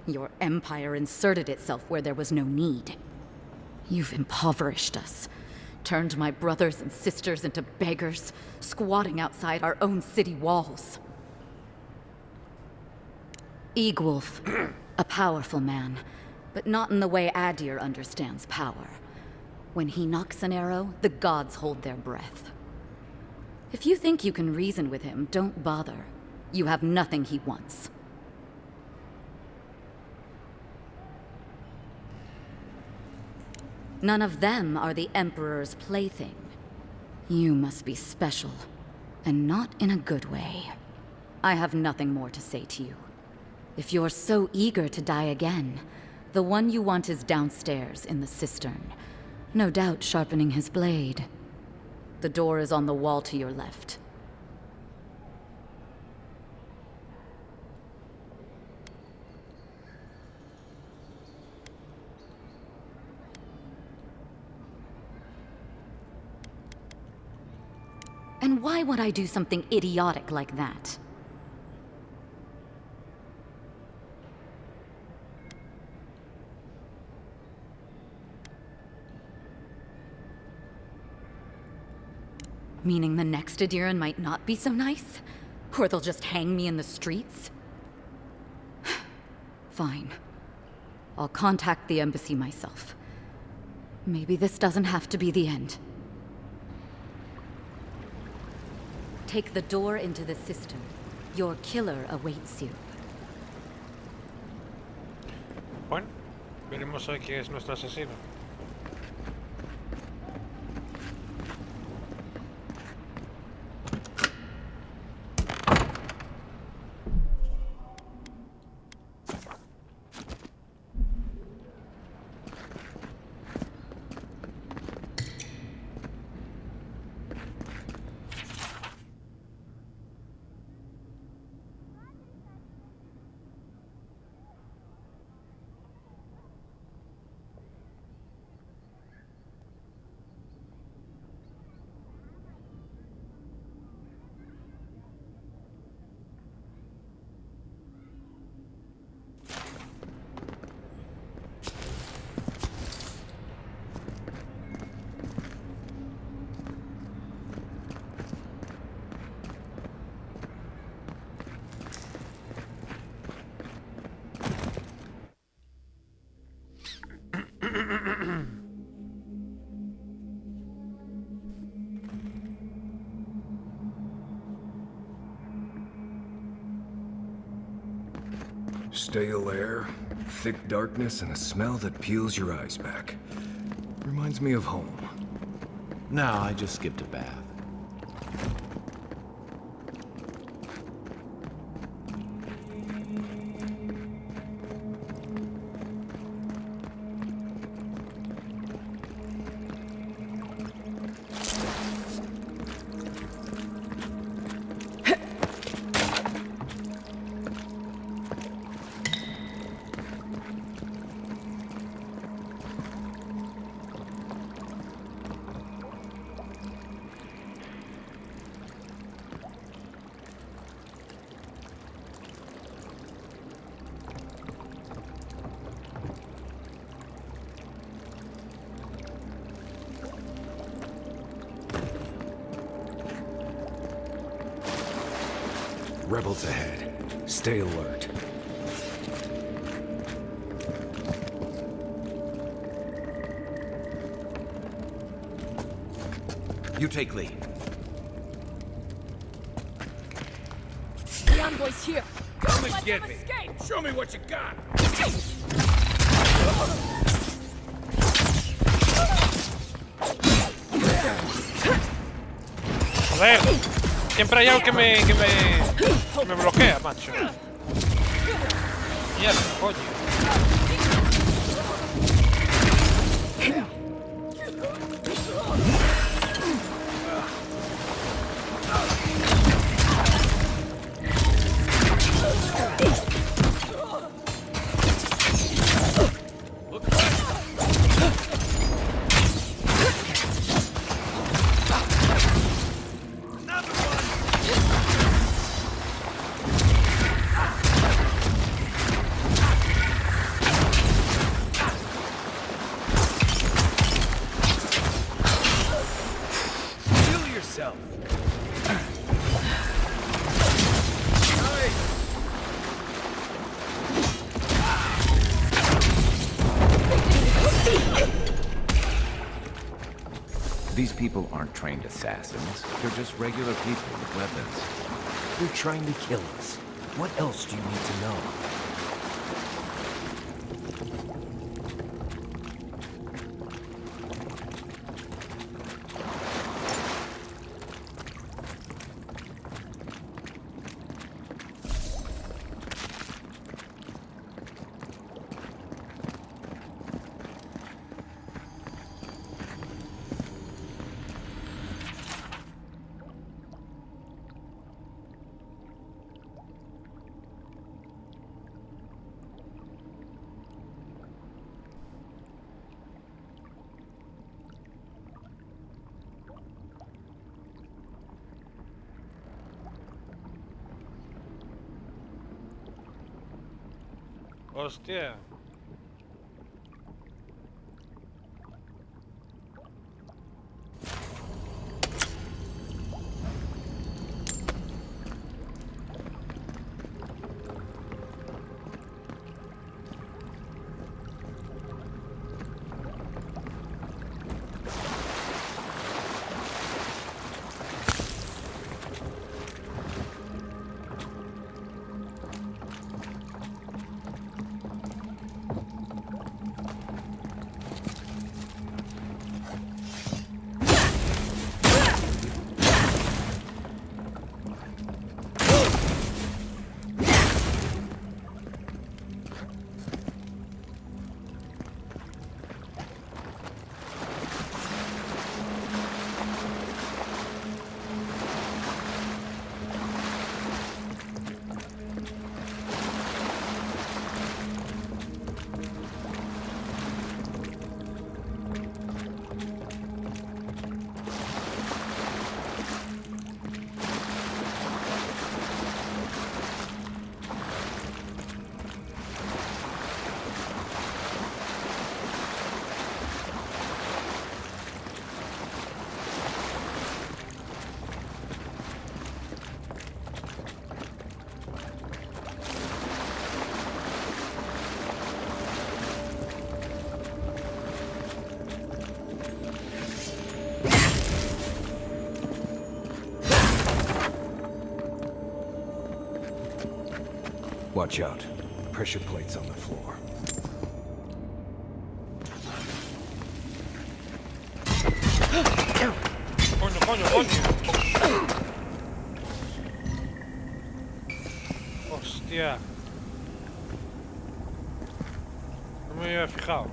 Your empire inserted itself where there was no need. You've impoverished us. Turned my brothers and sisters into beggars, squatting outside our own city walls. Egwulf, a powerful man, but not in the way Adir understands power. When he knocks an arrow, the gods hold their breath. If you think you can reason with him, don't bother. You have nothing he wants. None of them are the Emperor's plaything. You must be special, and not in a good way. I have nothing more to say to you. If you're so eager to die again, the one you want is downstairs in the cistern. No doubt sharpening his blade. The door is on the wall to your left. And why would I do something idiotic like that? Meaning the next Adiran might not be so nice? Or they'll just hang me in the streets? Fine. I'll contact the embassy myself. Maybe this doesn't have to be the end. Take the door into the cistern. Your killer awaits you. Bueno, veremos hoy quién es nuestro asesino. Stale air, thick darkness, and a smell that peels your eyes back. Reminds me of home. No, I just skipped a bath. Rebels ahead. Stay alert. You take lead. The envoy's here. Come and get me. Show me what you got. Joder, siempre hay algo que me bloquea, macho. Mierda, coño. These people aren't trained assassins. They're just regular people with weapons. They're trying to kill us. What else do you need to know? Hostia. Watch out. Pressure plates on the floor. Coño. Hostia. No me había fijado.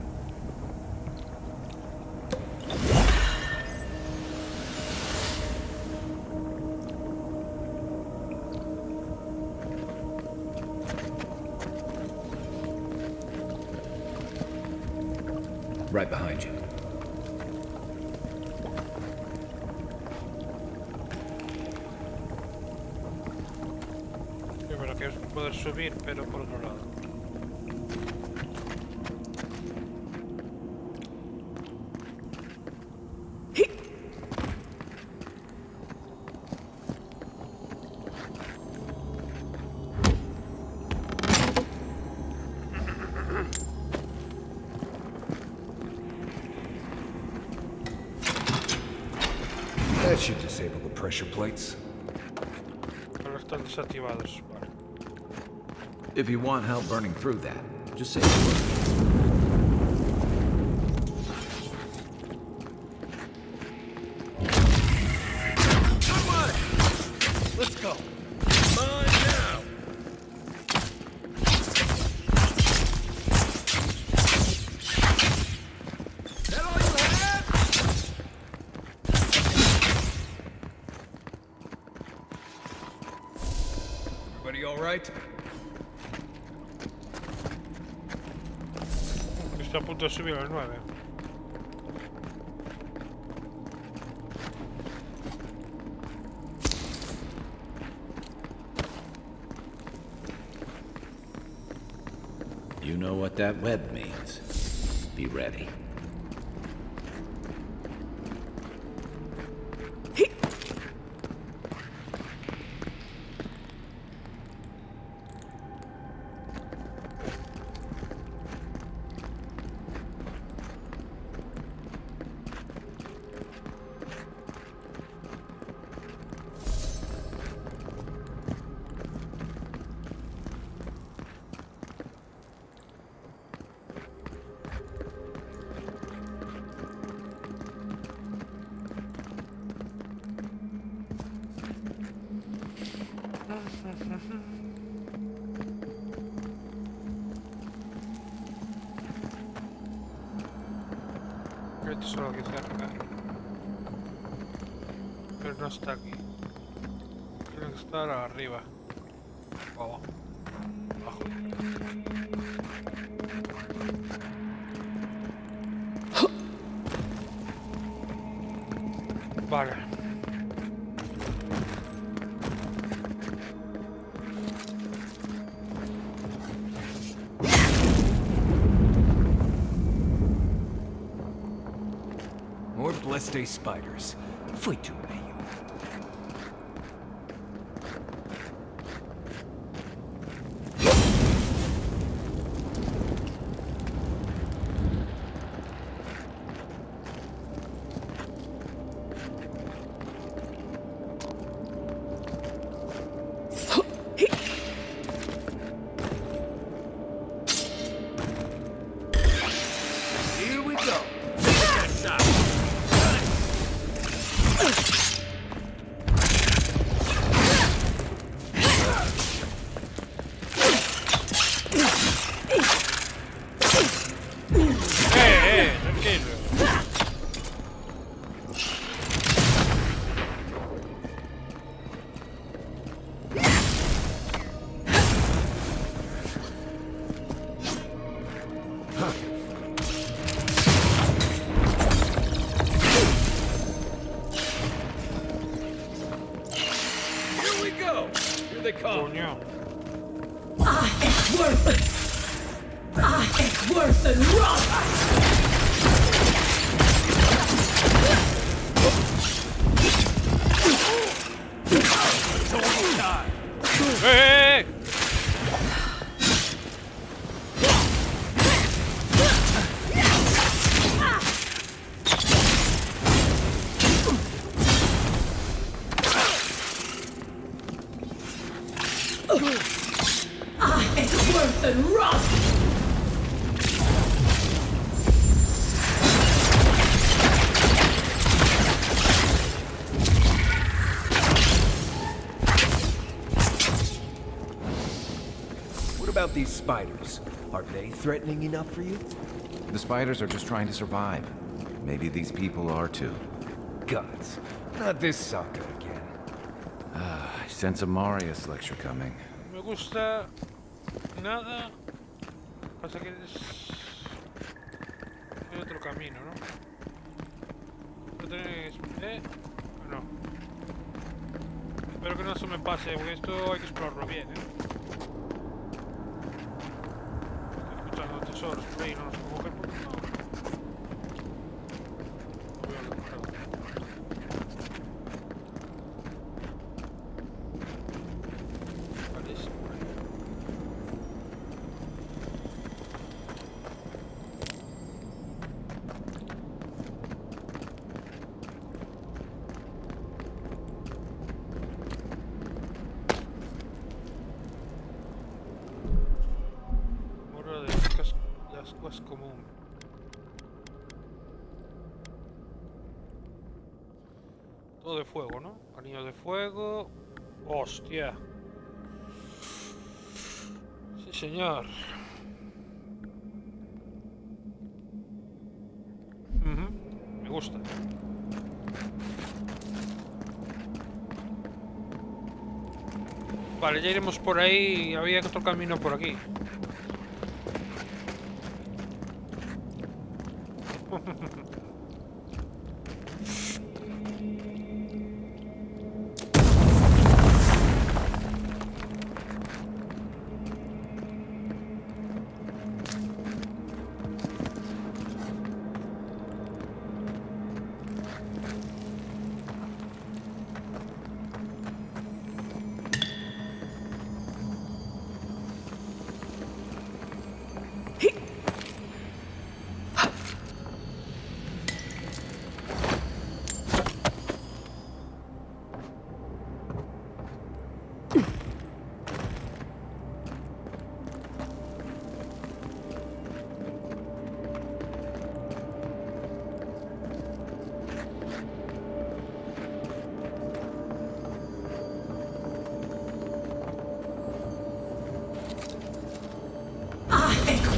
Right behind you. Yo creo que es poder subir, pero por otro lado. That should disable the pressure plates. Ahora están desactivados. Vale. If you want help burning through that, just say the word. Come on! Let's go. Mine now! That all you have? Everybody all right? Estoy a punto de subir al 9. You know what that web means. Be ready. Creo que solo aquí cerca. Pero no está aquí. Tiene que estar arriba. O abajo. Vale. More blessed spiders. Foi tu meio. Here we go. That shot. Tranquilo. Here we go. Here they come. Coño. Es worth it. Es worth it. ¡Eh! worth and rust! What about these spiders? Are they threatening enough for you? The spiders are just trying to survive. Maybe these people are too. Gods, not this sucker again. I sense a Marius lecture coming. Me gusta nada. Pasa que hay otro camino, ¿no? No. Espero que no se me pase, porque esto hay que explorarlo bien, ¿eh? Estoy escuchando tesoros por ahí, no los puedo coger porque no. No veo lo que creo. Vale, es por ahí. Muro de ascuas común. Todo de fuego, ¿no? Anillo de fuego. ¡Hostia! Sí, señor. Me gusta. Vale, ya iremos por ahí. Había otro camino por aquí.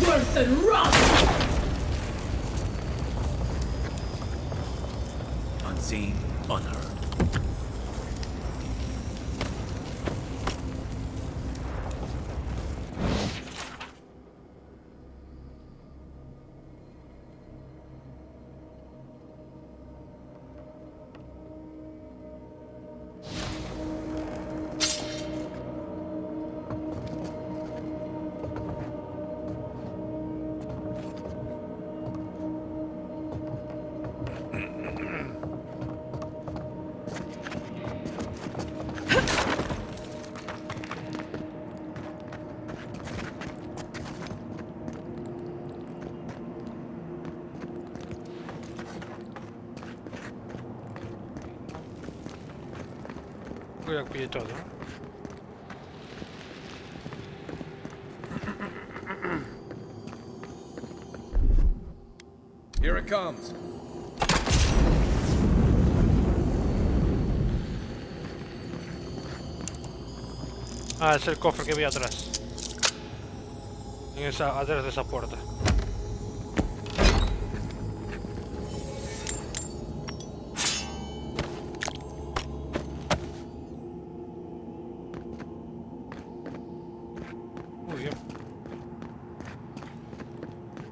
Worth and rust! Unseen, unheard. Cuidado que pille todo, ¿no? Here it comes. Ah, es el cofre que vi atrás. Atrás de esa puerta. Muy bien.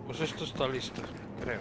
Pues esto está listo, creo.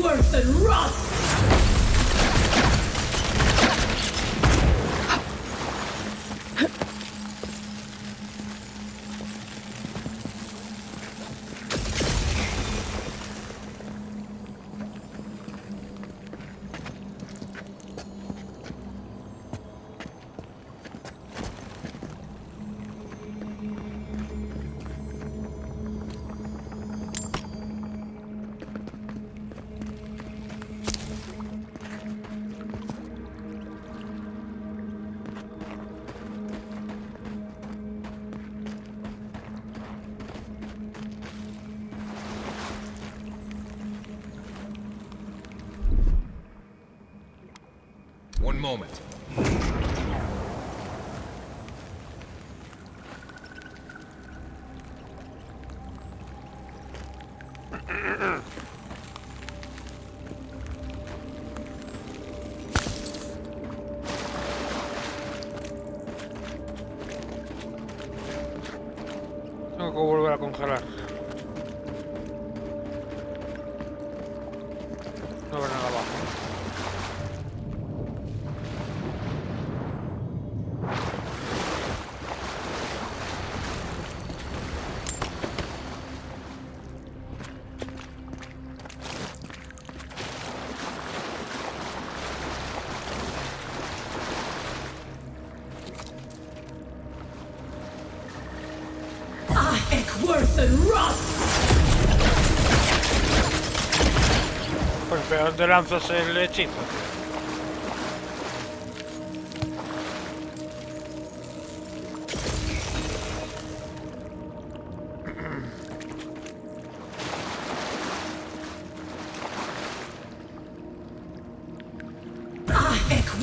worse than rust! One moment. Tengo que volver a congelar. No veo nada abajo. Worse than rust! Pues pero ¿dónde lanzas el hechizo?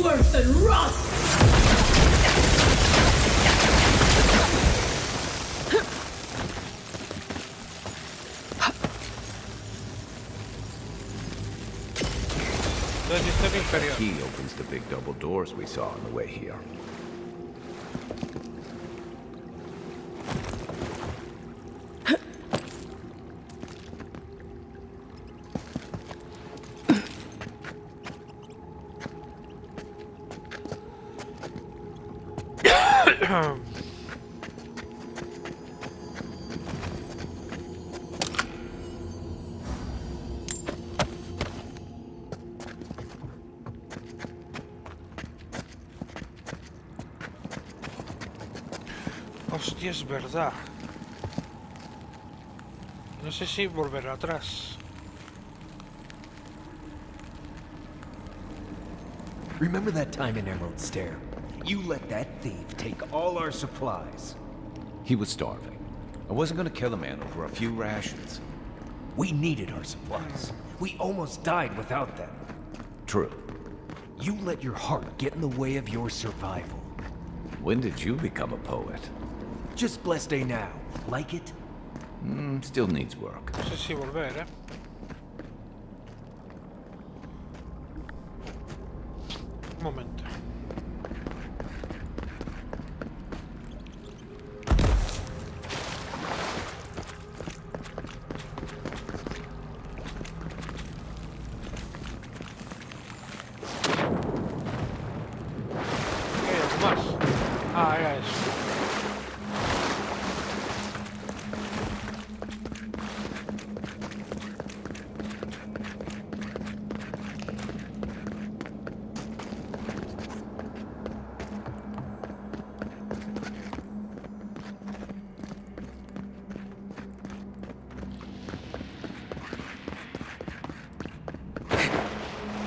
Worse than rust! The key opens the big double doors we saw on the way here. Hostia, es verdad. No sé si volver atrás. Remember that time in Emerald Stair? You let that thief take all our supplies. He was starving. I wasn't gonna kill a man over a few rations. We needed our supplies. We almost died without them. True. You let your heart get in the way of your survival. When did you become a poet? Just blessed day now. Like it? Still needs work. No sé si volver, Un momento. ¿Hay algo más? Ah, era eso.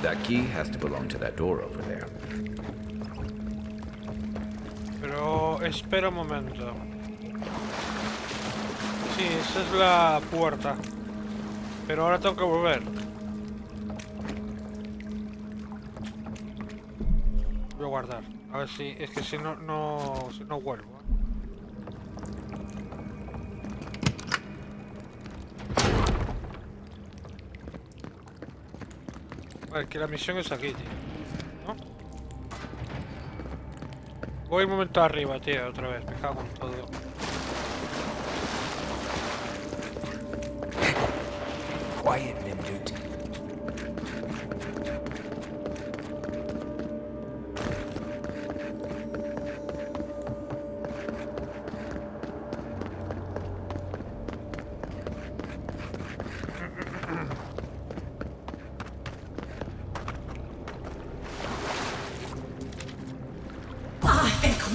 That key has to belong to that door over there. Pero espera un momento. Sí, esa es la puerta. Pero ahora tengo que volver. Voy a guardar. A ver si... Es que si no vuelvo. Vale, que la misión es aquí, tío. ¿No? Voy un momento arriba, tío, otra vez. Me cago en todo. Quiet, Nimdut.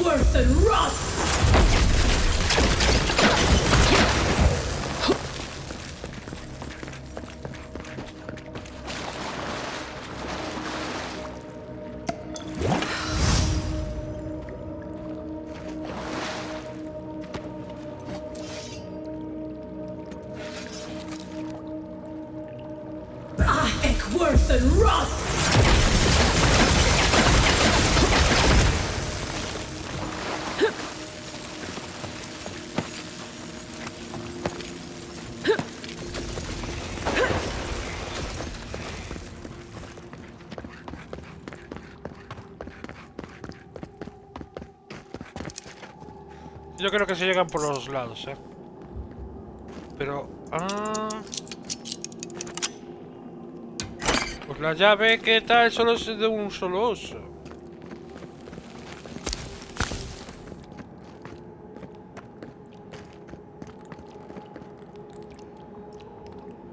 worse than rust! Worse than rust! Yo creo que se llegan por los lados, Pero... Pues la llave, ¿qué tal? Solo es de un solo oso.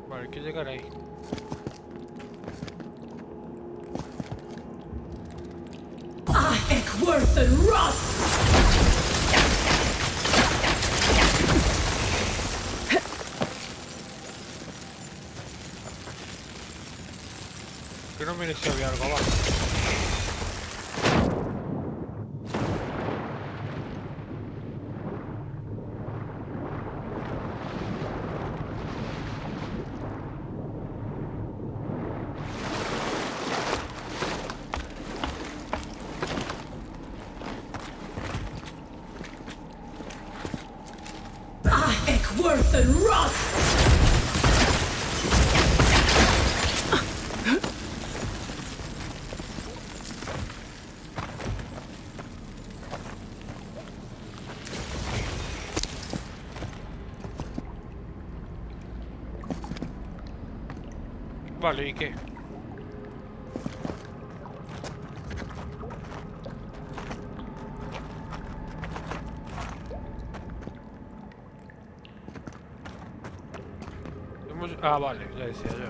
Vale, hay que llegar ahí. Worse than rust! Que no mire si había algo abajo. Worse than rust! Vale, ¿y qué? Ah, vale, ya decía yo.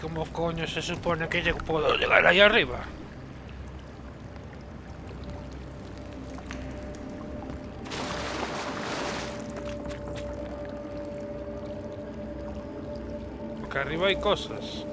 ¿Cómo coño se supone que yo puedo llegar ahí arriba? Porque arriba hay cosas.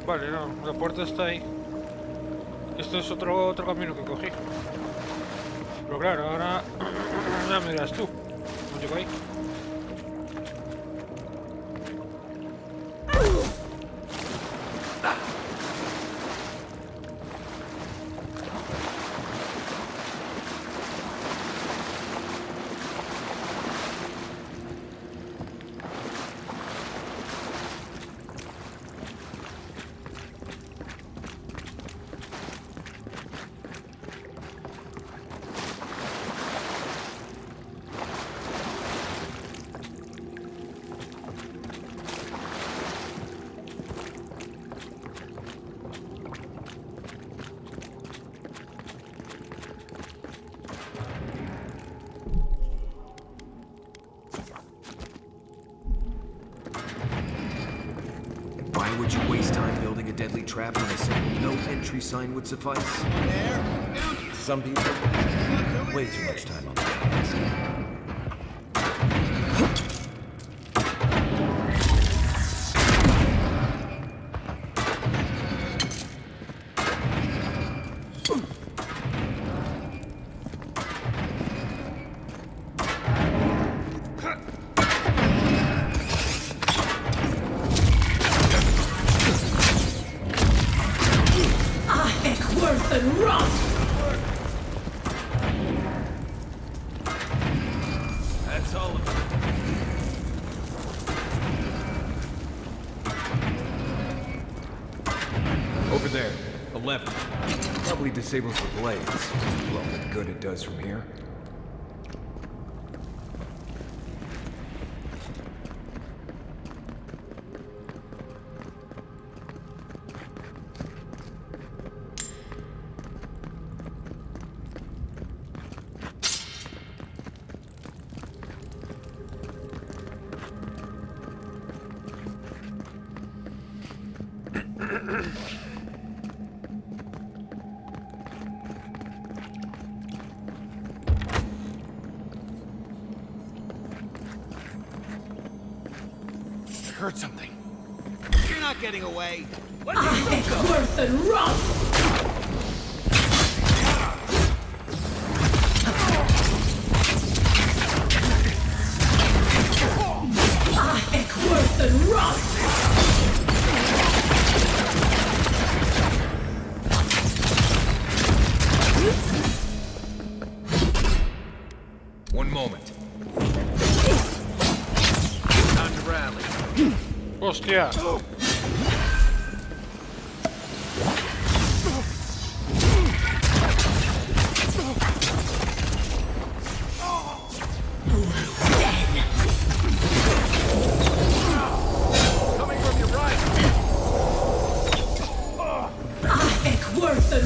Vale, no, la puerta está ahí. Esto es otro camino que cogí. Pero claro, ahora ya me dirás tú. ¿Cómo llego ahí? Why would you waste time building a deadly trap when a simple no entry sign would suffice? Some people have way too much time on their hands. That's all of it. Over there, 11. Probably disables the blades. Well, what good it does from here. Heard something. You're not getting away. What Worth and One moment. Time to rally. Hostia. coming from your right? Worth and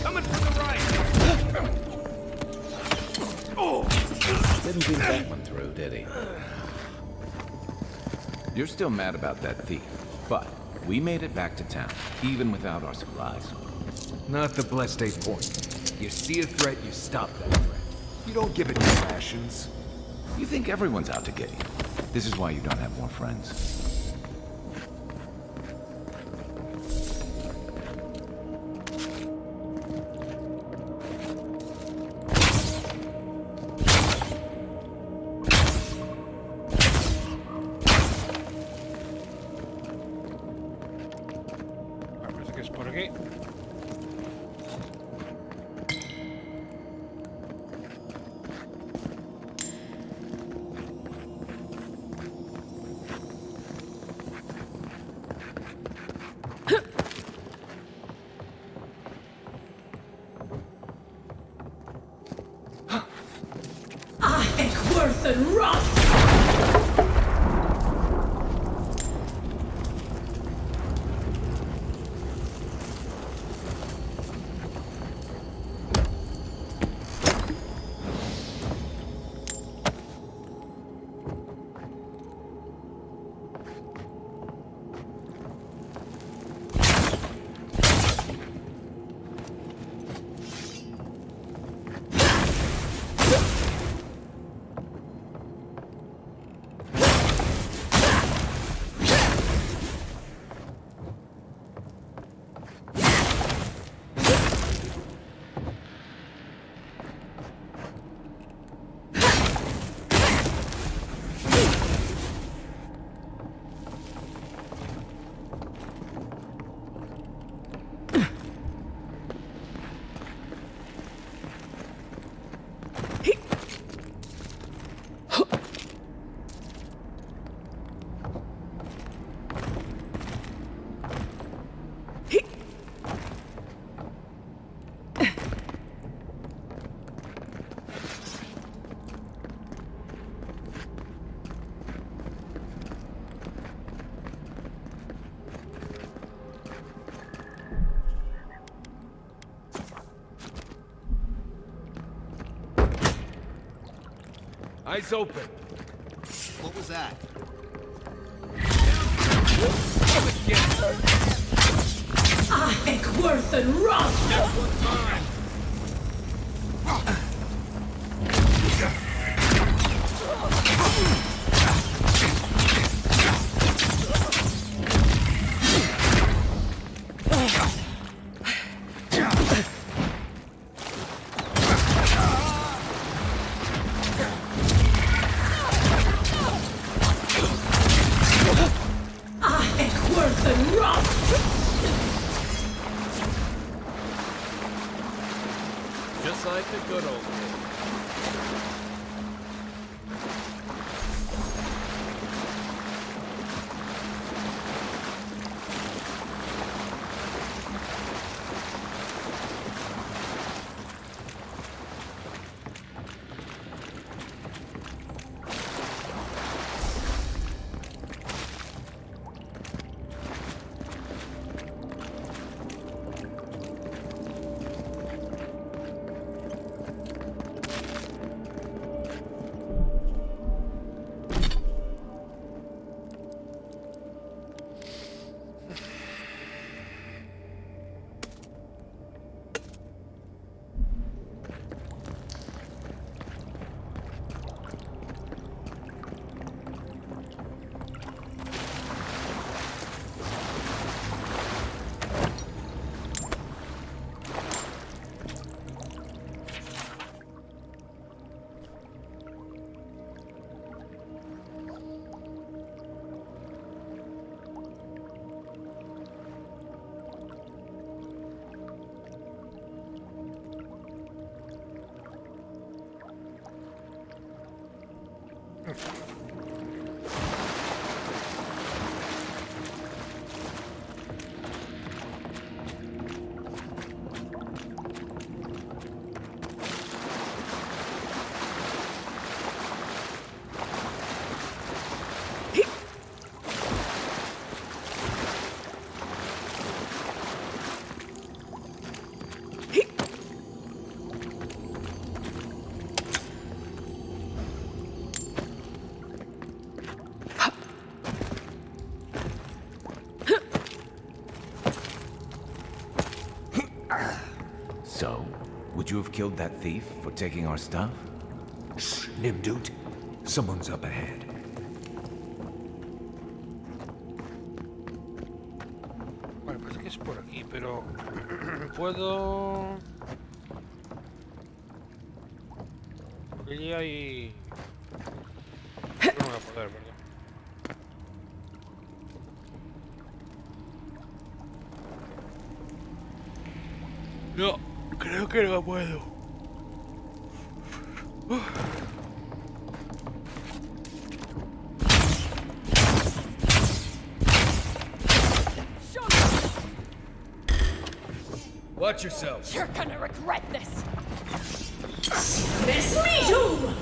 Coming from the right. Didn't think that one through, did he? You're still mad about that thief, but we made it back to town, even without our supplies. Not the blessed 8 point. You see a threat, you stop that threat. You don't give it your rations. You think everyone's out to get you. This is why you don't have more friends. Parece que es por aquí. Worth and Eyes open. What was that? Worth and run! That one's mine! Worth and run! Just like the good old days. So, would you have killed that thief for taking our stuff? Shh, Nimdut. Someone's up ahead. Vale, parece que es por aquí, pero... puedo... Allí hay... No voy a poder, ¿verdad? No, creo que no puedo. Watch yourselves. You're gonna regret this. Miss me too!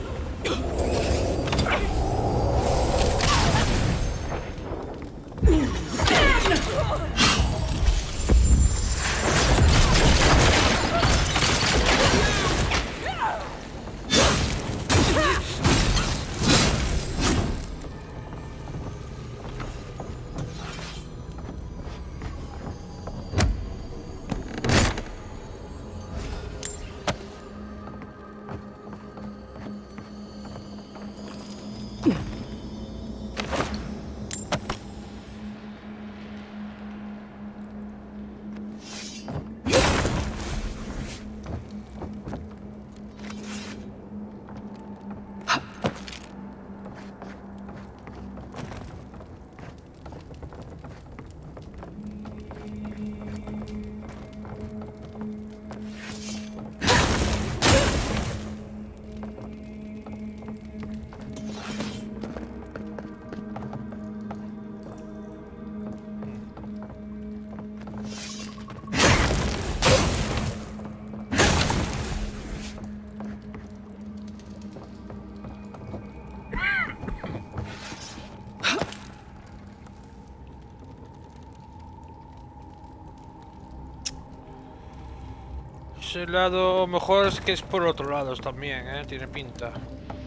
Ese lado, mejor es que es por otro lado también, tiene pinta.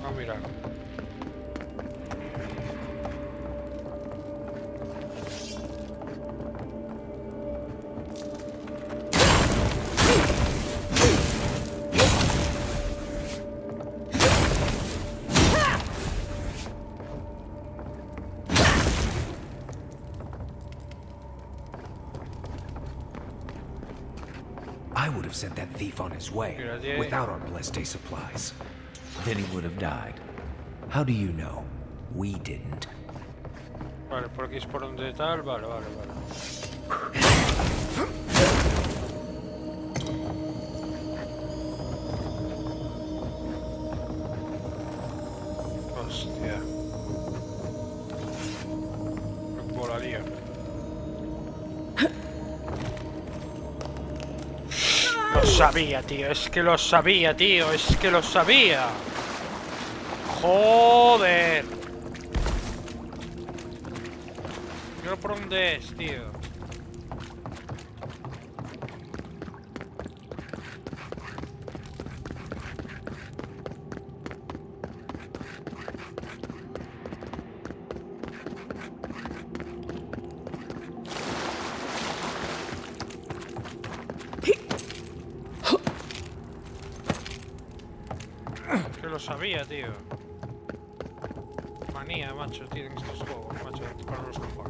Vamos a mirar. I would have sent that thief on his way without our blessed day supplies. Then he would have died. How do you know? We didn't. Vale, por aquí es por donde tal, vale. Hostia. Me volaría. Lo sabía, tío, es que lo sabía, tío, es que lo sabía. Joder. Mira por dónde es, tío. Que lo sabía, tío. Manía, macho, tienen estos juegos, macho, para los cojones.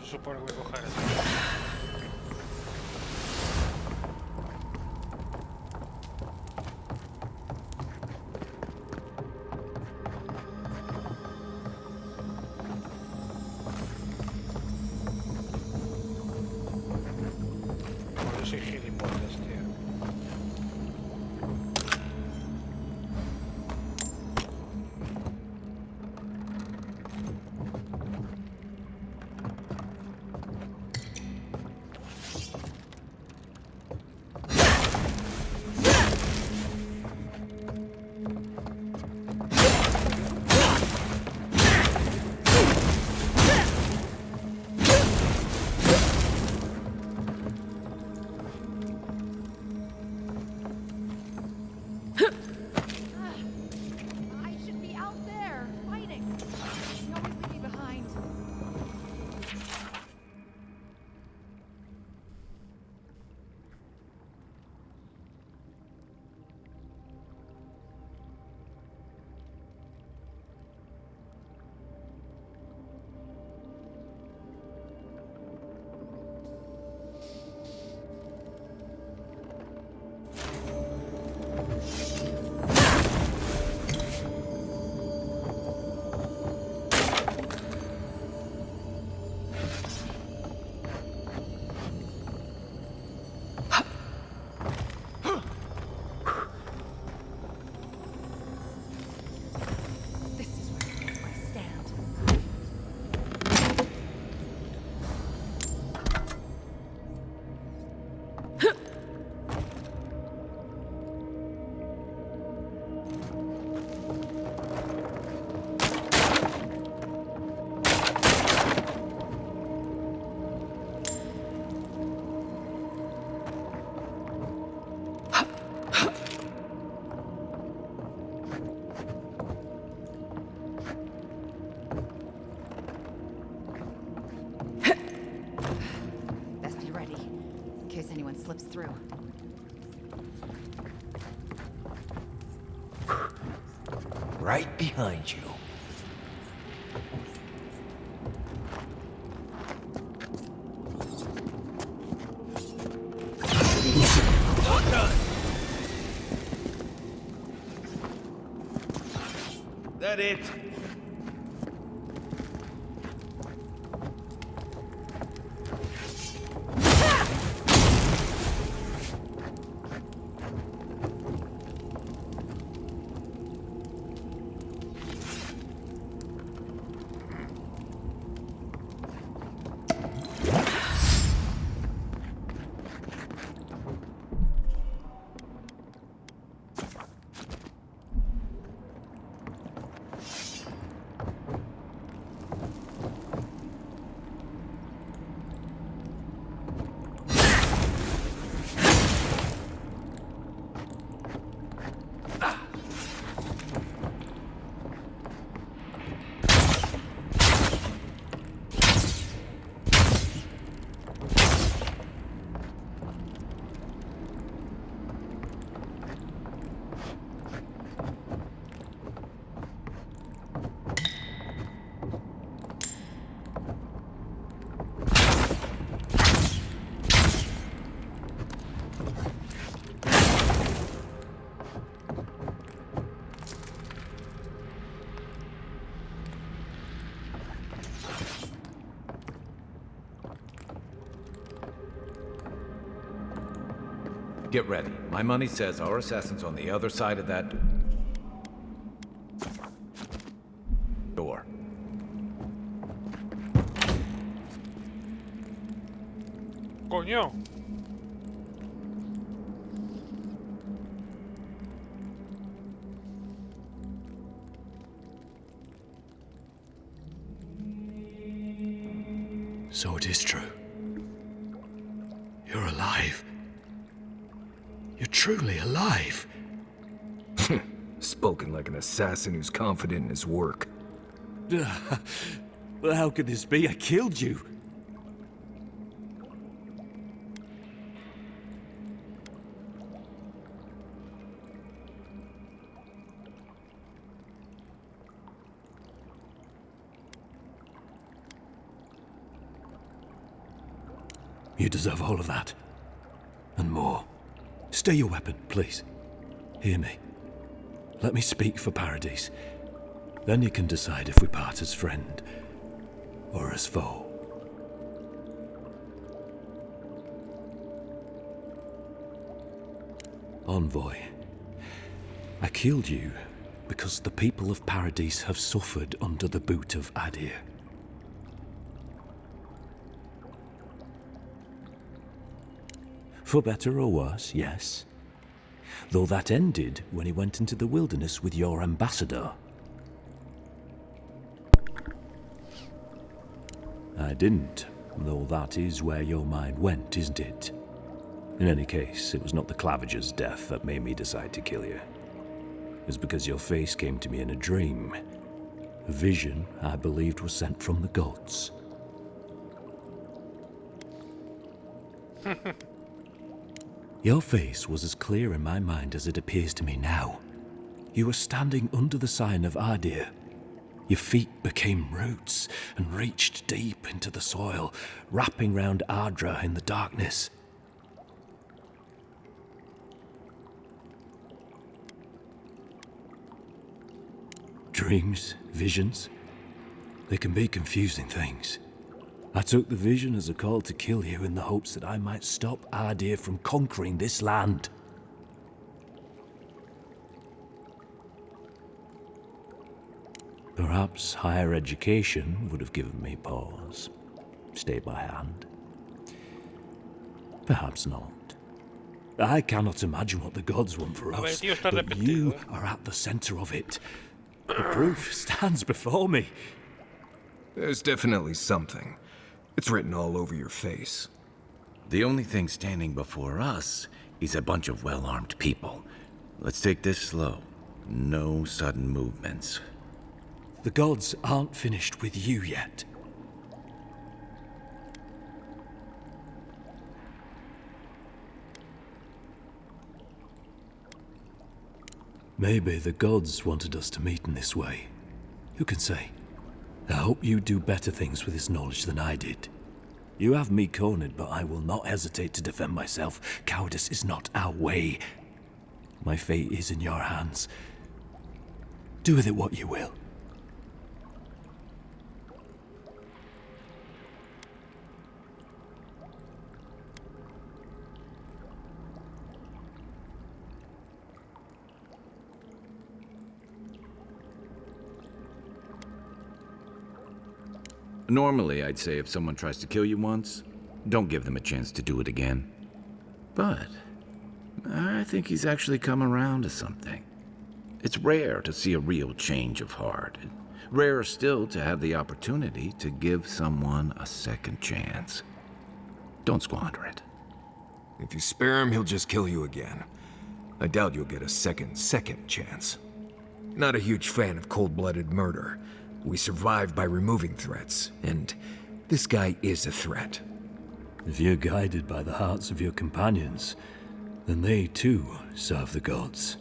Supone que voy a coger eso. Bueno, yo soy gilipollas, tío. through. Right behind you. That it? Get ready. My money says our assassin's on the other side of that door. Coño. So it is true. You're alive. You're truly alive. Spoken like an assassin who's confident in his work. Well, how could this be? I killed you. You deserve all of that. And more. Stay your weapon, please. Hear me. Let me speak for Paradise. Then you can decide if we part as friend or as foe. Envoy, I killed you because the people of Paradise have suffered under the boot of Adir. For better or worse, yes. Though that ended when he went into the wilderness with your ambassador. I didn't, though that is where your mind went, isn't it? In any case, it was not the Clavager's death that made me decide to kill you. It was because your face came to me in a dream. A vision I believed was sent from the gods. Your face was as clear in my mind as it appears to me now. You were standing under the sign of Adir. Your feet became roots and reached deep into the soil, wrapping round Ardra in the darkness. Dreams, visions, they can be confusing things. I took the vision as a call to kill you in the hopes that I might stop Adir from conquering this land. Perhaps higher education would have given me pause. Stay by hand. Perhaps not. I cannot imagine what the gods want for us, but you are at the center of it. The proof stands before me. There's definitely something. It's written all over your face. The only thing standing before us is a bunch of well-armed people. Let's take this slow. No sudden movements. The gods aren't finished with you yet. Maybe the gods wanted us to meet in this way. Who can say? I hope you do better things with this knowledge than I did. You have me cornered, but I will not hesitate to defend myself. Cowardice is not our way. My fate is in your hands. Do with it what you will. Normally, I'd say if someone tries to kill you once, don't give them a chance to do it again. But I think he's actually come around to something. It's rare to see a real change of heart. Rarer still to have the opportunity to give someone a second chance. Don't squander it. If you spare him, he'll just kill you again. I doubt you'll get a second chance. Not a huge fan of cold-blooded murder. We survive by removing threats, and this guy is a threat. If you're guided by the hearts of your companions, then they too serve the gods.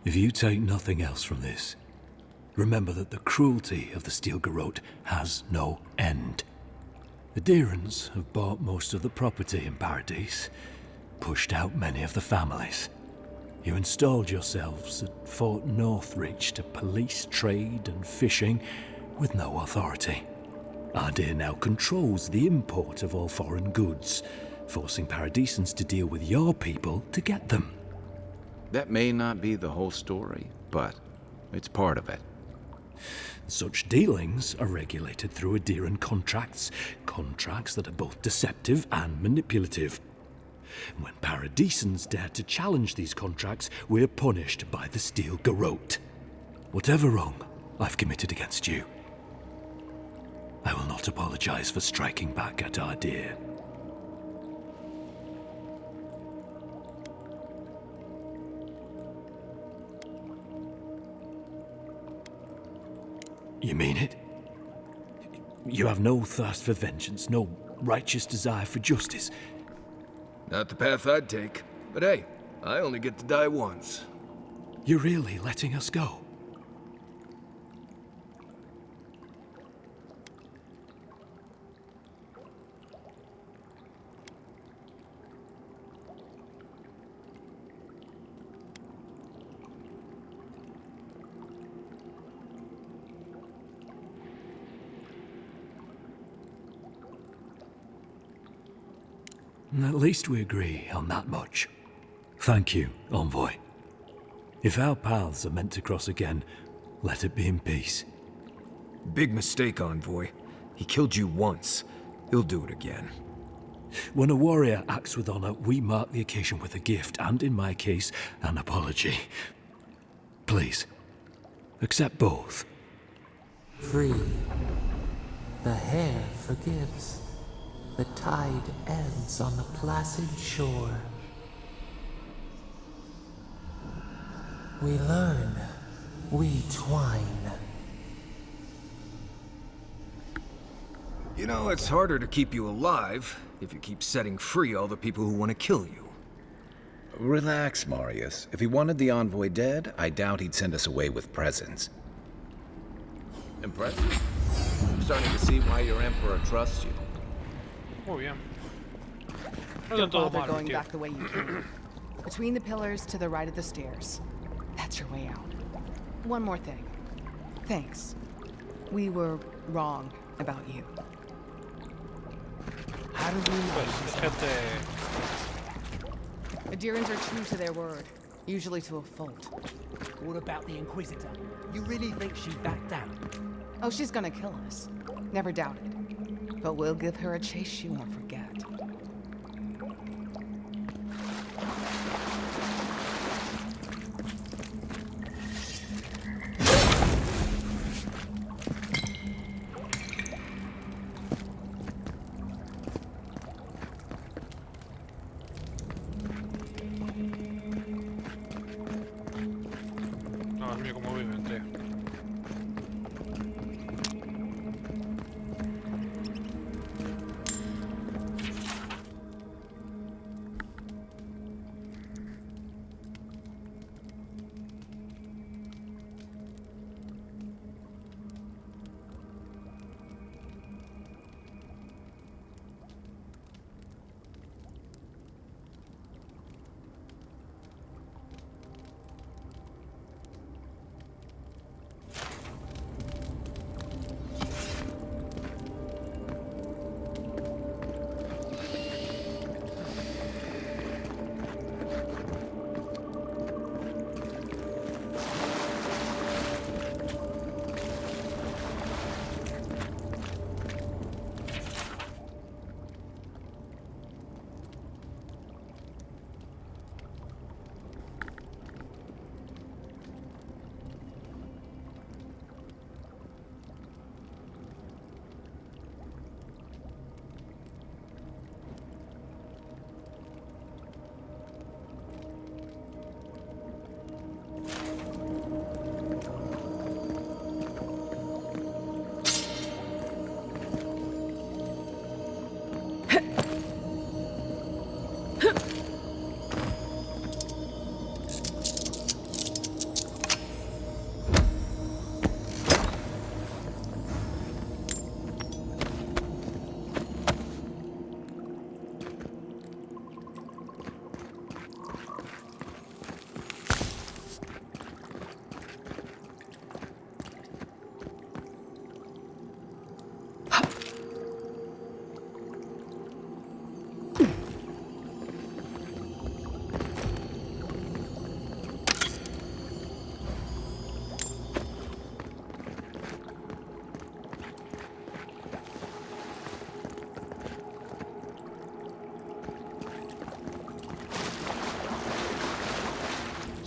If you take nothing else from this, remember that the cruelty of the Steel Garrote has no end. The Deerans have bought most of the property in Paradise, pushed out many of the families. You installed yourselves at Fort Northreach to police trade and fishing with no authority. Ardea now controls the import of all foreign goods, forcing Paradisans to deal with your people to get them. That may not be the whole story, but it's part of it. Such dealings are regulated through Aderan contracts that are both deceptive and manipulative. When Paradisans dare to challenge these contracts, we're punished by the Steel Garrote. Whatever wrong I've committed against you, I will not apologize for striking back at Ardea. You mean it? You have no thirst for vengeance, no righteous desire for justice? Not the path I'd take. But hey, I only get to die once. You're really letting us go? At least we agree on that much. Thank you, Envoy. If our paths are meant to cross again, let it be in peace. Big mistake, Envoy. He killed you once. He'll do it again. When a warrior acts with honor, we mark the occasion with a gift, and in my case, an apology. Please, accept both. Free. The hair forgives. The tide ends on the placid shore. We learn, we twine. You know, it's harder to keep you alive if you keep setting free all the people who want to kill you. Relax, Marius. If he wanted the Envoy dead, I doubt he'd send us away with presents. Impressive. I'm starting to see why your Emperor trusts you. Muy bien. Don't bother going back the way you came. Between the pillars to the right of the stairs. That's your way out. One more thing. Thanks. We were wrong about you. How do we know? Adirans are true to their word, usually to a fault. What about the Inquisitor? You really think she backed down? Oh, she's gonna kill us. Never doubted. But we'll give her a chase she won't forget.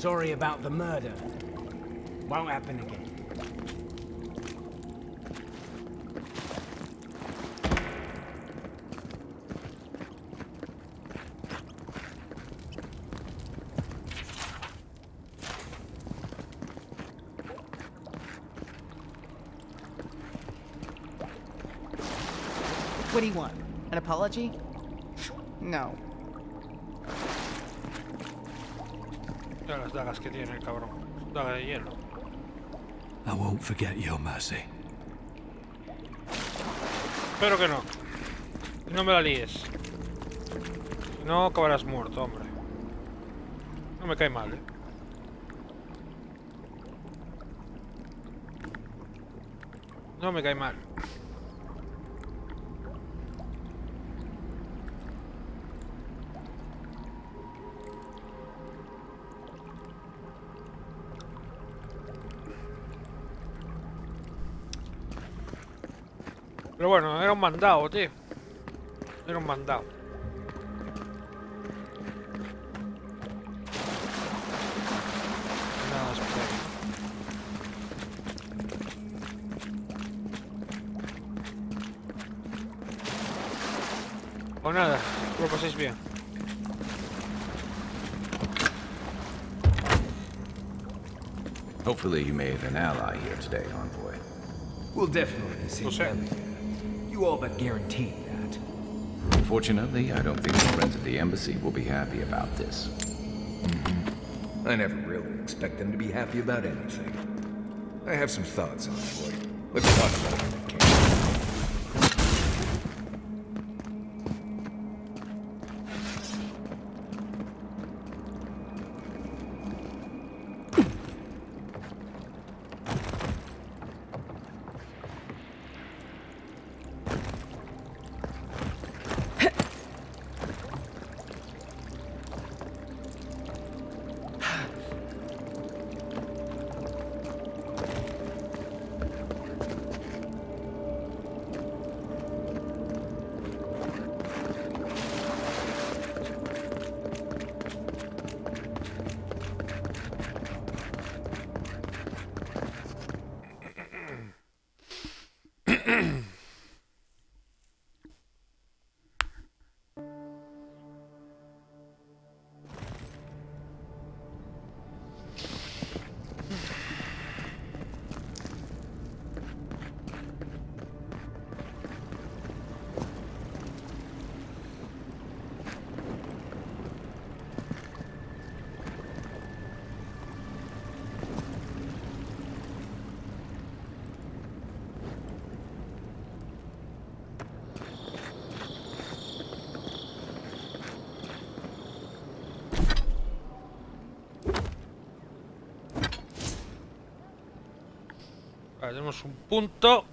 Sorry about the murder. Won't happen again. What do you want? An apology? No. Mira las dagas que tiene el cabrón. Daga de hielo. I won't forget your mercy. Espero que no. Y no me la líes. Si no, acabarás muerto, hombre. No me cae mal, No me cae mal. Pero bueno, era un mandado, tío. Era un mandado. Nada, espera. O nada, lo paséis bien. Hopefully you made an ally here today, envoy. We'll definitely see them again. You all but guaranteed that. Unfortunately, I don't think the friends at the embassy will be happy about this. I never really expect them to be happy about anything. I have some thoughts on it, boy. Let's talk about it when it can. Vale, tenemos un punto.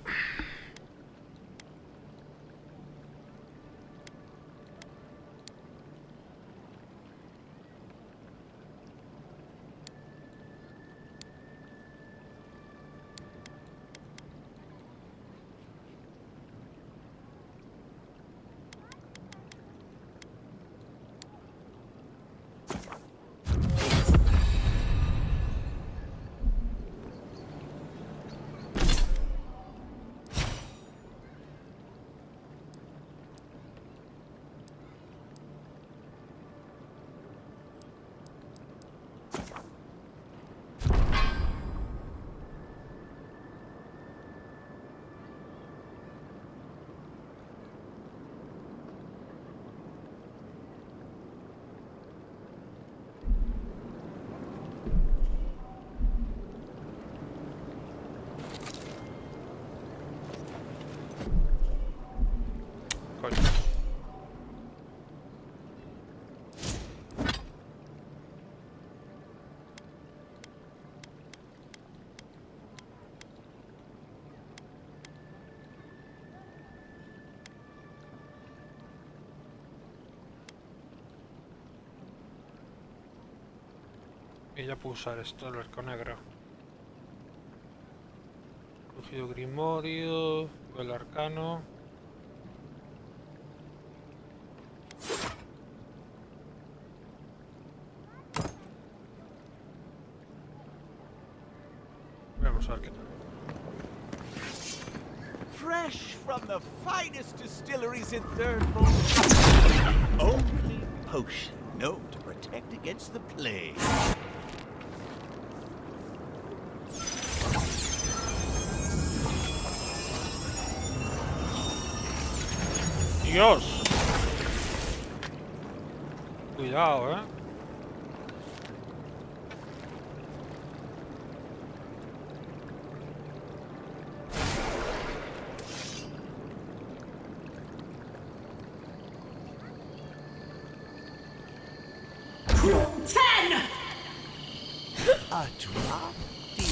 Y ya puedo usar esto, el arco negro. Cogido grimorio, el arcano. a ver qué tal. Fresh from the finest distilleries in Third World. Only potion known to protect against the plague. Dios. Cuidado, eh. A drop, dear.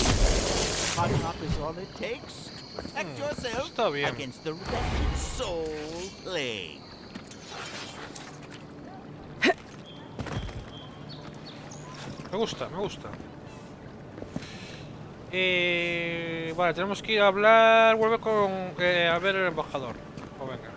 A drop is all it takes to protect yourself Está bien. against the wretched soul plague. Me gusta, me gusta. Vale, tenemos que ir a hablar. Vuelve con. A ver el embajador. O venga.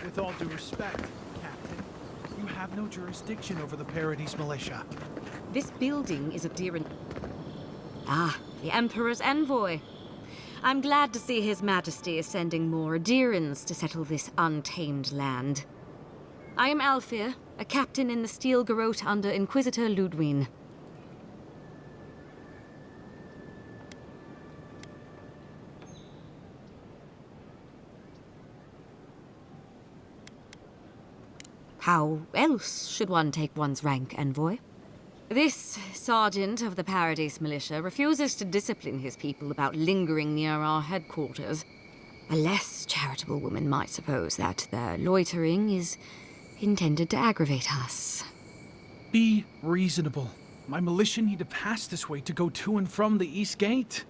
With all due respect, Captain, you have no jurisdiction over the Paradise militia. This building is a deer. Ah, the Emperor's envoy. I'm glad to see His Majesty is sending more adherents to settle this untamed land. I am Alfir, a captain in the Steel Garrote under Inquisitor Ludwine. How else should one take one's rank, envoy? This sergeant of the Paradise militia refuses to discipline his people about lingering near our headquarters. A less charitable woman might suppose that their loitering is intended to aggravate us. Be reasonable. My militia need to pass this way to go to and from the East Gate.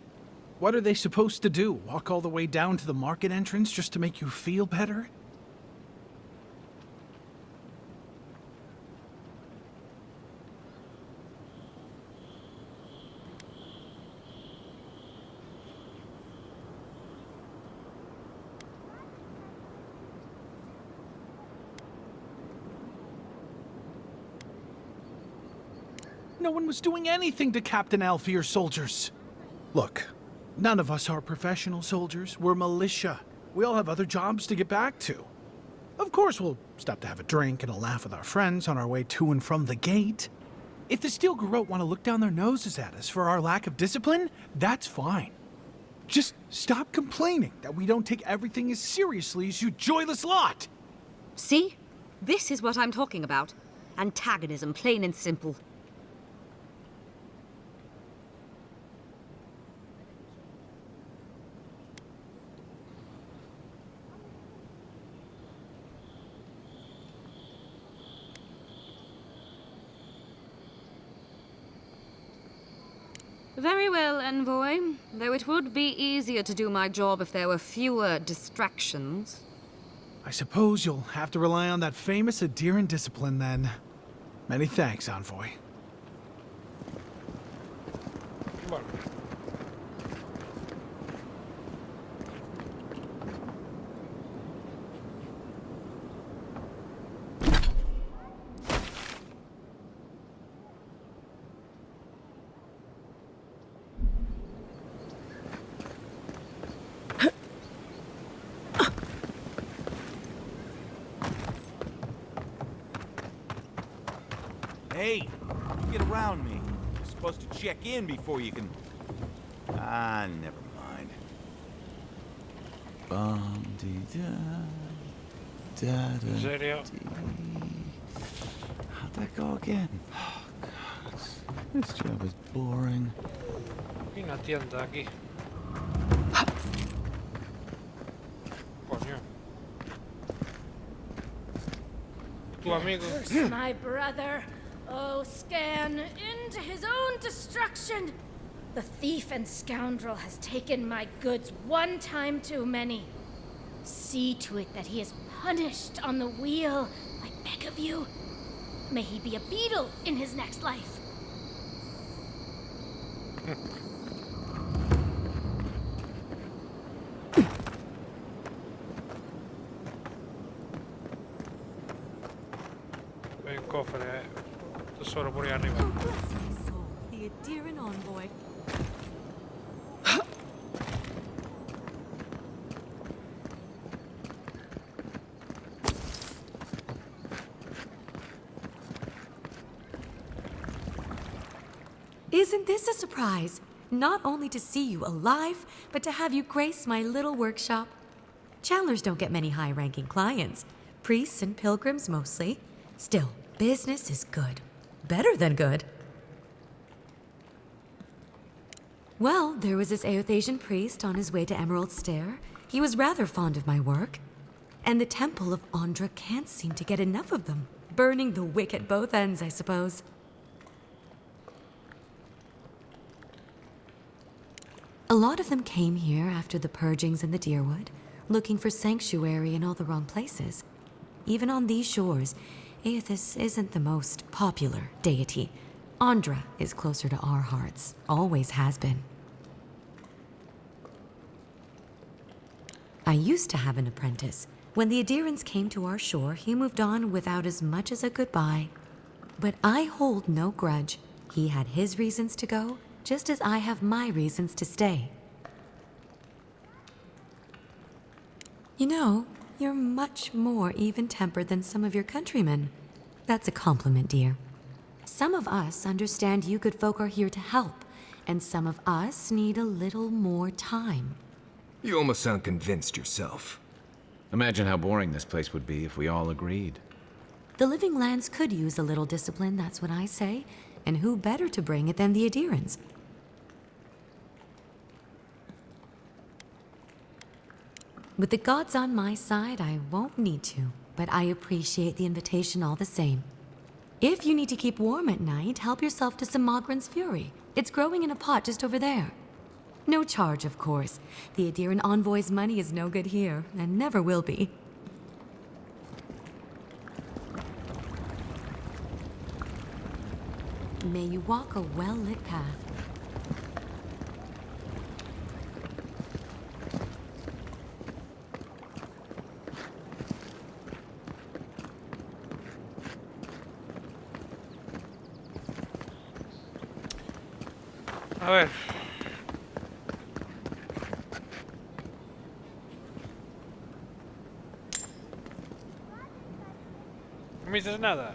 What are they supposed to do? Walk all the way down to the market entrance just to make you feel better? No one was doing anything to Captain Alfir's soldiers. Look, none of us are professional soldiers. We're militia. We all have other jobs to get back to. Of course, we'll stop to have a drink and a laugh with our friends on our way to and from the gate. If the Steel Garrote want to look down their noses at us for our lack of discipline, that's fine. Just stop complaining that we don't take everything as seriously as you joyless lot. See? This is what I'm talking about. Antagonism, plain and simple. Very well, envoy. Though it would be easier to do my job if there were fewer distractions. I suppose you'll have to rely on that famous adherent discipline then. Many thanks, envoy. Bueno. Hey, you get around me. You're supposed to check in before you can... Ah, never mind. ¿En serio? How'd that go again? Oh, God. This job is boring. Hay una tienda aquí. Coño. Tu amigo. Curse my brother. Oh, scan into his own destruction. The thief and scoundrel has taken my goods one time too many. See to it that he is punished on the wheel, I beg of you. May he be a beetle in his next life. cofre, tesoro por ahí arriba. The Adiran envoy. Isn't this a surprise? Not only to see you alive, but to have you grace my little workshop. Chandlers don't get many high-ranking clients. Priests and pilgrims mostly. Still, business is good. Better than good. Well, there was this Aothasian priest on his way to Emerald Stair. He was rather fond of my work. And the Temple of Andra can't seem to get enough of them. Burning the wick at both ends, I suppose. A lot of them came here after the purgings in the Deerwood, looking for sanctuary in all the wrong places. Even on these shores, Aethys isn't the most popular deity. Andra is closer to our hearts, always has been. I used to have an apprentice. When the Adirans came to our shore, he moved on without as much as a goodbye. But I hold no grudge. He had his reasons to go, just as I have my reasons to stay. You know, you're much more even-tempered than some of your countrymen. That's a compliment, dear. Some of us understand you good folk are here to help, and some of us need a little more time. You almost sound convinced yourself. Imagine how boring this place would be if we all agreed. The Living Lands could use a little discipline, that's what I say. And who better to bring it than the Adirans? With the gods on my side, I won't need to, but I appreciate the invitation all the same. If you need to keep warm at night, help yourself to some Mogren's Fury. It's growing in a pot just over there. No charge, of course. The Adiran envoy's money is no good here, and never will be. May you walk a well-lit path. A ver. No me dices nada.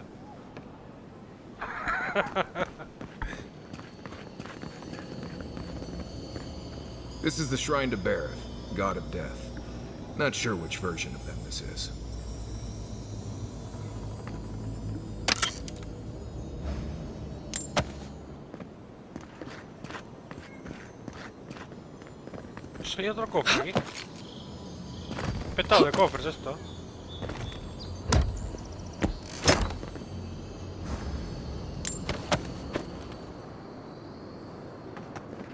This is the Shrine to Bareth, God of Death. Not sure which version of them this is. Hay otro cofre aquí. Petado de cofres esto.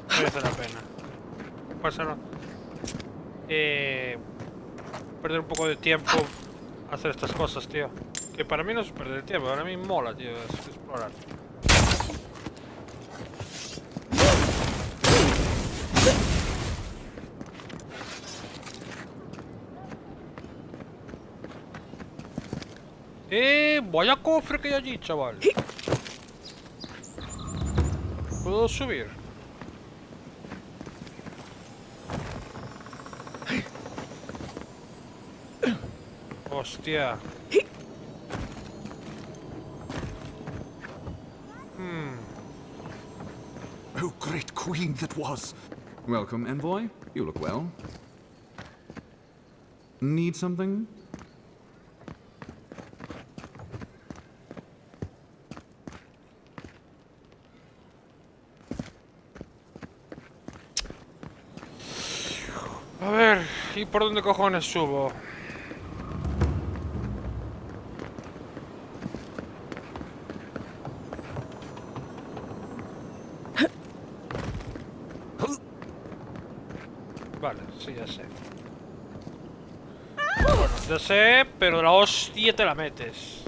Merece la pena. Pasar perder un poco de tiempo a hacer estas cosas, tío. Que para mí no es perder tiempo, ahora mí mola, tío, es explorar. Vaya cofre que hay allí, chaval. ¿Puedo subir? Hostia. Oh, great queen that was. Welcome, envoy. You look well. Need something? A ver, ¿y por dónde cojones subo? Vale, sí, ya sé. Bueno, ya sé, pero la hostia te la metes.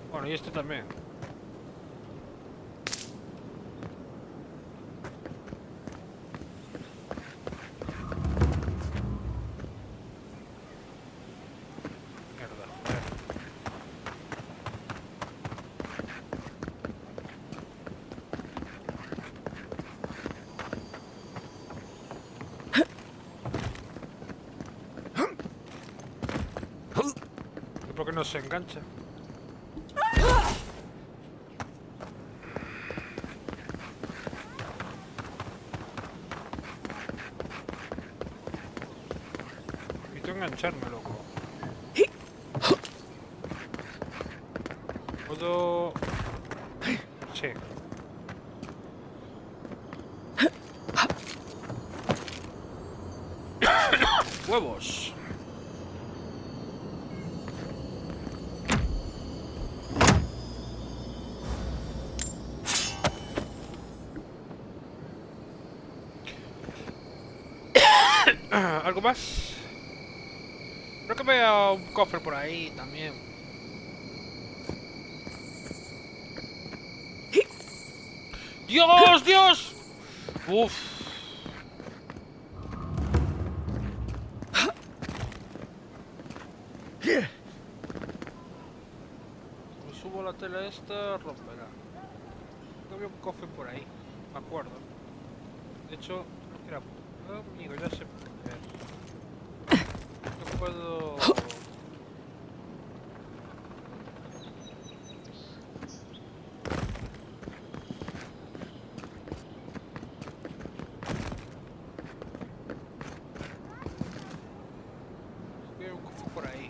Bueno, y este también. que no se engancha. Necesito engancharme, loco. Puedo... Sí. Huevos. ¿Algo más? Creo que veo un cofre por ahí también. ¡Dios! ¡Dios! Uf. Si subo la tela esta, romperá. No veo un cofre por ahí, me acuerdo. De hecho, creo que era... Oh, amigo, ya sé por qué. No puedo... Veo un cofre por ahí.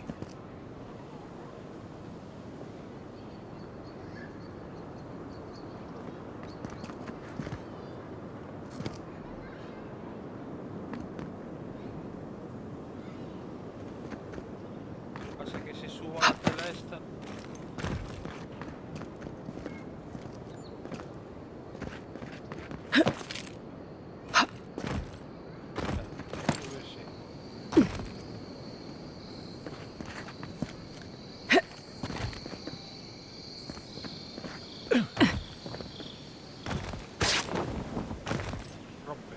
Pasa que si subo a la tela esta... Rompe.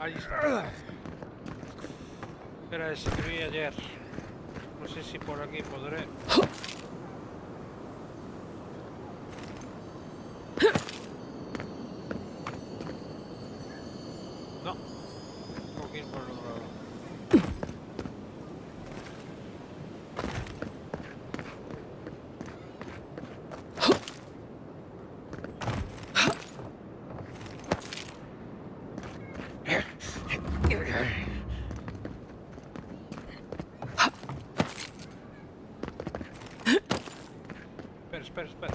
Ahí está. Era ese que vi ayer. No sé si por aquí podré. No. Tengo que ir por el otro lado. Espera.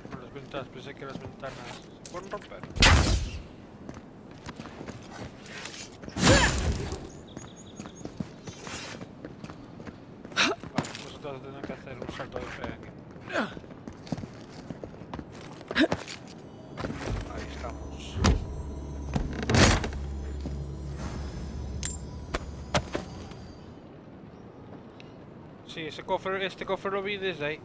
Por las ventanas, pensé que las ventanas se pueden romper. Vale, nosotros tenemos que hacer un salto de fe aquí. Ahí estamos. Sí, este cofre lo vi desde ahí.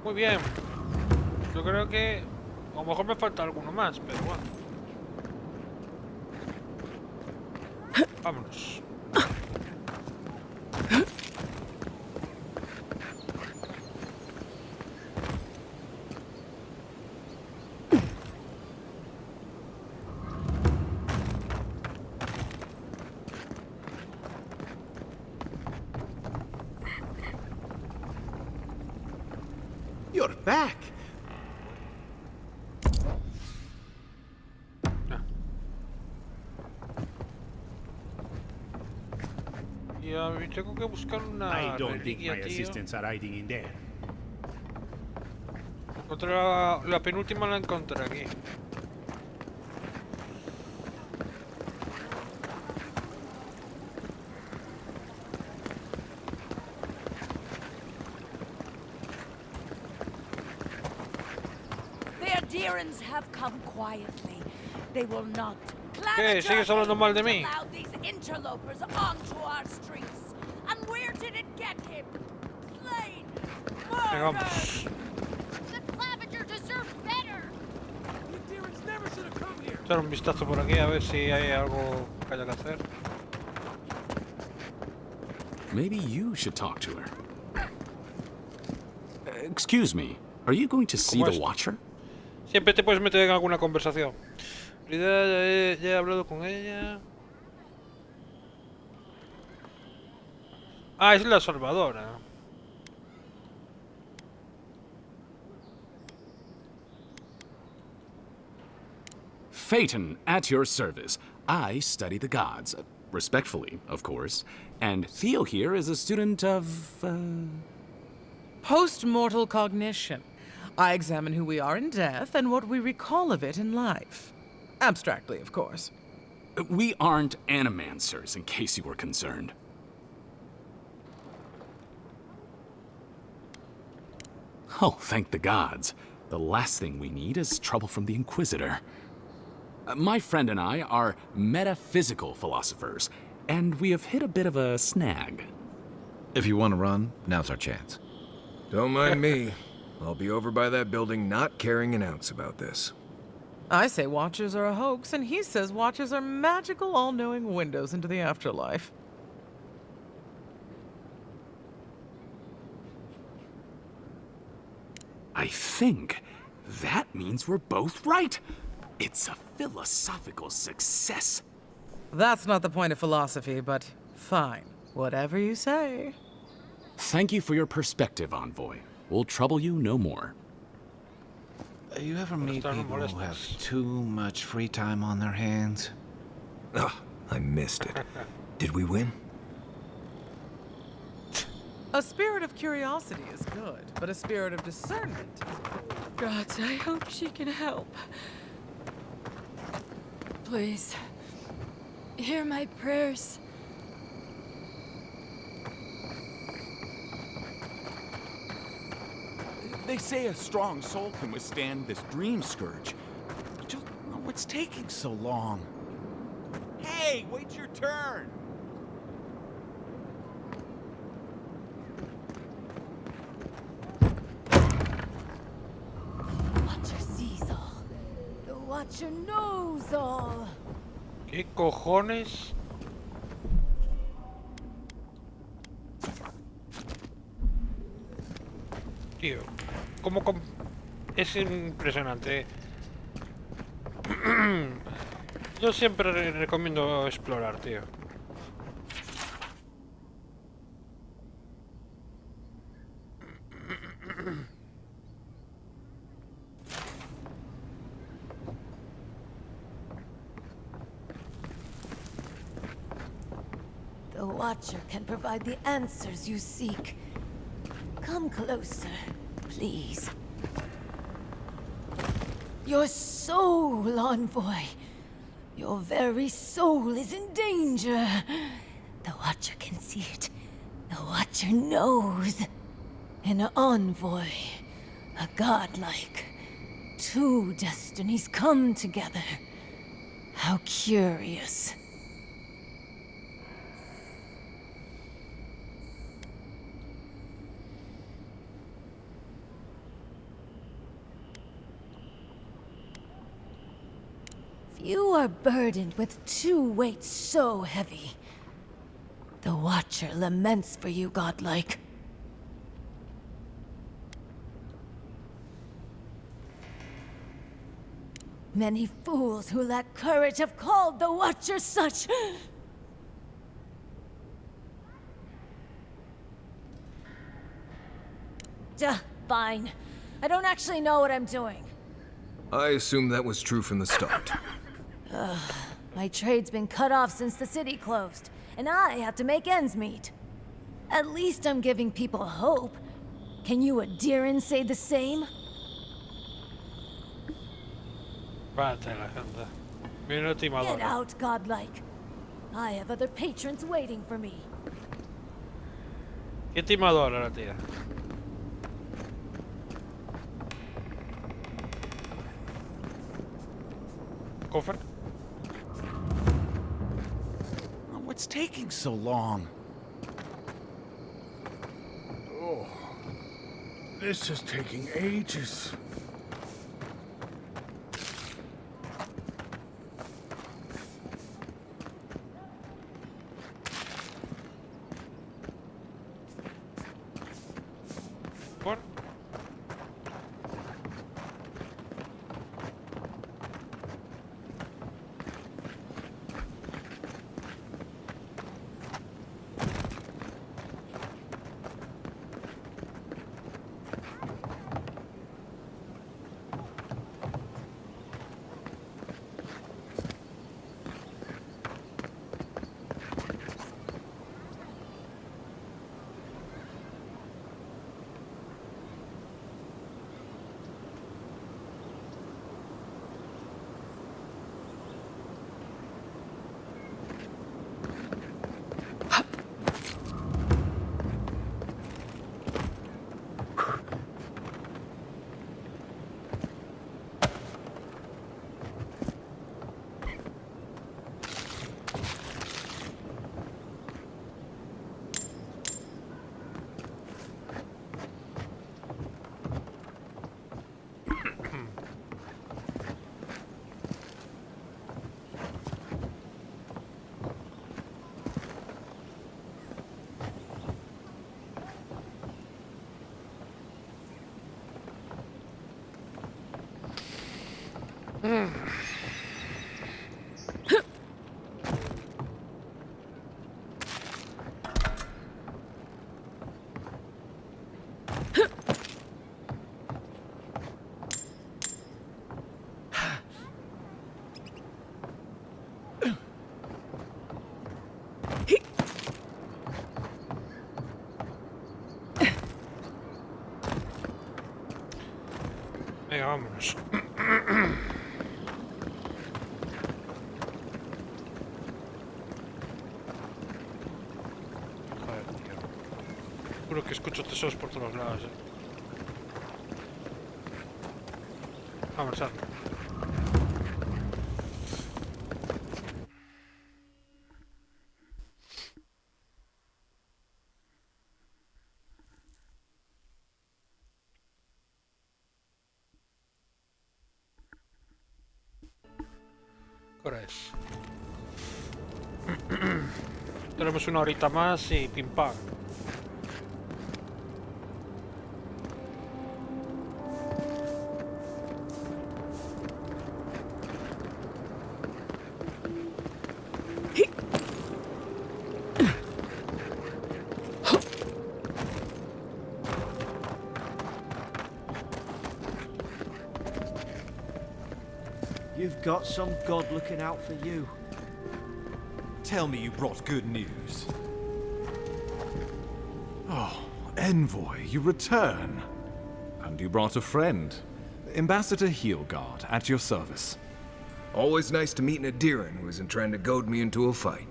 Muy bien. Yo creo que a lo mejor me falta alguno más, pero bueno. Vámonos. You're back. Y tengo que buscar una I don't think reliquia, my tío. assistants are hiding in there. Encontré la penúltima, la encontré aquí. They're Adirans have come quietly. They will not. ¿Qué? ¿Sigues hablando mal de mí? Allowed these interlopers onto our streets. And where did it get him? Slain. Venga, Murdered. vamos. The Clavenger deserves better. Echar un vistazo por aquí a ver si hay algo que haya que hacer. Maybe you should talk to her. Excuse me, are you going to see the Watcher? Siempre te puedes meter en alguna conversación. Ya he hablado con ella. Ah, es la salvadora. Phaeton, at your service. I study the gods. Respectfully, of course. And Theo here is a student of, Post-mortal cognition. I examine who we are in death and what we recall of it in life. Abstractly, of course. We aren't animancers, in case you were concerned. Oh, thank the gods. The last thing we need is trouble from the Inquisitor. My friend and I are metaphysical philosophers, and we have hit a bit of a snag. If you want to run, now's our chance. Don't mind me. I'll be over by that building not caring an ounce about this. I say Watchers are a hoax, and he says Watchers are magical, all-knowing windows into the afterlife. I think that means we're both right. It's a philosophical success. That's not the point of philosophy, but fine. Whatever you say. Thank you for your perspective, Envoy. We'll trouble you no more. You ever meet people who have too much free time on their hands? Ugh, I missed it. Did we win? A spirit of curiosity is good, but a spirit of discernment is... Gods, I hope she can help. Please, hear my prayers. They say a strong soul can withstand this dream scourge. Just what's taking so long? Hey, wait your turn! Watcher sees all. The Watcher knows all. ¿Qué cojones? Tío, es impresionante. Yo siempre recomiendo explorar, tío. The Watcher can provide the answers you seek. Come closer, please. Your soul, Envoy. Your very soul is in danger. The Watcher can see it. The Watcher knows. An Envoy. A godlike. Two destinies come together. How curious. You are burdened with two weights so heavy. The Watcher laments for you, godlike. Many fools who lack courage have called the Watcher such. Fine. I don't actually know what I'm doing. I assume that was true from the start. My trade's been cut off since the city closed, and I have to make ends meet. At least I'm giving people hope. Can you Adirans say the same? Get out, godlike. I have other patrons waiting for me. Qué timadora la tía. cofre. What's taking so long? Oh, this is taking ages. Por. Venga, vámonos. Joder, tío. Juro que escucho tesoros por todos lados, Vamos, anda. ¿Qué hora es? Tenemos una horita más y pim pam. You've got some god looking out for you. Tell me you brought good news. Oh, Envoy, you return. And you brought a friend. Ambassador Heelguard, at your service. Always nice to meet an Adiran who isn't trying to goad me into a fight.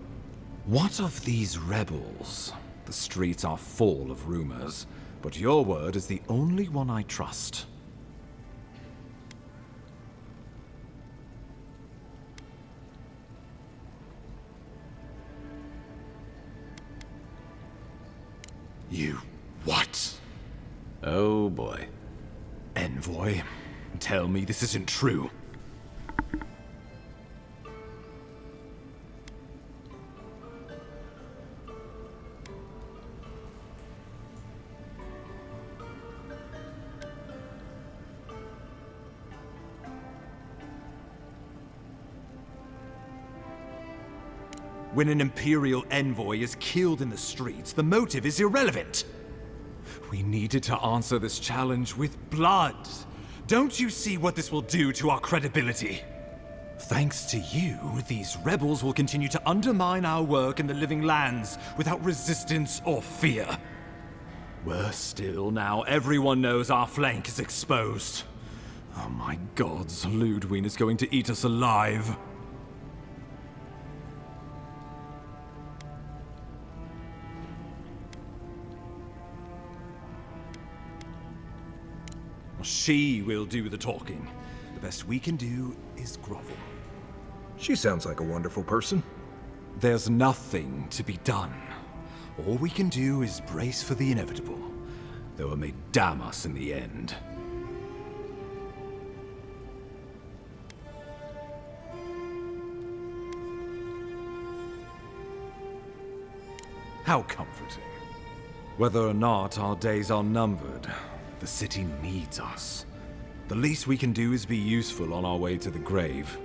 What of these rebels? The streets are full of rumors, but your word is the only one I trust. You what? Oh boy. Envoy, tell me this isn't true. When an Imperial envoy is killed in the streets, the motive is irrelevant. We needed to answer this challenge with blood. Don't you see what this will do to our credibility? Thanks to you, these rebels will continue to undermine our work in the Living Lands without resistance or fear. Worse still, now everyone knows our flank is exposed. Oh my gods, Ludwig is going to eat us alive. She will do the talking. The best we can do is grovel. She sounds like a wonderful person. There's nothing to be done. All we can do is brace for the inevitable, though it may damn us in the end. How comforting. Whether or not our days are numbered, the city needs us. The least we can do is be useful on our way to the grave.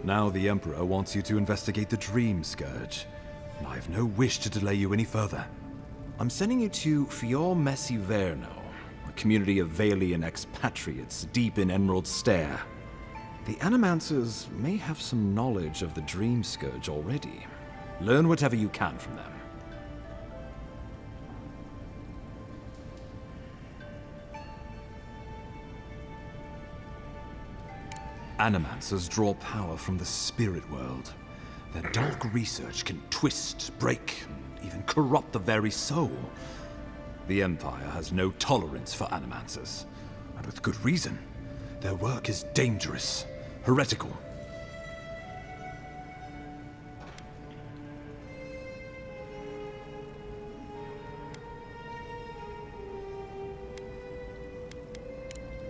Now the Emperor wants you to investigate the Dream Scourge, and I have no wish to delay you any further. I'm sending you to Fior Messi Verno, a community of Vailian expatriates deep in Emerald Stair. The Animancers may have some knowledge of the Dream Scourge already. Learn whatever you can from them. Animancers draw power from the spirit world. Their dark research can twist, break, and even corrupt the very soul. The Empire has no tolerance for Animancers, and with good reason. Their work is dangerous, heretical.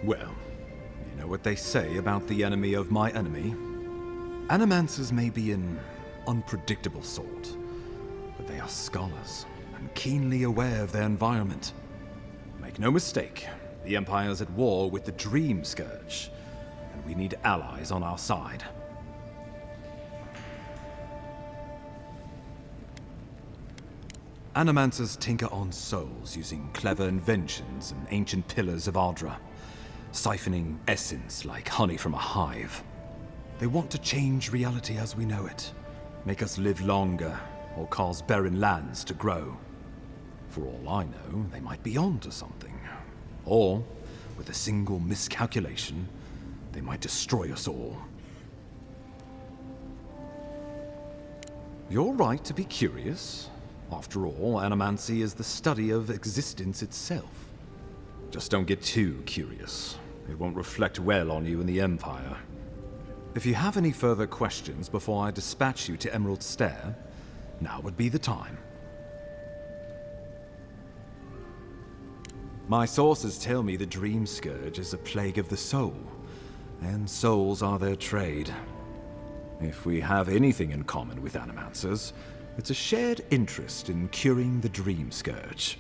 Well, you know what they say about the enemy of my enemy? Animancers may be an unpredictable sort, but they are scholars and keenly aware of their environment. Make no mistake, the Empire's at war with the Dream Scourge, and we need allies on our side. Animancers tinker on souls using clever inventions and ancient pillars of Ardra, siphoning essence like honey from a hive. They want to change reality as we know it, make us live longer, or cause barren lands to grow. For all I know, they might be onto something. Or, with a single miscalculation, they might destroy us all. You're right to be curious. After all, animancy is the study of existence itself. Just don't get too curious. It won't reflect well on you in the Empire. If you have any further questions before I dispatch you to Emerald Stair, now would be the time. My sources tell me the Dream Scourge is a plague of the soul, and souls are their trade. If we have anything in common with Animancers, it's a shared interest in curing the Dream Scourge.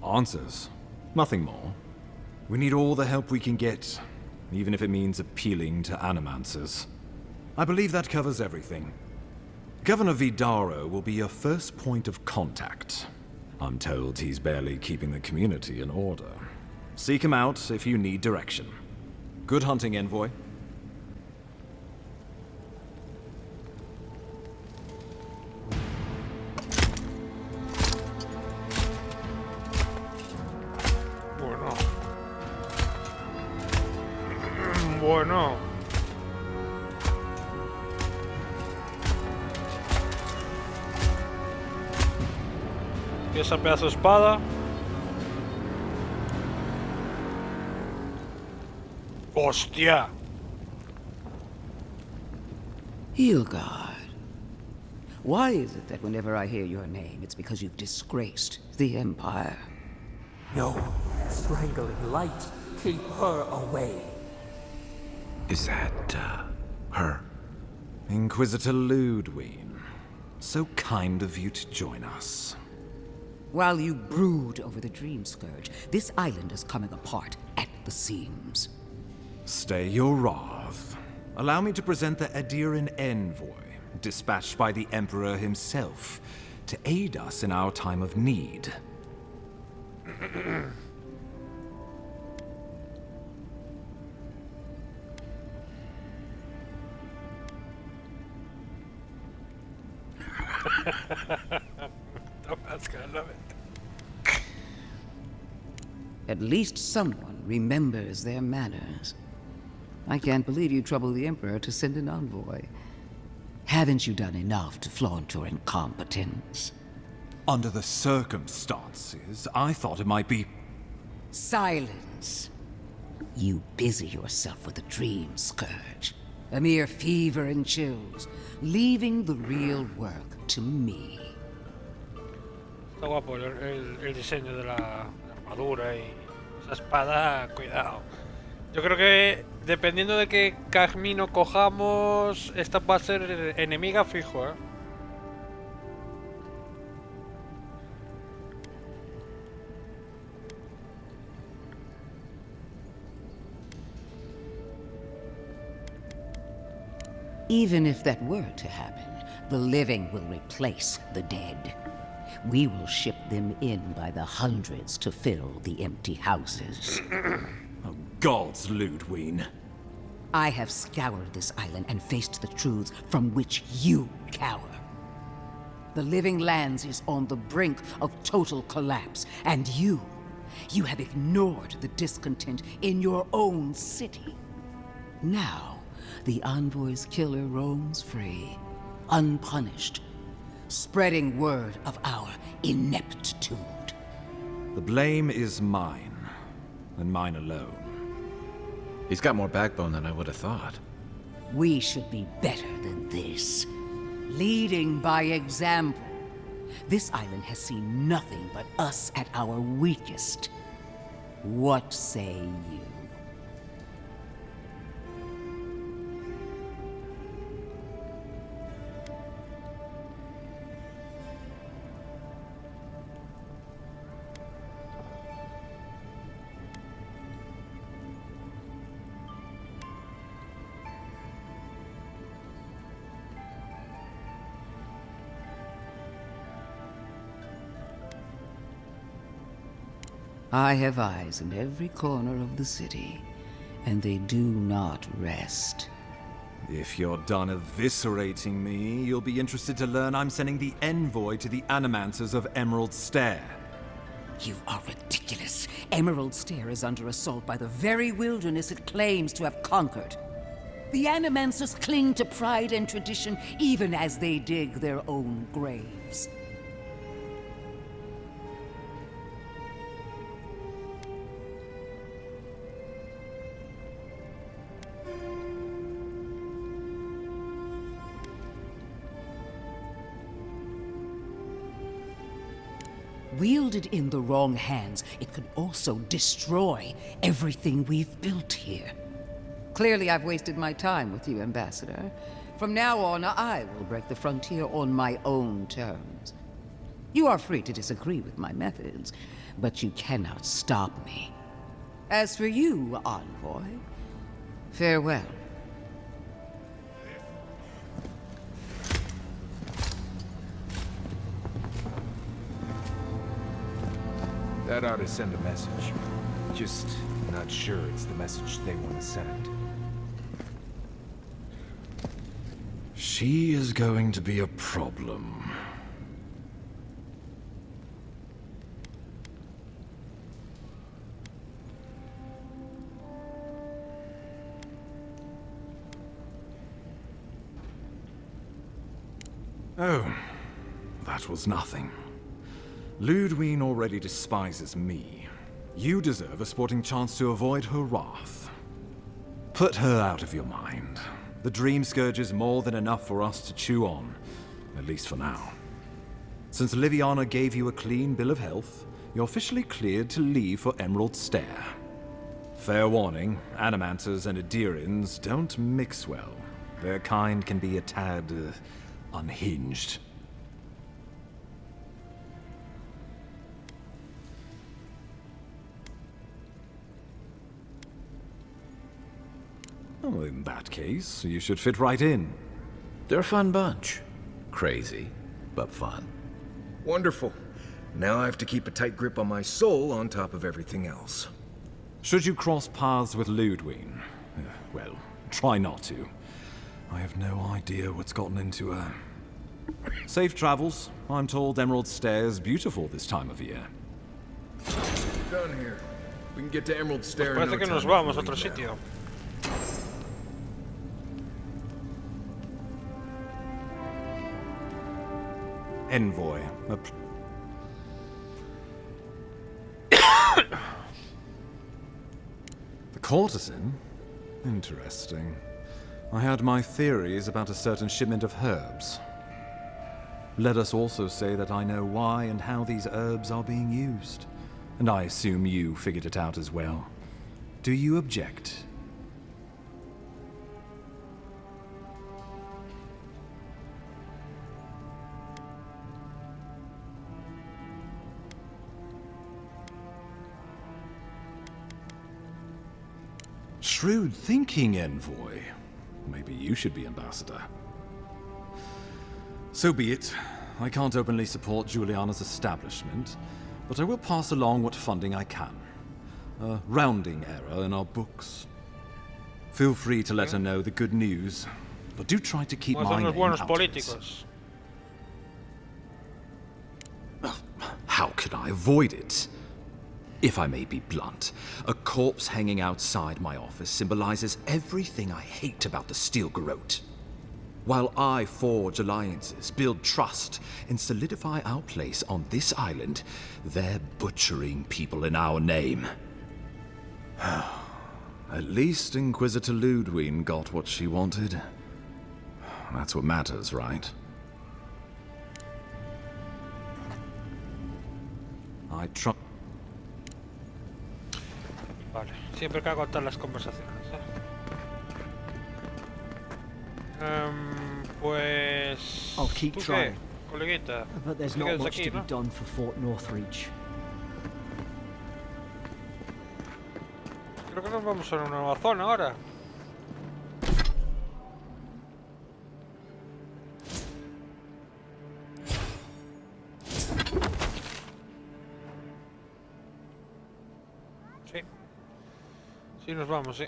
Answers. Nothing more. We need all the help we can get, even if it means appealing to Animancers. I believe that covers everything. Governor Vidaro will be your first point of contact. I'm told he's barely keeping the community in order. Seek him out if you need direction. Good hunting, Envoy. Bueno. ¿Y esa pedazo de espada? ¡Hostia! Hilgard. Why is it that whenever I hear your name, it's because you've disgraced the Empire? No. Strangling light. Keep her away. Is that, her? Inquisitor Ludwig. So kind of you to join us. While you brood over the Dream Scourge, this island is coming apart at the seams. Stay your wrath. Allow me to present the Adiran Envoy, dispatched by the Emperor himself, to aid us in our time of need. That's gonna love it. At least someone remembers their manners. I can't believe you troubled the Emperor to send an envoy. Haven't you done enough to flaunt your incompetence? Under the circumstances, I thought it might be... Silence. You busy yourself with the Dream Scourge. A mere fever and chills, leaving the real work to me. Está guapo el diseño de la armadura y esa espada, cuidado. Yo creo que dependiendo de qué camino cojamos, esta va a ser enemiga fijo, ¿eh? Even if that were to happen, the living will replace the dead. We will ship them in by the hundreds to fill the empty houses. Oh, gods, Ludwig. I have scoured this island and faced the truths from which you cower. The living lands is on the brink of total collapse, and you have ignored the discontent in your own city. Now, the Envoy's killer roams free, unpunished, spreading word of our ineptitude. The blame is mine, and mine alone. He's got more backbone than I would have thought. We should be better than this. Leading by example. This island has seen nothing but us at our weakest. What say you? I have eyes in every corner of the city, and they do not rest. If you're done eviscerating me, you'll be interested to learn I'm sending the envoy to the Animancers of Emerald Stair. You are ridiculous. Emerald Stair is under assault by the very wilderness it claims to have conquered. The Animancers cling to pride and tradition even as they dig their own graves. Wielded in the wrong hands, it could also destroy everything we've built here. Clearly, I've wasted my time with you, Ambassador. From now on, I will break the frontier on my own terms. You are free to disagree with my methods, but you cannot stop me. As for you, Envoy, farewell. That ought to send a message. Just not sure it's the message they want to send. She is going to be a problem. Oh, that was nothing. Ludwig already despises me. You deserve a sporting chance to avoid her wrath. Put her out of your mind. The Dream Scourge is more than enough for us to chew on, at least for now. Since Liviana gave you a clean bill of health, you're officially cleared to leave for Emerald Stair. Fair warning, Animancers and Adirians don't mix well. Their kind can be a tad unhinged. Well, in that case, you should fit right in. They're a fun bunch. Crazy, but fun. Wonderful. Now I have to keep a tight grip on my soul on top of everything else. Should you cross paths with Ludwig, well, try not to. I have no idea what's gotten into her. Safe travels. I'm told Emerald Stair's beautiful this time of year. Done here. We can get to Emerald Stair Pues in parece no que nos time vamos a if we otro leave sitio. Envoy. The courtesan? Interesting. I had my theories about a certain shipment of herbs. Let us also say that I know why and how these herbs are being used. And I assume you figured it out as well. Do you object? Shrewd thinking, Envoy. Maybe you should be ambassador. So be it. I can't openly support Juliana's establishment, but I will pass along what funding I can. A rounding error in our books. Feel free to let her know the good news, but do try to keep my name out of it. How can I avoid it? If I may be blunt, a corpse hanging outside my office symbolizes everything I hate about the Steel Garrote. While I forge alliances, build trust, and solidify our place on this island, they're butchering people in our name. At least Inquisitor Ludwig got what she wanted. That's what matters, right? I try. Vale, siempre que agotar las conversaciones. Pues... I'll keep ¿tú trying. qué, coleguita? But there's ¿Te not quedas much aquí, to be no? done for Fort Northreach. Creo que nos vamos a una nueva zona ahora. Sí. Sí, nos vamos, sí.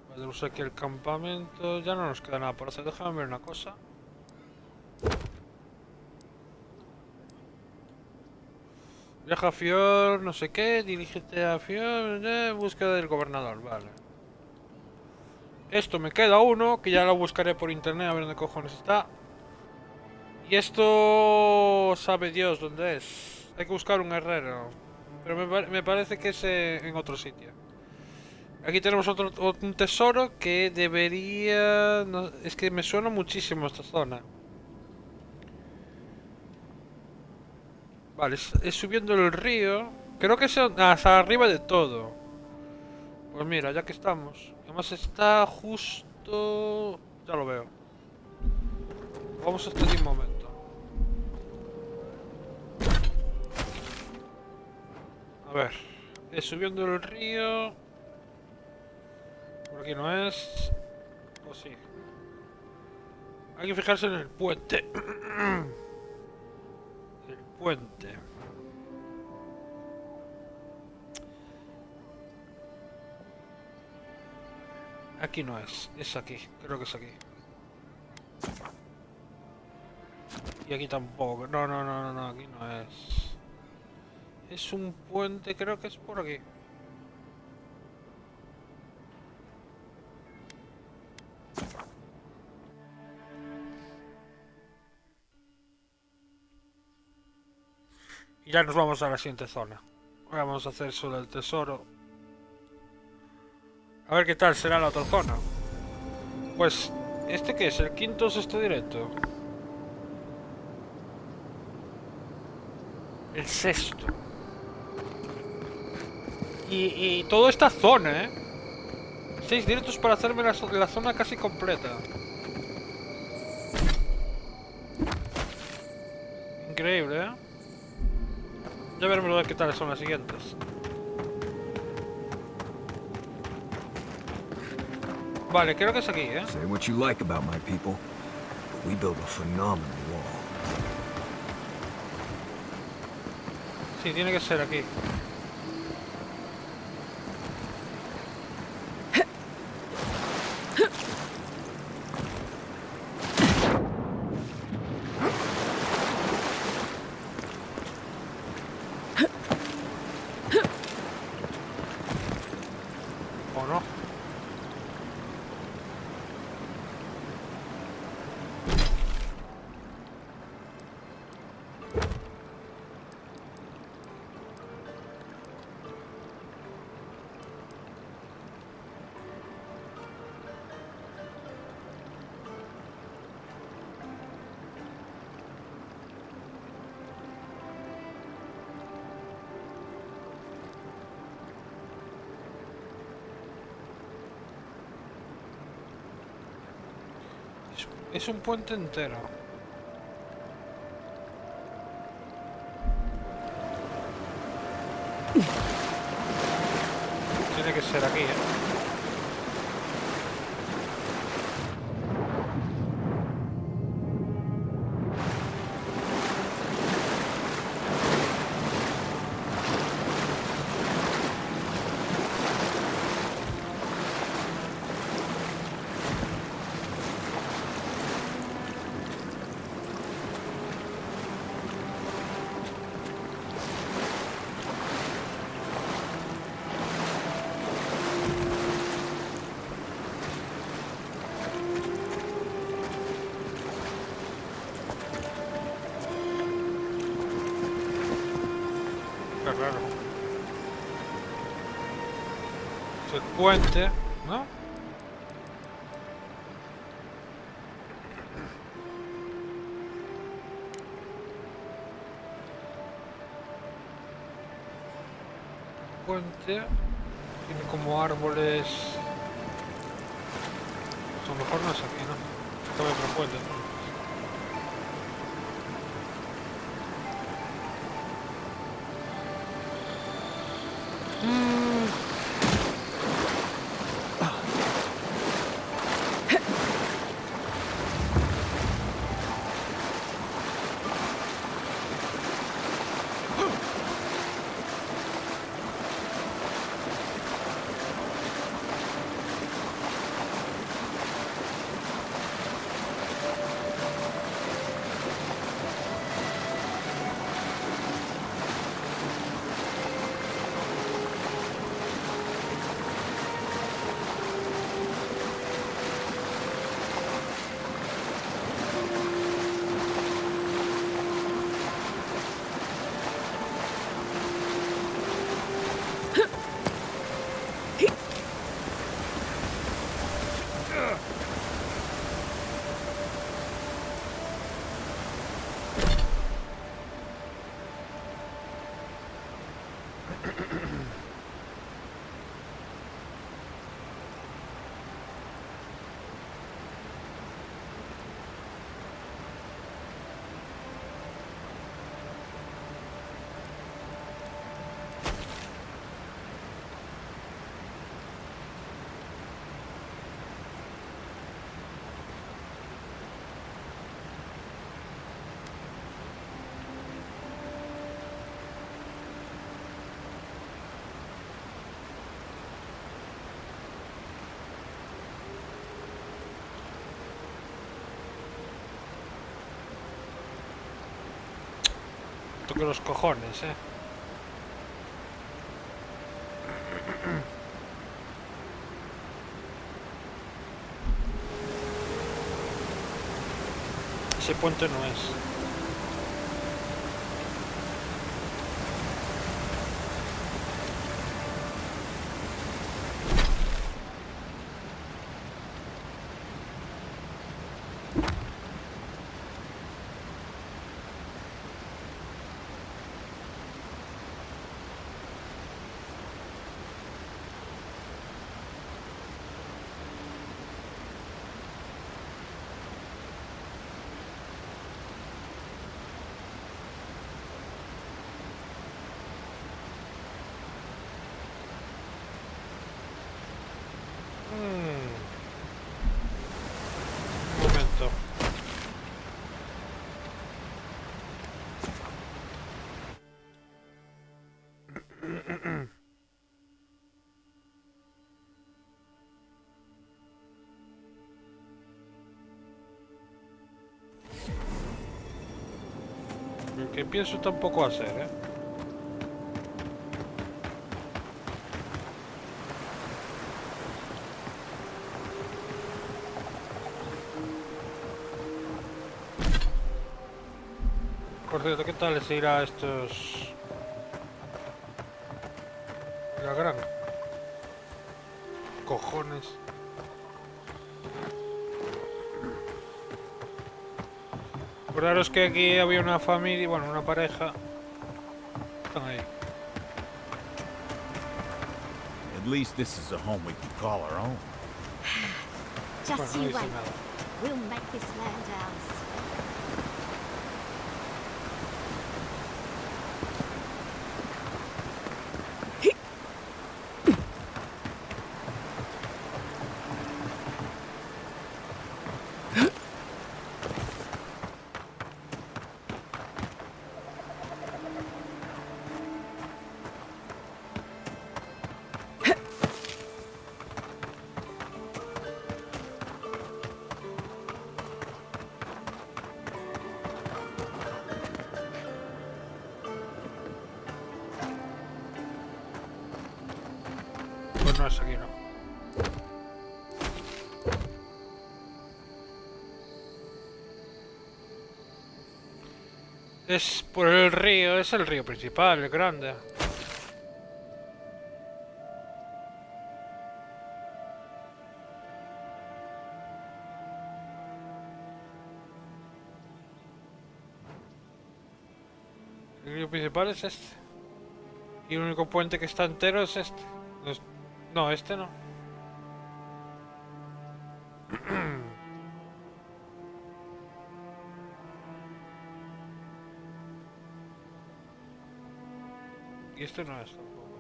Vale, uso aquí el campamento. Ya no nos queda nada por hacer. Déjame ver una cosa. Viaja a Fior, no sé qué. Dirígete a Fior. Búsqueda del gobernador, vale. Esto me queda uno, que ya lo buscaré por internet a ver dónde cojones está. Y esto... sabe Dios dónde es. Hay que buscar un herrero. Pero me parece que es en otro sitio. Aquí tenemos un tesoro que debería... no, es que me suena muchísimo esta zona. Vale, es subiendo el río. Creo que es hasta arriba de todo. Pues mira, ya que estamos. Además está justo... ya lo veo. Vamos hasta aquí un momento. A ver, es subiendo el río. Por aquí no es. O sí. Hay que fijarse en el puente. El puente. Aquí no es aquí, creo que es aquí. Y aquí tampoco, no, aquí no es. Es un puente, creo que es por aquí. Y ya nos vamos a la siguiente zona. Ahora vamos a hacer solo el tesoro. A ver qué tal será la otra zona. Pues, ¿este qué es? ¿El quinto o sexto directo? El sexto. Y toda esta zona, ¿eh? 6 directos para hacerme la zona casi completa. Increíble, ¿eh? Ya veremos a ver qué tal son las siguientes. Vale, creo que es aquí, ¿eh? Say what you like about my people, but we built a phenomenal wall. Sí, tiene que ser aquí. ¿O no? Es un puente entero. Tiene que ser aquí, Claro. Es el puente, ¿no? Puente tiene como árboles. A lo mejor no es aquí, ¿no? Esto es otro puente, ¿no? Toque los cojones, Ese puente no es. Un momento. Lo que pienso tampoco hacer, Por cierto, ¿qué tal les irá a estos? La gran. Cojones. Acordaros que aquí había una familia, bueno, una pareja. Están ahí. At least this is a home we can call our own. Just Bueno, no you dice wait. nada. We'll make this land ours. Pues no es aquí, no. Es por el río, es el río principal, el grande. El río principal es este. Y el único puente que está entero es este. No, este no. Y este no es tampoco.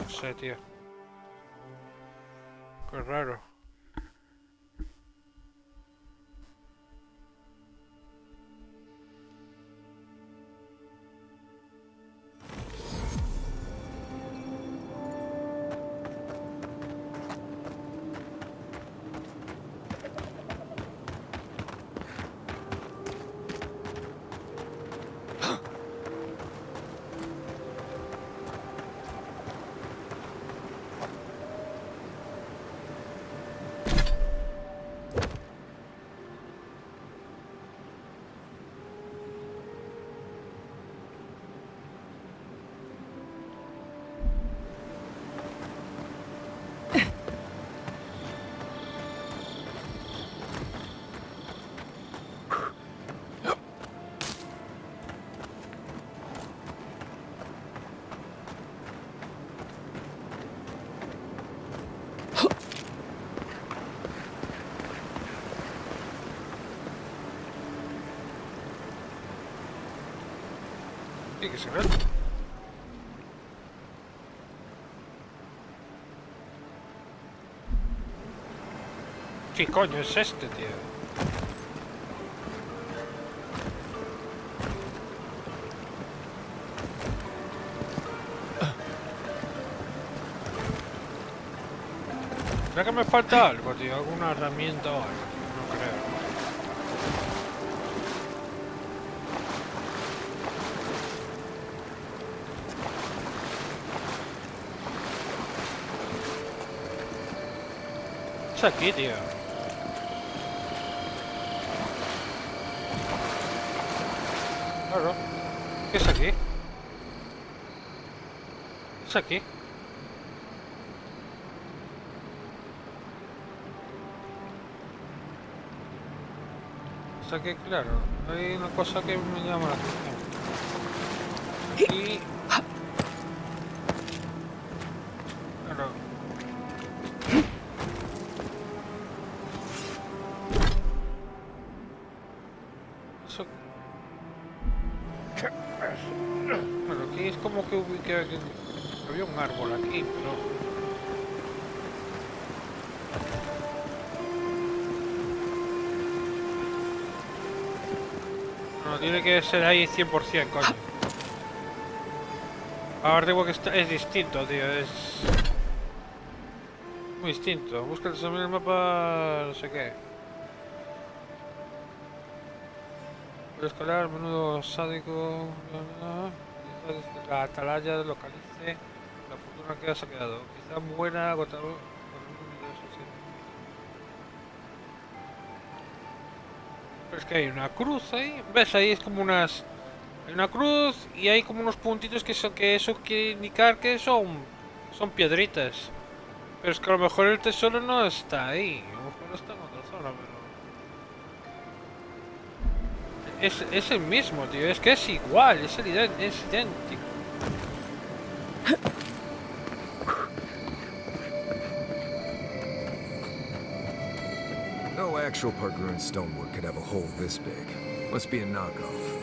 No sé, tío. Qué raro. Sí, que se ve. ¿Qué coño es este, tío? ¿Será que me falta algo, tío? ¿Alguna herramienta o algo? No creo. Es aquí, tío. Claro. ¿Qué es aquí? Es aquí. O sea que, claro, hay una cosa que me llama la atención. Aquí... Claro. Eso... Bueno, aquí es como que había un árbol aquí, pero... No, tiene que ser ahí 100%, coño. Ahora digo que es distinto, tío, es... Muy distinto. Busca el mapa... no sé qué. Puede escalar, menudo sádico... La atalaya localice... La fortuna que has quedado. Quizá muera agotador... Pero es que hay una cruz ahí. ¿Ves? Ahí es como unas... Hay una cruz y hay como unos puntitos que eso quiere indicar que son piedritas. Pero es que a lo mejor el tesoro no está ahí. A lo mejor está en otra zona, pero... Es el mismo, tío. Es que es igual. Es idéntico. No actual Park-ruined stonework could have a hole this big. Must be a knockoff.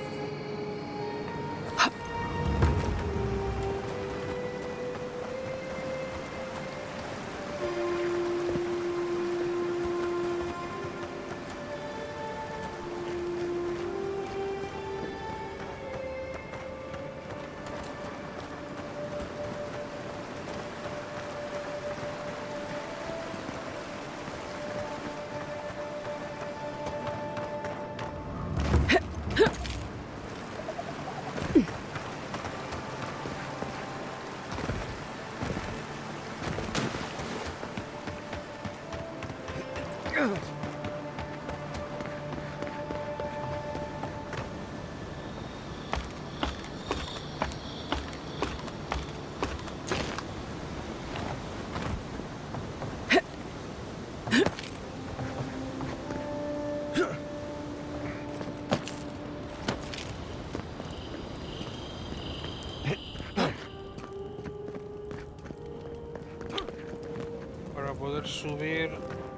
Para poder subir...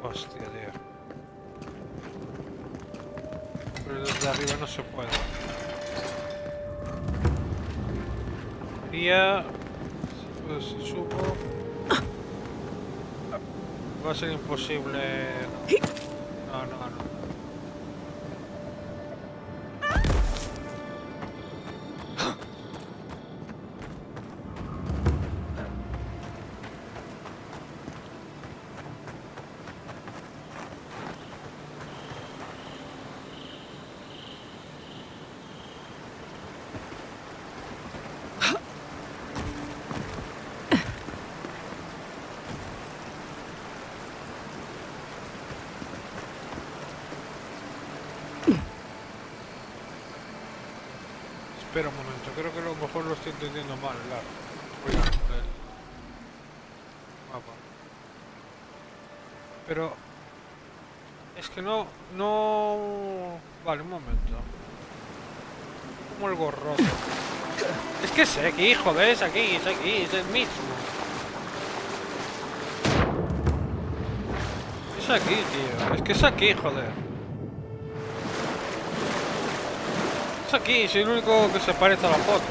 Hostia, tío. Pero desde arriba no se puede. Pues si subo... Va a ser imposible... No. Espera un momento, creo que a lo mejor lo estoy entendiendo mal, el mapa. Pero... Es que no... Vale, un momento. Como el gorro. Es que es aquí, joder, es aquí, es el mismo. Es aquí, tío, es que es aquí, joder. Es aquí, soy el único que se parece a la foto.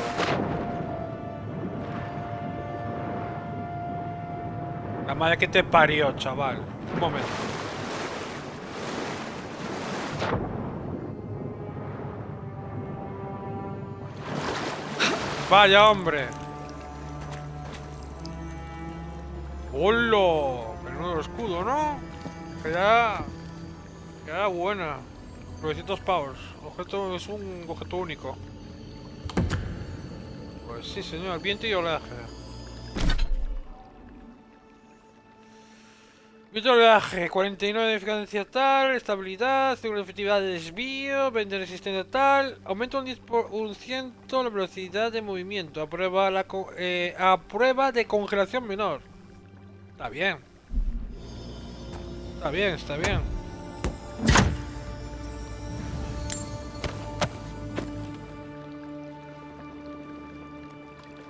La madre que te parió, chaval. Un momento. Vaya, hombre. ¡Hola! Menudo escudo, ¿no? Queda buena. 900 pavos. Objeto es un objeto único. Pues sí, señor. Viento y oleaje. Viento y oleaje. 49 de eficacia tal. Estabilidad. 5 de efectividad de desvío. 20 de resistencia tal. Aumenta un 10% la velocidad de movimiento. A prueba de congelación menor. Está bien. Está bien.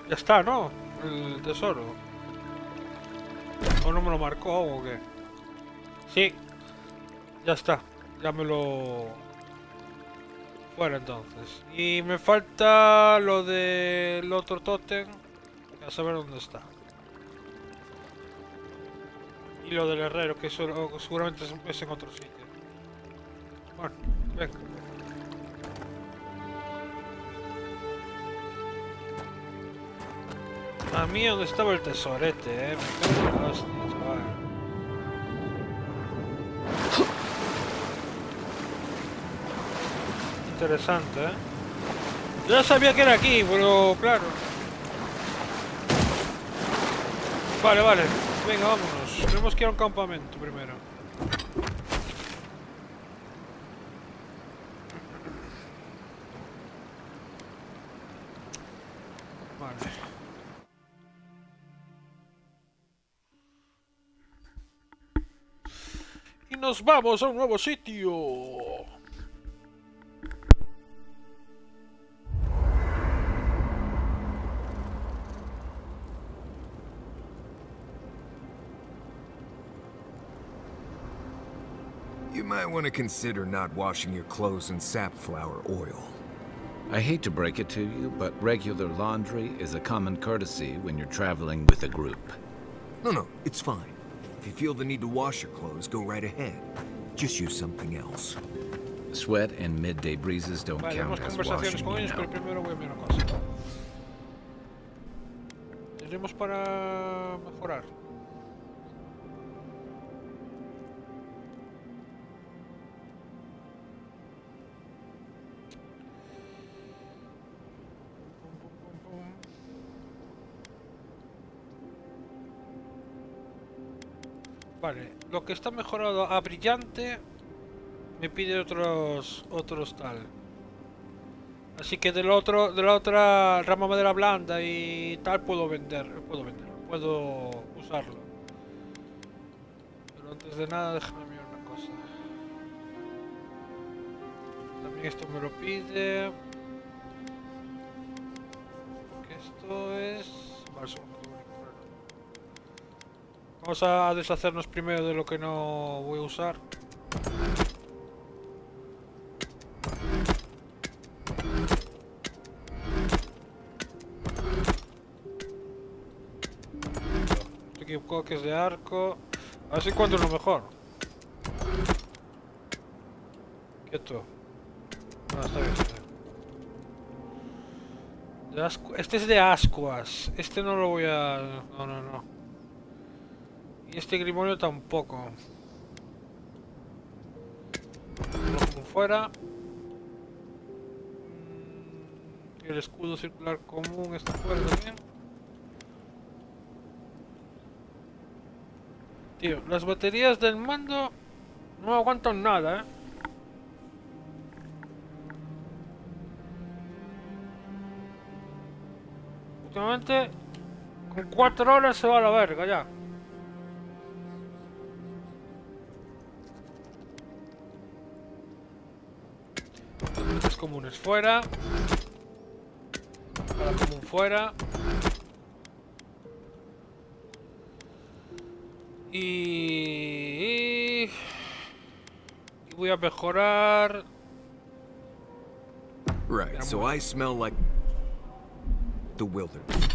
Ya está, ¿no? El tesoro. ¿O no me lo marcó o qué? Sí. Ya está. Ya me lo... Fuera entonces. Y me falta lo del otro tótem. A saber dónde está. Y lo del herrero, que eso seguramente es en otro sitio. Bueno, venga. A mí donde estaba el tesorete, me cago en la hostia, chaval. Interesante, Yo ya sabía que era aquí, pero claro. Vale. Venga, vámonos. Tenemos que ir a un campamento primero. Vale. Y nos vamos a un nuevo sitio. You might want to consider not washing your clothes in safflower oil. I hate to break it to you, but regular laundry is a common courtesy when you're traveling with a group. No, it's fine. If you feel the need to wash your clothes, go right ahead. Just use something else. Sweat and midday breezes don't count as Conversaciones washing, con you ellos, pero know. primero voy a mirar una cosa. Tenemos para mejorar. Vale, lo que está mejorado a brillante me pide otros tal. Así que de la otra rama madera blanda y tal puedo usarlo. Pero antes de nada déjame mirar una cosa. También esto me lo pide. Porque esto es... Vale, solo fotográfico, claro. Vamos a deshacernos primero de lo que no voy a usar. Que es de arco. A ver si encuentro lo mejor. Quieto. No, está bien, este es de ascuas. Este no lo voy a... No. Y este grimorio tampoco. Como fuera. El escudo circular común está fuera también. Tío, las baterías del mando no aguantan nada, Últimamente, con 4 horas se va a la verga ya. Las comunes fuera. Para común fuera. Y voy a mejorar. Right, so I smell like the wilderness.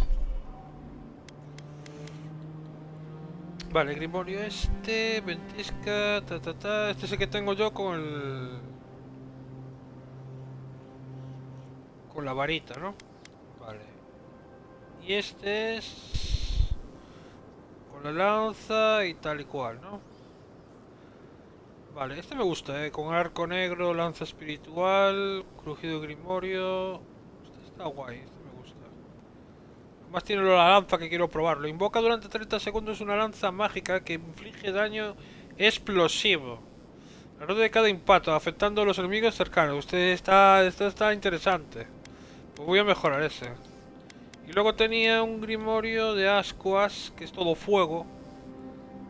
Vale, grimorio este, ventisca, Este es el que tengo yo con la varita, ¿no? Vale. Y este es con la lanza y tal y cual, ¿no? Vale, este me gusta, con arco negro, lanza espiritual, crujido grimorio. Este está guay, este me gusta. Además tiene la lanza que quiero probarlo. Invoca durante 30 segundos una lanza mágica que inflige daño explosivo alrededor de cada impacto, afectando a los enemigos cercanos. Esto está interesante. Pues voy a mejorar ese. Y luego tenía un grimorio de ascuas, que es todo fuego,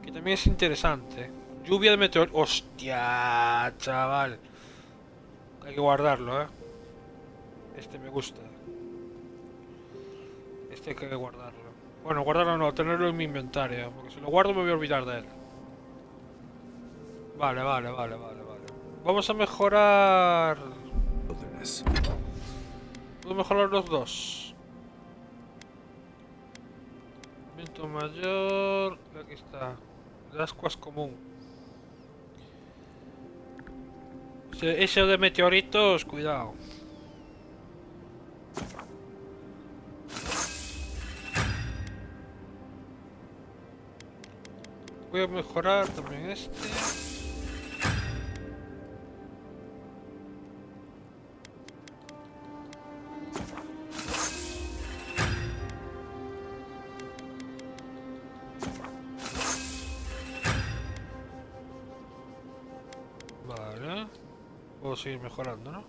que también es interesante. Lluvia de meteor... ¡Hostia, chaval! Hay que guardarlo, Este me gusta. Este hay que guardarlo. Bueno, guardarlo no, tenerlo en mi inventario. Porque si lo guardo me voy a olvidar de él. Vale. Vamos a mejorar... Puedo mejorar los dos. Viento mayor... Aquí está. De ascuas común. Ese de meteoritos, cuidado. Voy a mejorar también este. Vale. Puedo seguir mejorando, ¿no?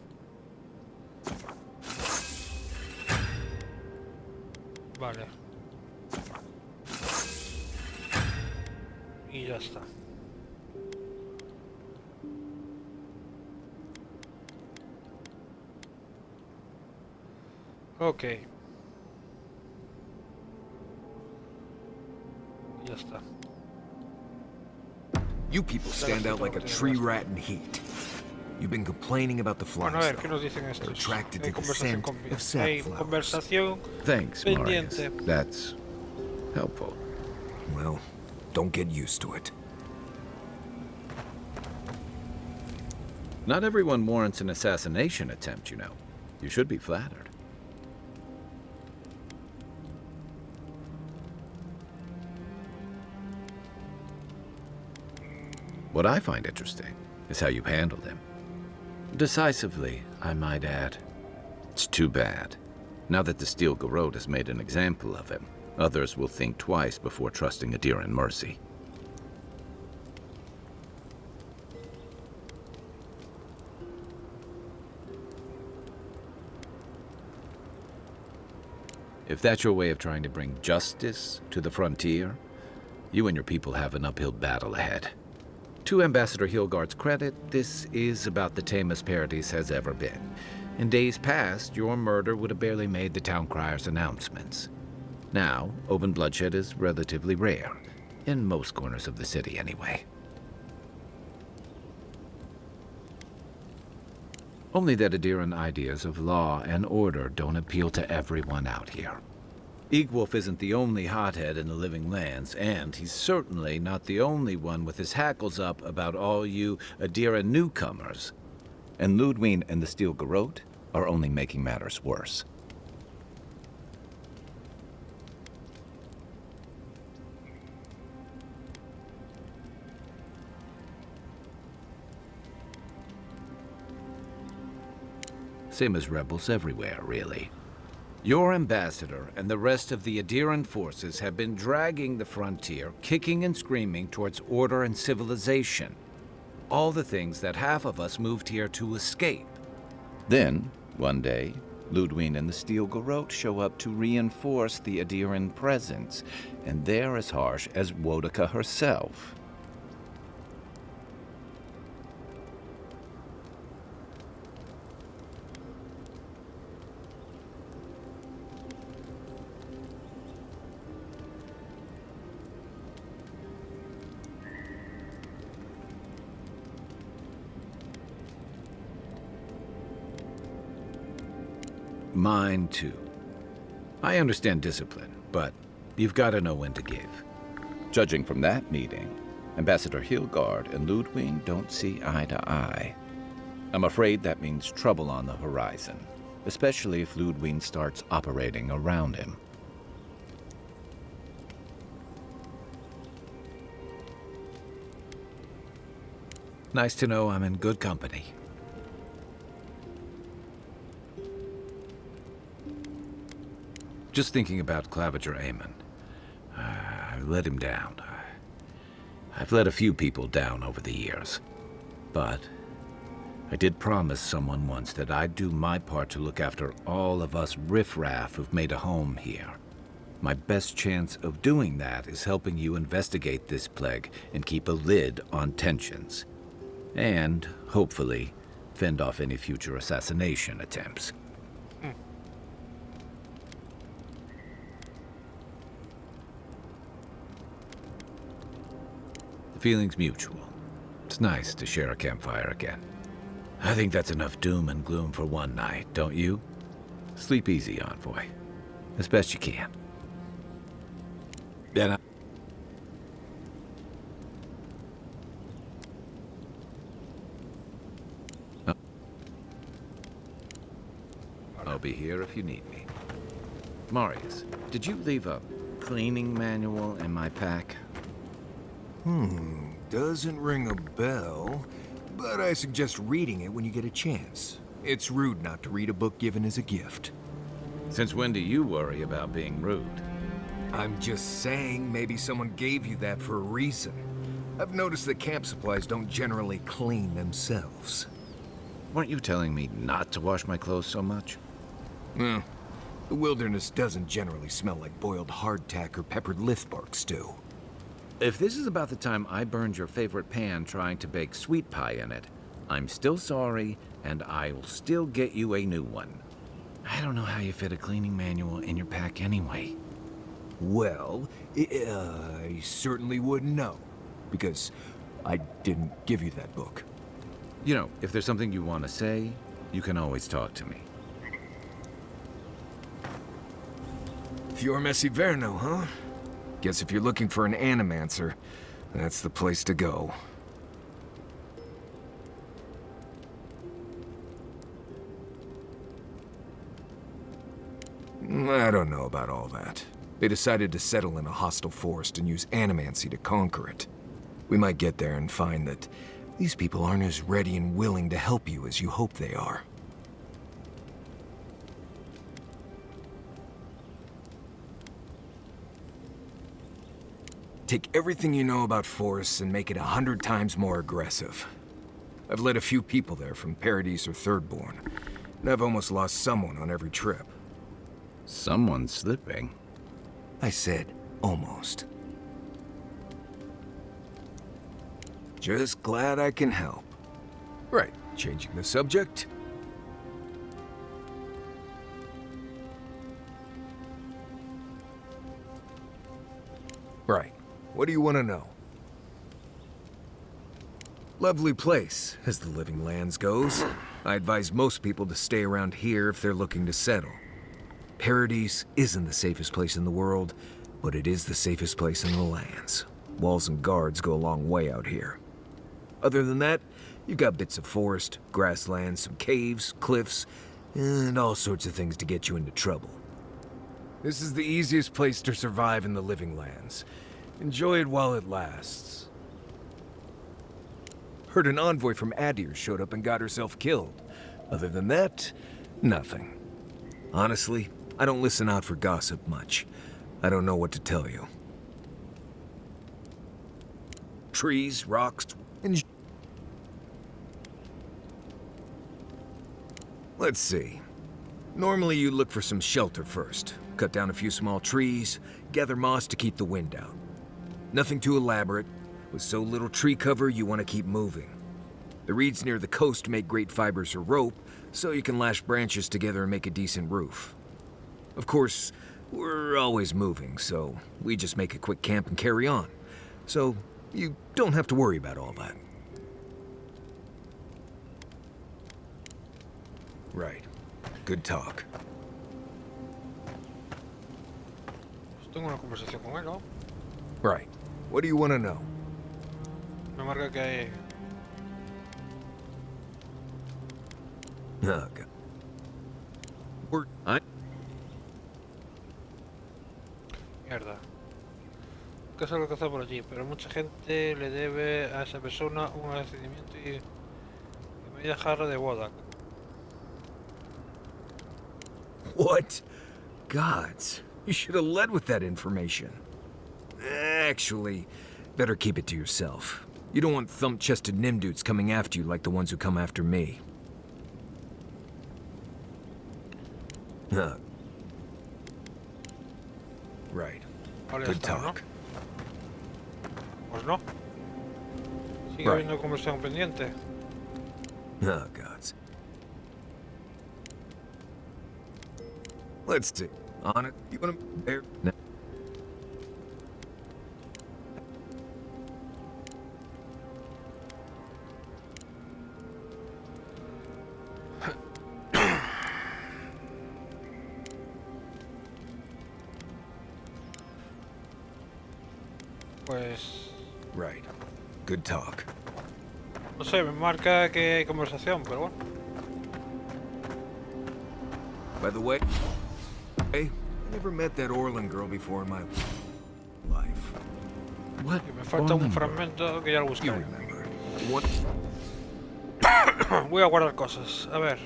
Vale. Y ya está. Ok. Ya está. You people stand out like a tree rat in heat. You've been complaining about the flies. Bueno, a ver, ¿qué nos dicen They're estos? attracted Hay to the conversación, scent of hay safflowers. conversación Thanks, Marius. pendiente. That's helpful. Well, don't get used to it. Not everyone warrants an assassination attempt, you know. You should be flattered. What I find interesting is how you handled him. Decisively, I might add. It's too bad. Now that the Steel Garrote has made an example of him, others will think twice before trusting Adiran mercy. If that's your way of trying to bring justice to the frontier, you and your people have an uphill battle ahead. To Ambassador Hilgard's credit, this is about the tamest Paradis has ever been. In days past, your murder would have barely made the town crier's announcements. Now, open bloodshed is relatively rare, in most corners of the city anyway. Only that Adiran ideas of law and order don't appeal to everyone out here. Eagwolf isn't the only hothead in the living lands, and he's certainly not the only one with his hackles up about all you Adiran newcomers. And Ludwig and the Steel Garrote are only making matters worse. Same as rebels everywhere, really. Your ambassador and the rest of the Adiran forces have been dragging the frontier, kicking and screaming towards order and civilization. All the things that half of us moved here to escape. Then, one day, Ludwig and the Steel Garrote show up to reinforce the Adiran presence, and they're as harsh as Wodaka herself. Mine, too. I understand discipline, but you've got to know when to give. Judging from that meeting, Ambassador Hilgard and Ludwig don't see eye to eye. I'm afraid that means trouble on the horizon, especially if Ludwig starts operating around him. Nice to know I'm in good company. Just thinking about Claviger Amon. I let him down. I've let a few people down over the years. But I did promise someone once that I'd do my part to look after all of us riffraff who've made a home here. My best chance of doing that is helping you investigate this plague and keep a lid on tensions. And, hopefully, fend off any future assassination attempts. The feeling's mutual. It's nice to share a campfire again. I think that's enough doom and gloom for one night, don't you? Sleep easy, Envoy. As best you can. Then I'll be here if you need me. Marius, did you leave a cleaning manual in my pack? Doesn't ring a bell, but I suggest reading it when you get a chance. It's rude not to read a book given as a gift. Since when do you worry about being rude? I'm just saying maybe someone gave you that for a reason. I've noticed that camp supplies don't generally clean themselves. Weren't you telling me not to wash my clothes so much? The wilderness doesn't generally smell like boiled hardtack or peppered lithbark stew. If this is about the time I burned your favorite pan trying to bake sweet pie in it, I'm still sorry, and I'll still get you a new one. I don't know how you fit a cleaning manual in your pack anyway. Well, I certainly wouldn't know. Because I didn't give you that book. You know, if there's something you want to say, you can always talk to me. Fior Messiverno, huh? Guess if you're looking for an animancer, that's the place to go. I don't know about all that. They decided to settle in a hostile forest and use animancy to conquer it. We might get there and find that these people aren't as ready and willing to help you as you hope they are. Take everything you know about forests and make it 100 times more aggressive. I've led a few people there from Paradise or Thirdborn, and I've almost lost someone on every trip. Someone's slipping. I said, almost. Just glad I can help. Right, changing the subject. Right, what do you want to know? Lovely place, as the Living Lands goes. I advise most people to stay around here if they're looking to settle. Paradise isn't the safest place in the world, but it is the safest place in the lands. Walls and guards go a long way out here. Other than that, you've got bits of forest, grasslands, some caves, cliffs, and all sorts of things to get you into trouble. This is the easiest place to survive in the Living Lands. Enjoy it while it lasts. Heard an envoy from Adir showed up and got herself killed. Other than that, nothing. Honestly, I don't listen out for gossip much. I don't know what to tell you. Trees, rocks, and... Let's see. Normally you look for some shelter first. Cut down a few small trees, gather moss to keep the wind out. Nothing too elaborate. With so little tree cover, you want to keep moving. The reeds near the coast make great fibers for rope, so you can lash branches together and make a decent roof. Of course, we're always moving, so we just make a quick camp and carry on. So you don't have to worry about all that. Right. Good talk. Tengo una conversación con él, ¿no? Right. What do you want to know? Me marca que... Oh, God. Mierda. ¿Qué es algo que hacer por allí? Pero mucha gente le debe a esa persona un agradecimiento y media jarra de Wodak. What? Gods, you should have led with that information. Actually, better keep it to yourself. You don't want thump-chested Nimdudes coming after you like the ones who come after me. Right. Good talk. Pues no. Sigue habiendo conversación pendiente. Oh, gods. Let's see. On it. You want to bear? No. Pues... Right. Good talk. No sé, me marca que hay conversación, pero bueno. By the way, I never met that Orlan girl before in my life. What? Me falta un fragmento que ya lo buscaré. What? Voy a guardar cosas. A ver.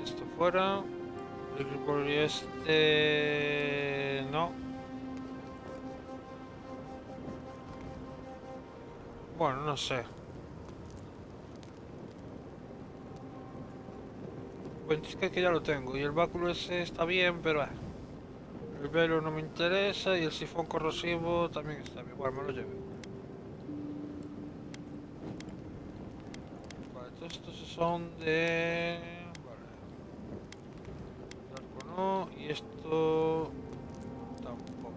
Esto fuera. El grupo este... No. Bueno, no sé. Ventisca que ya lo tengo. Y el báculo ese está bien, pero... El velo no me interesa y el sifón corrosivo también está bien. Bueno, me lo llevo. Vale, todos estos son de... Vale. Arco no, y esto... Tampoco.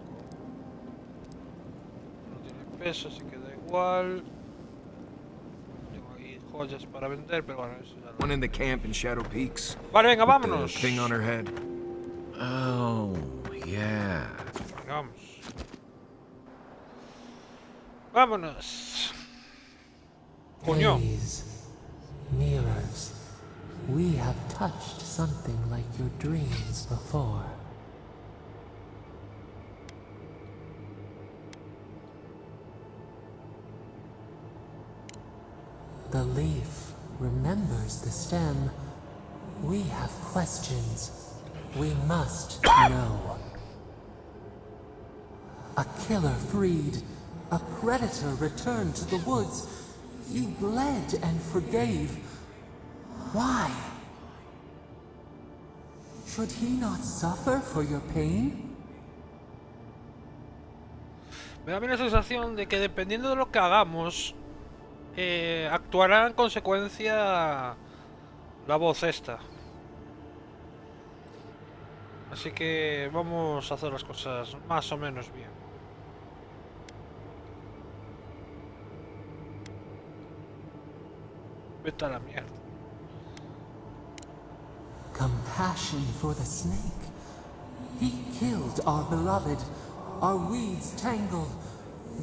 peso, así que da igual. Tengo ahí joyas para vender, pero bueno, eso ya lo... One in the camp in Shadow Peaks. Vale, venga, With the vámonos. thing on her head. Oh, yeah. Venga, vamos. Vámonos. Coño. Haze, mirrors. We have touched something like your dreams before. The leaf remembers the stem. We have questions. We must know. A killer freed. A predator returned to the woods. You bled and forgave. Why? Should he not suffer for your pain? Me da a mí la sensación de que dependiendo de lo que hagamos, actuará en consecuencia la voz esta. Así que vamos a hacer las cosas más o menos bien. Vete a la mierda. Compassion for the snake. He killed our beloved. Our weeds tangled.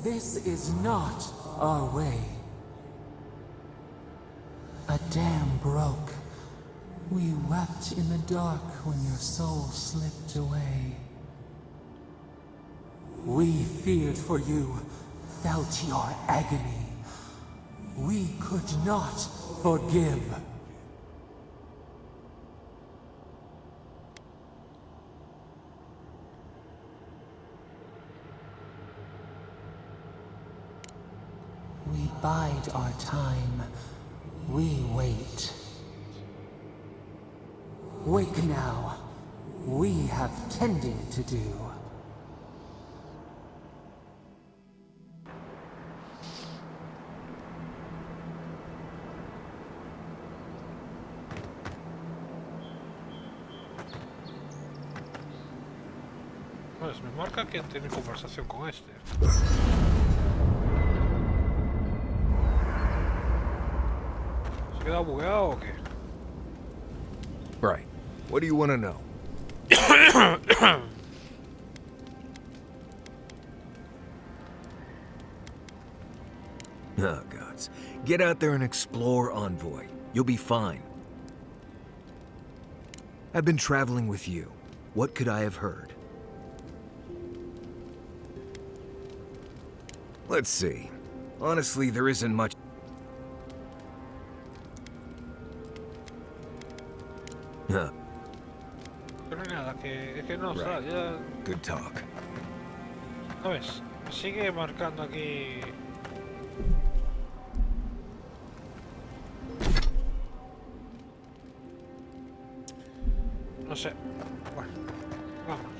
This is not our way. A dam broke. We wept in the dark when your soul slipped away. We feared for you, felt your agony. We could not forgive. We bide our time. We wait. Wake now. We have tending to do. Pues me marca que tiene conversación con este. ¿Se queda bugueado o qué? Right. What do you want to know? Oh, gods. Get out there and explore, Envoy. You'll be fine. I've been traveling with you. What could I have heard? Let's see. Honestly, there isn't much. Huh. Pero nada, que es que no está, ya... Good talk. ¿No ves? Me sigue marcando aquí... No sé. Bueno, vamos.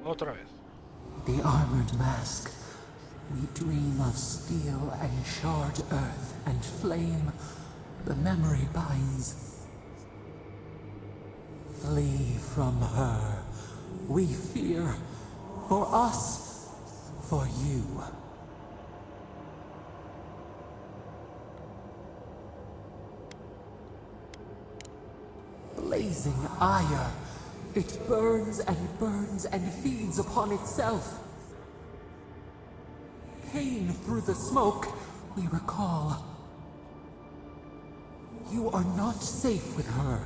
Otra vez. The armored mask. We dream of steel and shard earth and flame. The memory binds. Flee from her. We fear. For us. For you. Blazing ire. It burns and feeds upon itself. Pain through the smoke, we recall. You are not safe with her.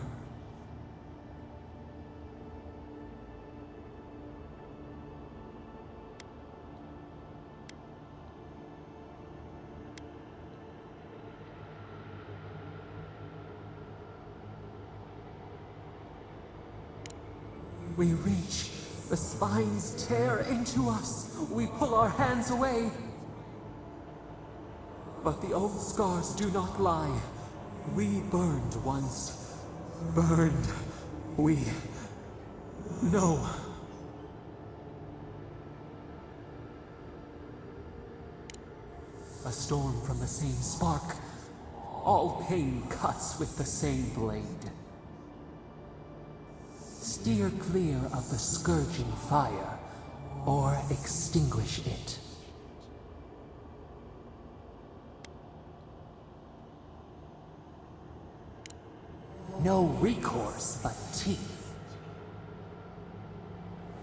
We reach. The spines tear into us. We pull our hands away. But the old scars do not lie. We burned once. Burned. We know. A storm from the same spark. All pain cuts with the same blade. Steer clear of the scourging fire, or extinguish it. No recourse but teeth.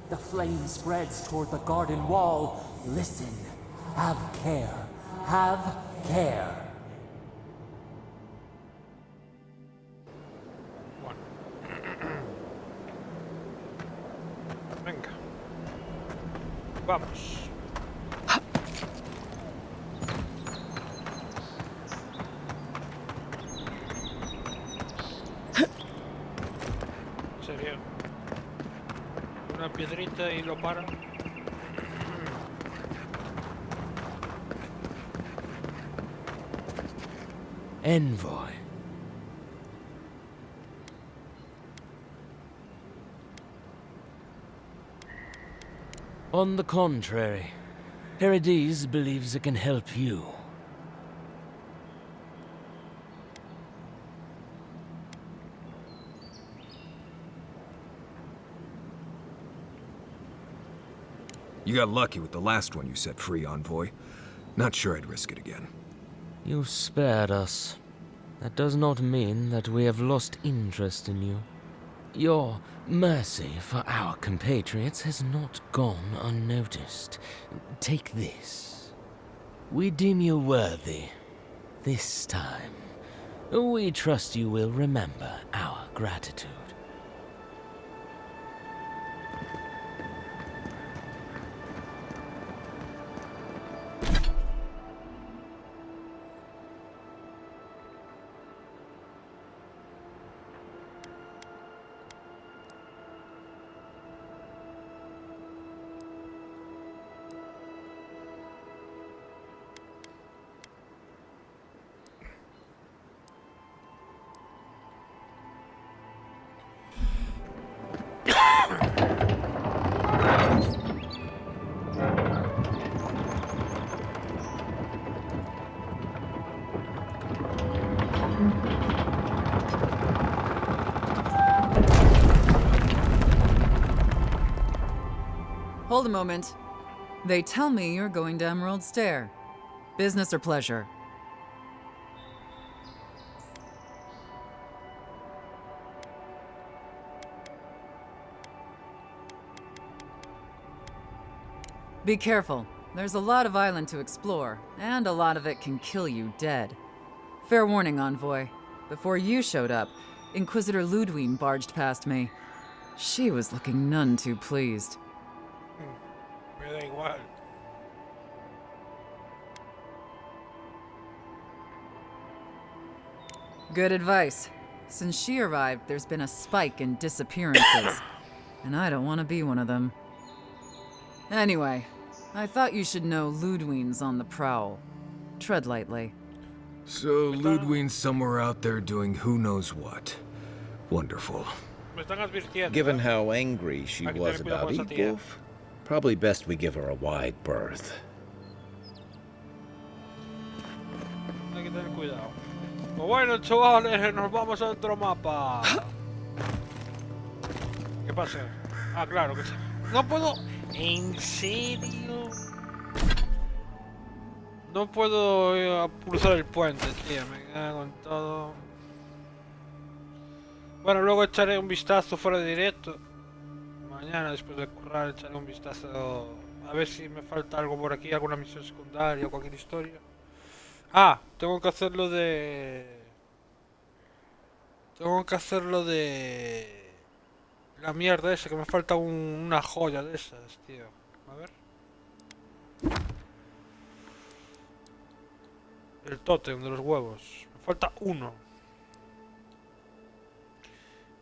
The flame spreads toward the garden wall. Listen. Have care. Have care. Venga. Vamos. En serio. Una piedrita y lo para. Envoy. On the contrary, Paradis believes it can help you. You got lucky with the last one you set free, Envoy. Not sure I'd risk it again. You spared us. That does not mean that we have lost interest in you. Your mercy for our compatriots has not gone unnoticed. Take this. We deem you worthy. This time, we trust you will remember our gratitude. Hold a moment. They tell me you're going to Emerald Stair. Business or pleasure? Be careful. There's a lot of island to explore, and a lot of it can kill you dead. Fair warning, Envoy. Before you showed up, Inquisitor Ludwig barged past me. She was looking none too pleased. Me da igual. Good advice. Since she arrived, there's been a spike in disappearances. And I don't want to be one of them. Anyway, I thought you should know Ludwig's on the prowl. Tread lightly. So Ludwig's somewhere out there doing who knows what. Wonderful. Given how angry she was about Eatwolf, probably best we give her a wide berth. Hay que tener cuidado. Pues bueno, chavales, nos vamos a otro mapa. ¿Qué pasa? Ah, claro que sí. No puedo... ¿En serio? No puedo cruzar el puente, tío. Me cago en todo. Bueno, luego echaré un vistazo fuera de directo. Mañana, después de currar, echaré un vistazo a ver si me falta algo por aquí, alguna misión secundaria o cualquier historia. Ah, tengo que hacerlo de... Tengo que hacerlo de... La mierda esa, que me falta una joya de esas, tío. A ver. El tótem de los huevos. Me falta uno.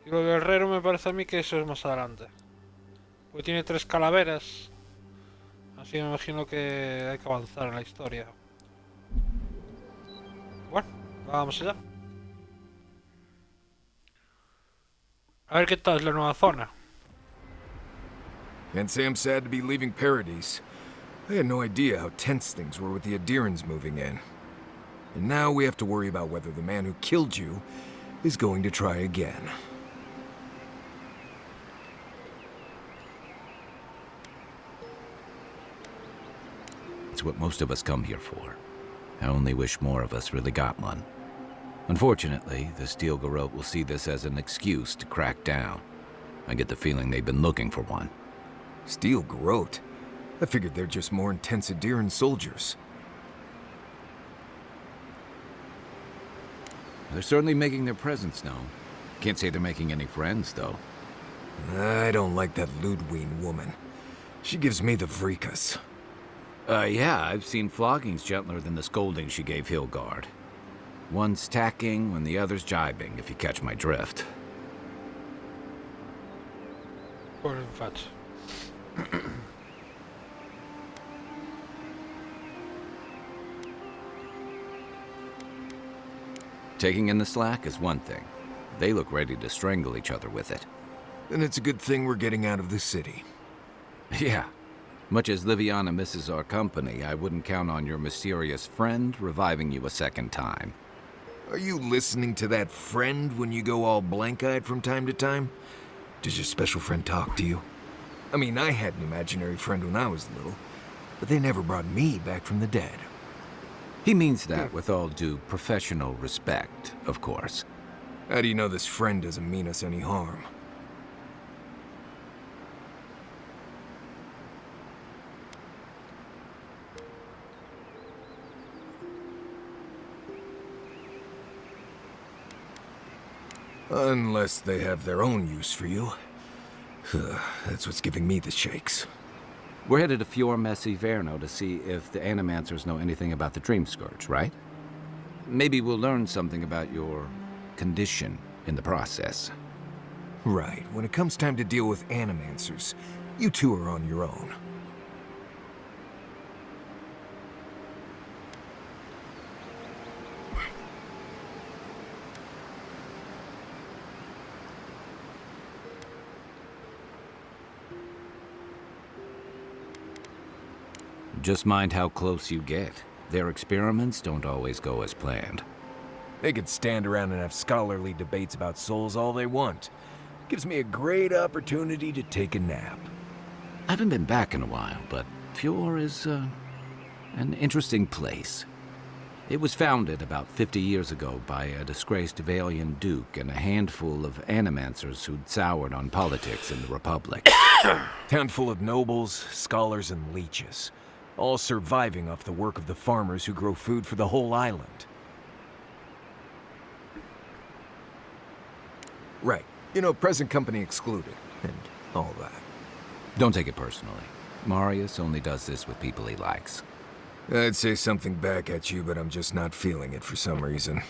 Y lo del herrero me parece a mí que eso es más adelante. Porque tiene 3 calaveras. Así me imagino que hay que avanzar en la historia. Bueno, vamos allá. A ver qué tal es la nueva zona. Can't say I'm sad to be leaving Paradis. I had no idea how tense things were with the Adherents moving in. And now we have to worry about whether the man who killed you is going to try again. It's what most of us come here for. I only wish more of us really got one. Unfortunately, the Steel Garrote will see this as an excuse to crack down. I get the feeling they've been looking for one. Steel Garrote? I figured they're just more intense adherent soldiers. They're certainly making their presence known. Can't say they're making any friends, though. I don't like that Ludwig woman. She gives me the vrikas. Yeah, I've seen floggings gentler than the scolding she gave Hilgard. One's tacking when the other's jibing, if you catch my drift. Or in fact. Taking in the slack is one thing. They look ready to strangle each other with it. Then it's a good thing we're getting out of the city. Yeah. Much as Liviana misses our company, I wouldn't count on your mysterious friend reviving you a second time. Are you listening to that friend when you go all blank-eyed from time to time? Does your special friend talk to you? I mean, I had an imaginary friend when I was little, but they never brought me back from the dead. He means that with all due professional respect, of course. How do you know this friend doesn't mean us any harm? Unless they have their own use for you. That's what's giving me the shakes. We're headed to Fior Messi Verno to see if the Animancers know anything about the Dream Scourge, right? Maybe we'll learn something about your condition in the process. Right. When it comes time to deal with Animancers, you two are on your own. Just mind how close you get. Their experiments don't always go as planned. They could stand around and have scholarly debates about souls all they want. Gives me a great opportunity to take a nap. I haven't been back in a while, but Fior is an interesting place. It was founded about 50 years ago by a disgraced Valian duke and a handful of Animancers who'd soured on politics in the Republic. Town full of nobles, scholars, and leeches. All surviving off the work of the farmers who grow food for the whole island. Right. You know, present company excluded, and all that. Don't take it personally. Marius only does this with people he likes. I'd say something back at you, but I'm just not feeling it for some reason.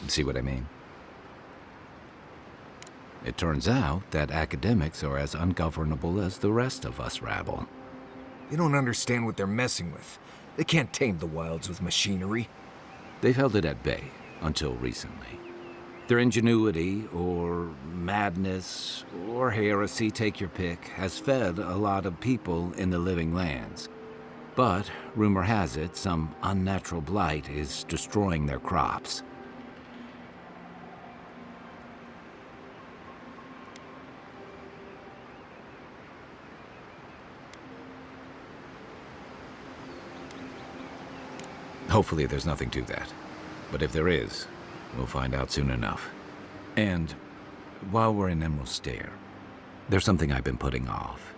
See what I mean? It turns out that academics are as ungovernable as the rest of us rabble. You don't understand what they're messing with. They can't tame the wilds with machinery. They've held it at bay until recently. Their ingenuity, or madness, or heresy, take your pick, has fed a lot of people in the living lands. But, rumor has it, some unnatural blight is destroying their crops. Hopefully there's nothing to that. But if there is, we'll find out soon enough. And while we're in Emerald Stair, there's something I've been putting off.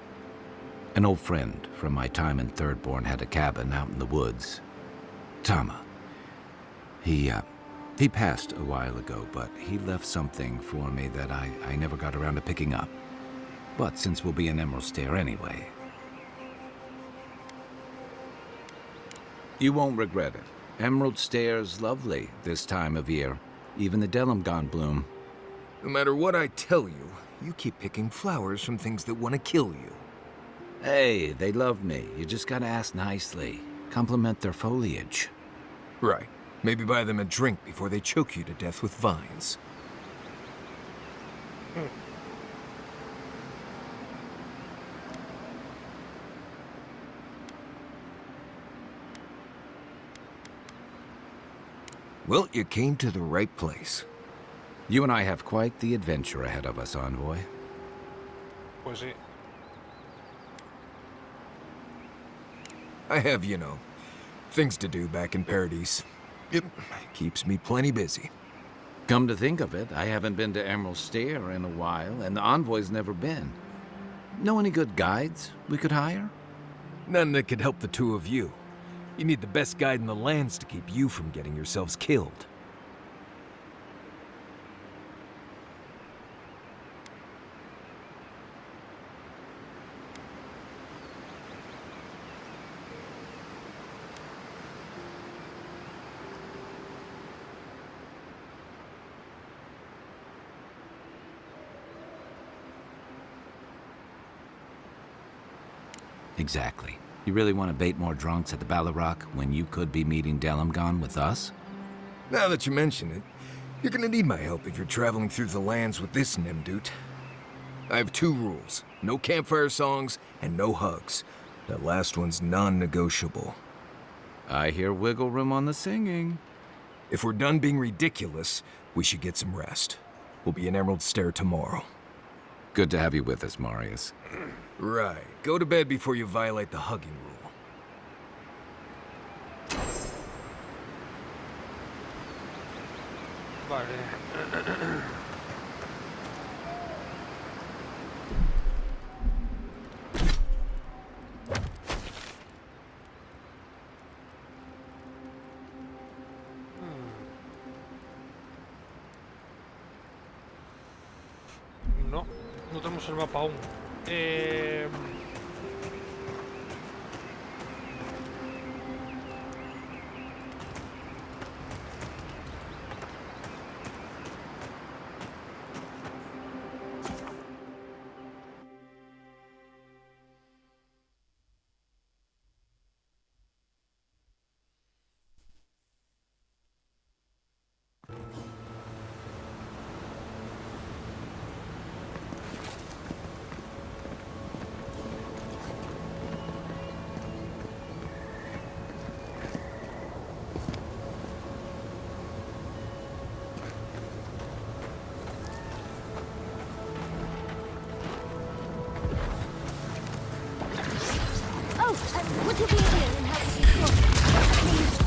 An old friend from my time in Thirdborn had a cabin out in the woods. Tama. He passed a while ago, but he left something for me that I never got around to picking up. But since we'll be in Emerald Stair anyway, you won't regret it. Emerald Stair's lovely this time of year. Even the Delimgon bloom. No matter what I tell you, you keep picking flowers from things that want to kill you. Hey, they love me. You just gotta ask nicely. Compliment their foliage. Right. Maybe buy them a drink before they choke you to death with vines. Well, you came to the right place. You and I have quite the adventure ahead of us, Envoy. Pues sí. I have, things to do back in Paradise. It keeps me plenty busy. Come to think of it, I haven't been to Emerald Stair in a while, and the Envoy's never been. Know any good guides we could hire? None that could help the two of you. You need the best guide in the lands to keep you from getting yourselves killed. Exactly. You really want to bait more drunks at the Ballarok when you could be meeting Delamgon with us? Now that you mention it, you're gonna need my help if you're traveling through the lands with this Nimdut. I have 2 rules. No campfire songs and no hugs. That last one's non-negotiable. I hear wiggle room on the singing. If we're done being ridiculous, we should get some rest. We'll be in Emerald Stair tomorrow. Good to have you with us, Marius. Right. Go to bed before you violate the hugging rule. Vale. No, no tenemos el mapa aún. Would you be here and help us explore? Please.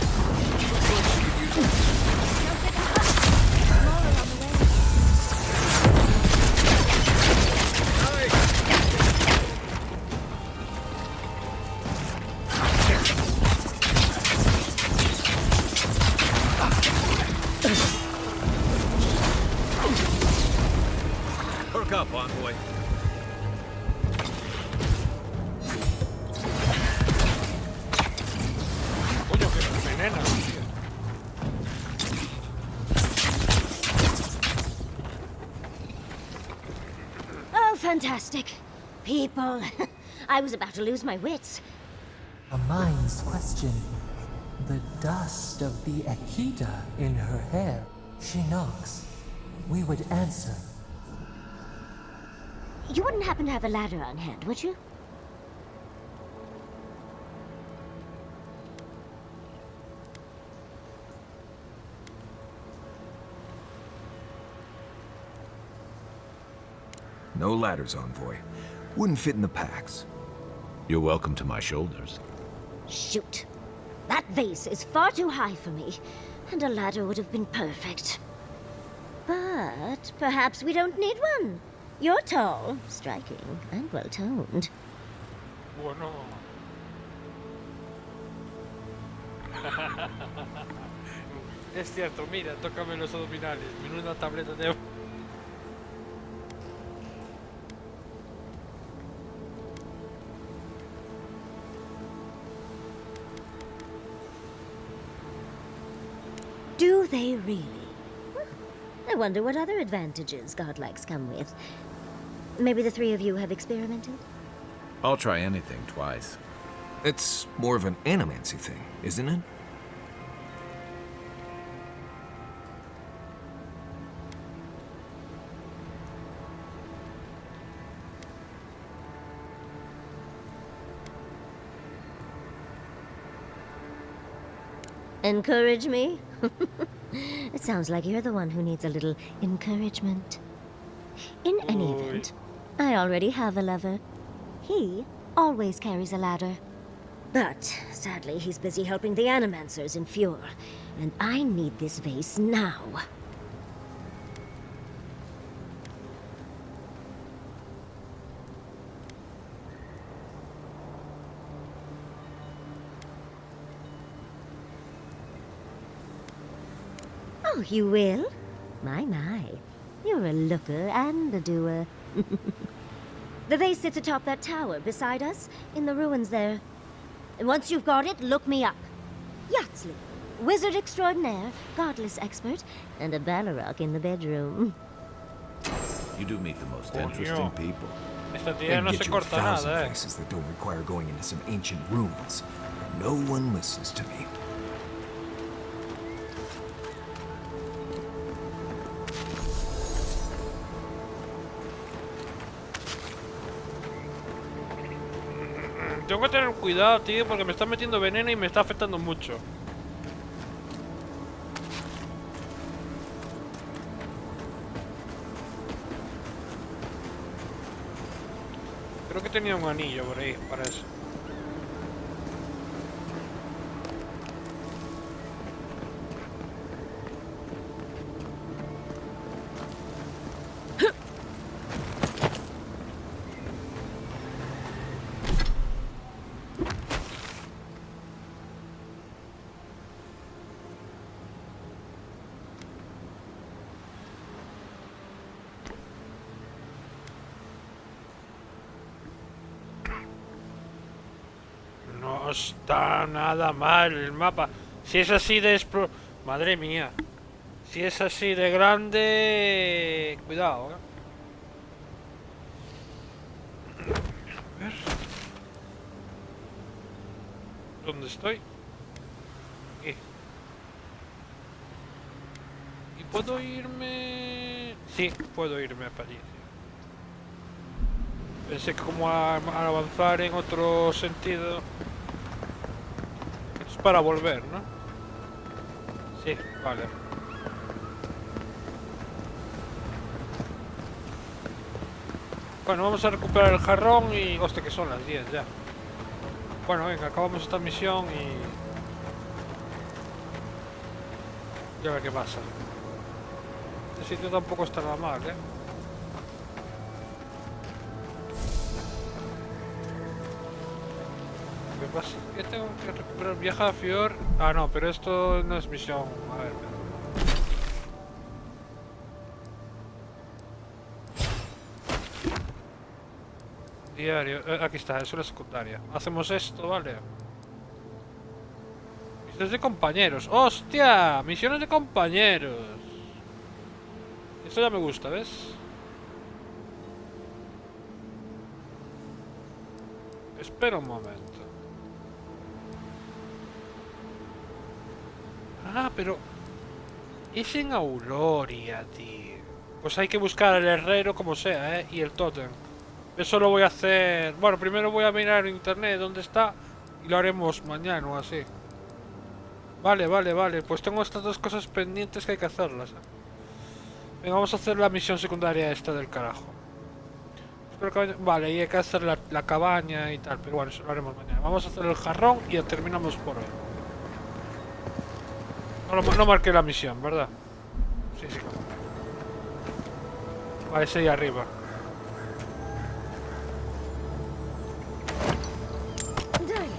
More on the way. Perk up, Envoy. Oh, fantastic. People. I was about to lose my wits. A mind's question. The dust of the Akita in her hair. She knocks. We would answer. You wouldn't happen to have a ladder on hand, would you? No ladders, Envoy. Wouldn't fit in the packs. You're welcome to my shoulders. Shoot. That vase is far too high for me, and a ladder would have been perfect. But perhaps we don't need one. You're tall, striking, and well-toned. Bueno. Es cierto, mira, tócame los abdominales. Menuda tableta de... Do they really? I wonder what other advantages godlikes come with. Maybe the 3 of you have experimented? I'll try anything twice. It's more of an animancy thing, isn't it? Encourage me? It sounds like you're the one who needs a little encouragement. In any event, I already have a lover. He always carries a ladder. But sadly, he's busy helping the Animancers in Fjord, and I need this vase now. Oh, you will? My. You're a looker and a doer. The vase sits atop that tower beside us, in the ruins there. And once you've got it, look me up. Yatsley, wizard extraordinaire, godless expert, and a Balrog in the bedroom. You do meet the most interesting people. Esta tía no se corta nada, places that don't require going into some ancient ruins. But no one listens to me. Tengo que tener cuidado, tío, porque me está metiendo veneno y me está afectando mucho. Creo que tenía un anillo por ahí, para eso. No está nada mal el mapa. Si es así de madre mía. Si es así de grande, cuidado, A ver. ¿Dónde estoy? Aquí. ¿Y puedo irme? Sí, puedo irme para allí. Pensé que como al avanzar en otro sentido es para volver, ¿no? Sí, vale. Bueno, vamos a recuperar el jarrón y... Hostia, que son las 10 ya. Bueno, venga, acabamos esta misión y a ver qué pasa. El sitio tampoco está nada mal, ¿Qué pasa? ¿Qué tengo que recuperar? Viaja a Fjord. Ah, no, pero esto no es misión. A ver. Diario. Aquí está, eso es la secundaria. Hacemos esto, vale. Misiones de compañeros. ¡Hostia! Misiones de compañeros. Esto ya me gusta, ¿ves? Espera un momento. Ah, pero... es en Auroria, tío. Pues hay que buscar al herrero como sea, Y el tótem. Eso lo voy a hacer... Bueno, primero voy a mirar en internet dónde está. Y lo haremos mañana o así. Vale. Pues tengo estas dos cosas pendientes que hay que hacerlas, Venga, vamos a hacer la misión secundaria esta del carajo. Vale, y hay que hacer la cabaña y tal. Pero bueno, eso lo haremos mañana. Vamos a hacer el jarrón y ya terminamos por hoy. No marqué la misión, ¿verdad? Sí. Vale, ese ahí arriba. Darling,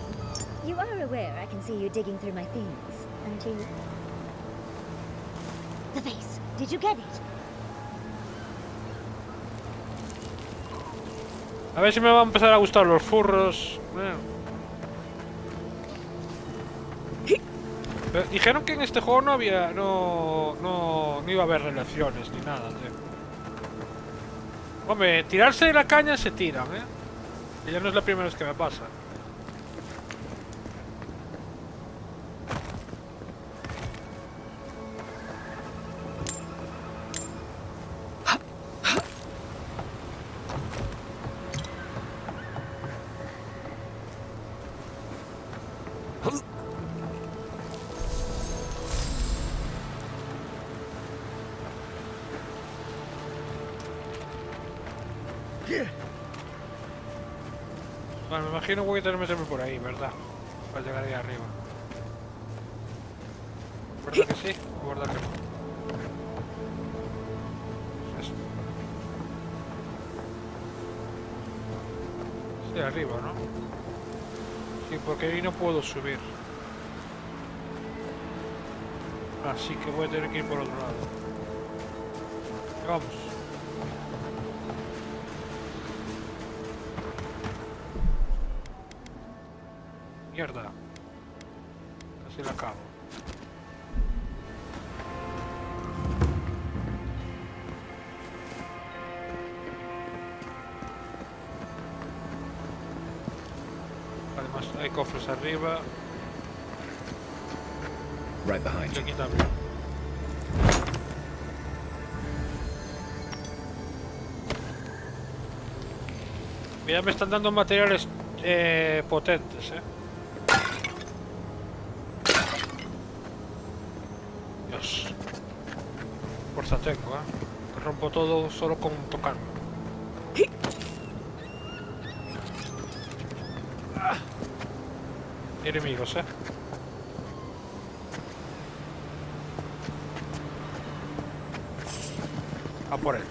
you are aware I can see you digging through my things, aren't you? The vase. Did you get it? A ver si me van a empezar a gustar los furros. Dijeron que en este juego no había... No iba a haber relaciones ni nada, Hombre, tirarse de la caña se tiran, Y ya no es la primera vez que me pasa. Bueno, me imagino que voy a tener que meterme por ahí, ¿verdad? para llegar ahí arriba. ¿Verdad que sí? ¿O verdad que no? Es esto. Sí, arriba, ¿no? Sí, porque ahí no puedo subir. Así que voy a tener que ir por otro lado. Vamos. Mierda. Así la acabo. Además hay cofres arriba. Right behind Y you. aquí también. Ya me están dando materiales potentes, Dios. Fuerza tengo, Que rompo todo solo con tocarme. Enemigos, A por él.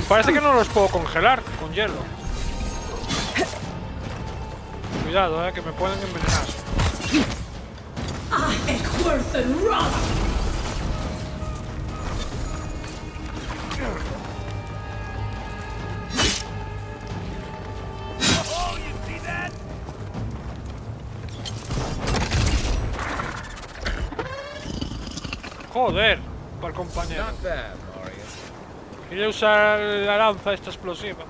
Parece que no los puedo congelar con hielo. Cuidado, que me pueden envenenar. Joder, para el compañero. Quería usar la lanza esta explosiva.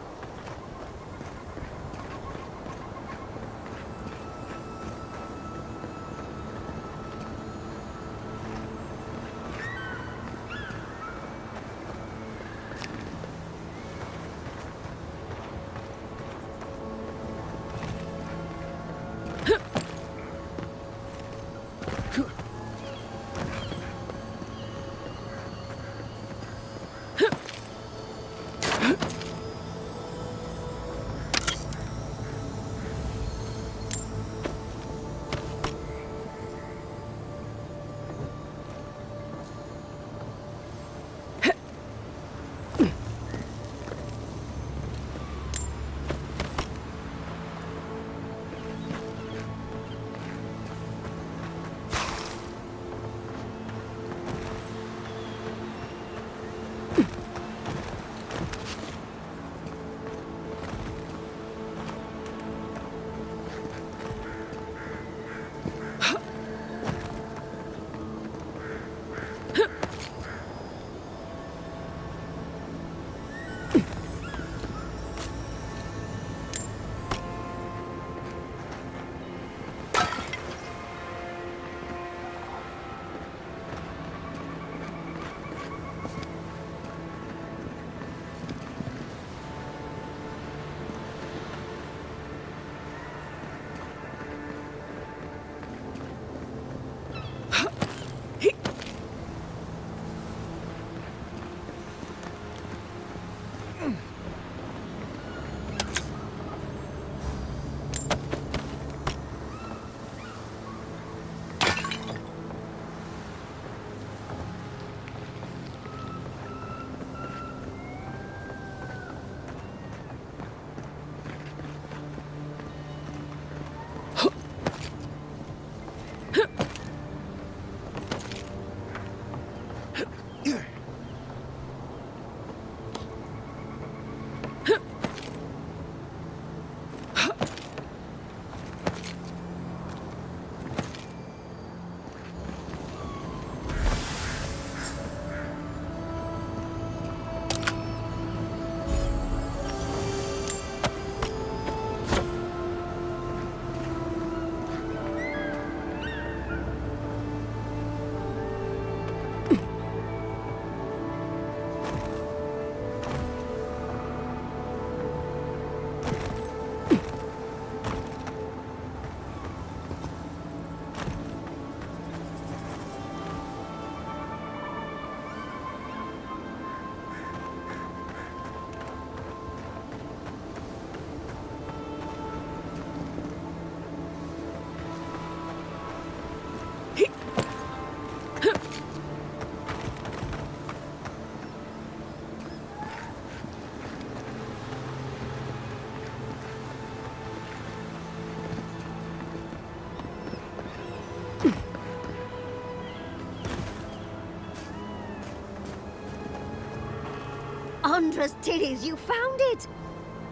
monstrous titties! You found it!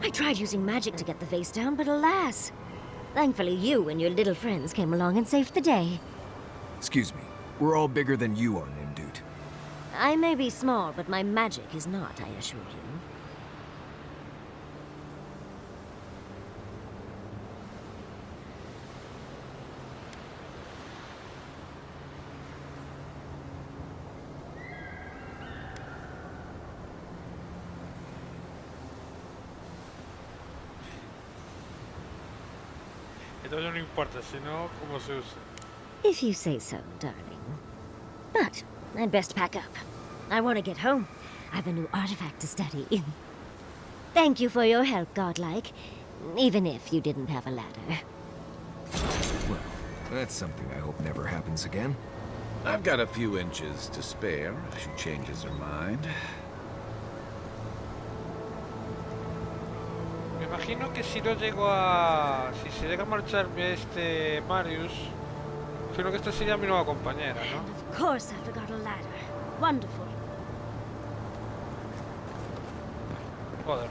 I tried using magic to get the vase down, but alas. Thankfully, you and your little friends came along and saved the day. Excuse me. We're all bigger than you are, Nimdude. I may be small, but my magic is not, I assure you. Entonces no importa, sino cómo se usa. If you say so, darling. But I'd best pack up. I want to get home. I've a new artifact to study. Thank you for your help, Godlike. Even if you didn't have a ladder. Well, that's something I hope never happens again. I've got a few inches to spare if she changes her mind. Me imagino que si no llego a... Si se llega a marchar este Marius, sino que esta sería mi nueva compañera, ¿no? Of course I forgot a ladder. Wonderful. Joder.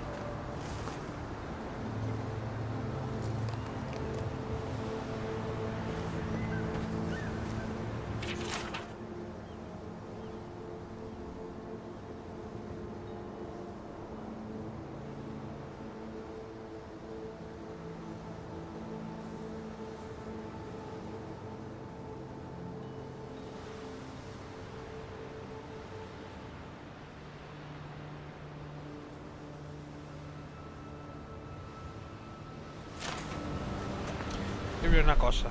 Dime una cosa.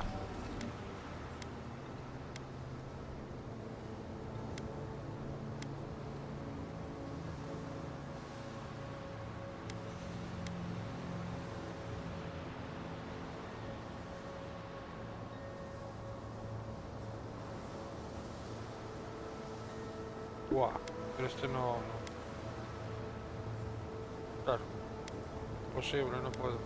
Buah, pero este no... Claro. Posible, no puedo.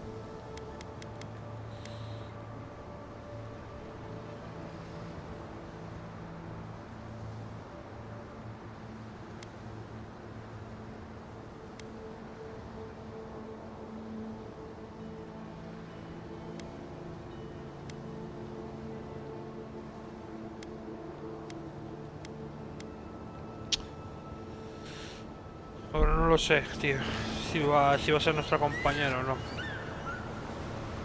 Ahora no lo sé, tío. Si va a ser nuestra compañera o no.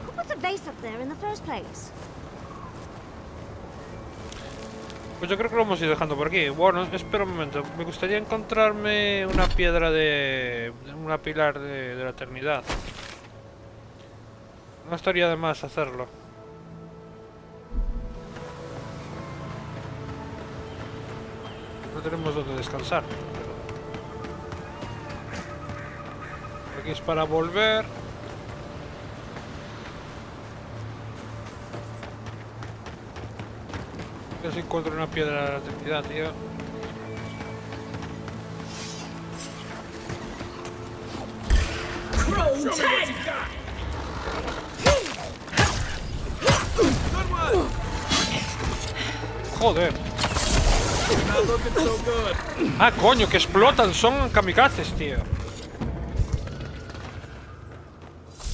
Who put the vase up there in the first place? Pues yo creo que lo hemos ido dejando por aquí. Bueno, espera un momento. Me gustaría encontrarme una piedra de... una pilar de la eternidad. No estaría de más hacerlo. No tenemos donde descansar. Aquí es para volver. A ver si encuentro una piedra de la eternidad, tío. Joder. Ah, coño, que explotan, son kamikazes, tío.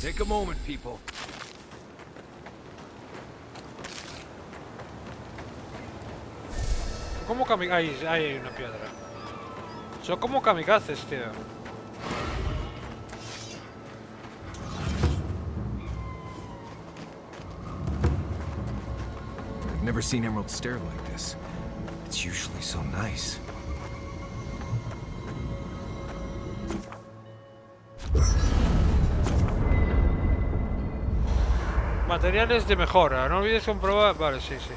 Take a moment, people. ¿Cómo kamikazes? Ahí hay una piedra. Son como kamikazes, tío. I've never seen Emerald stare like this. It's usually so nice. Materiales de mejora. No olvides comprobar... Vale, sí, sí.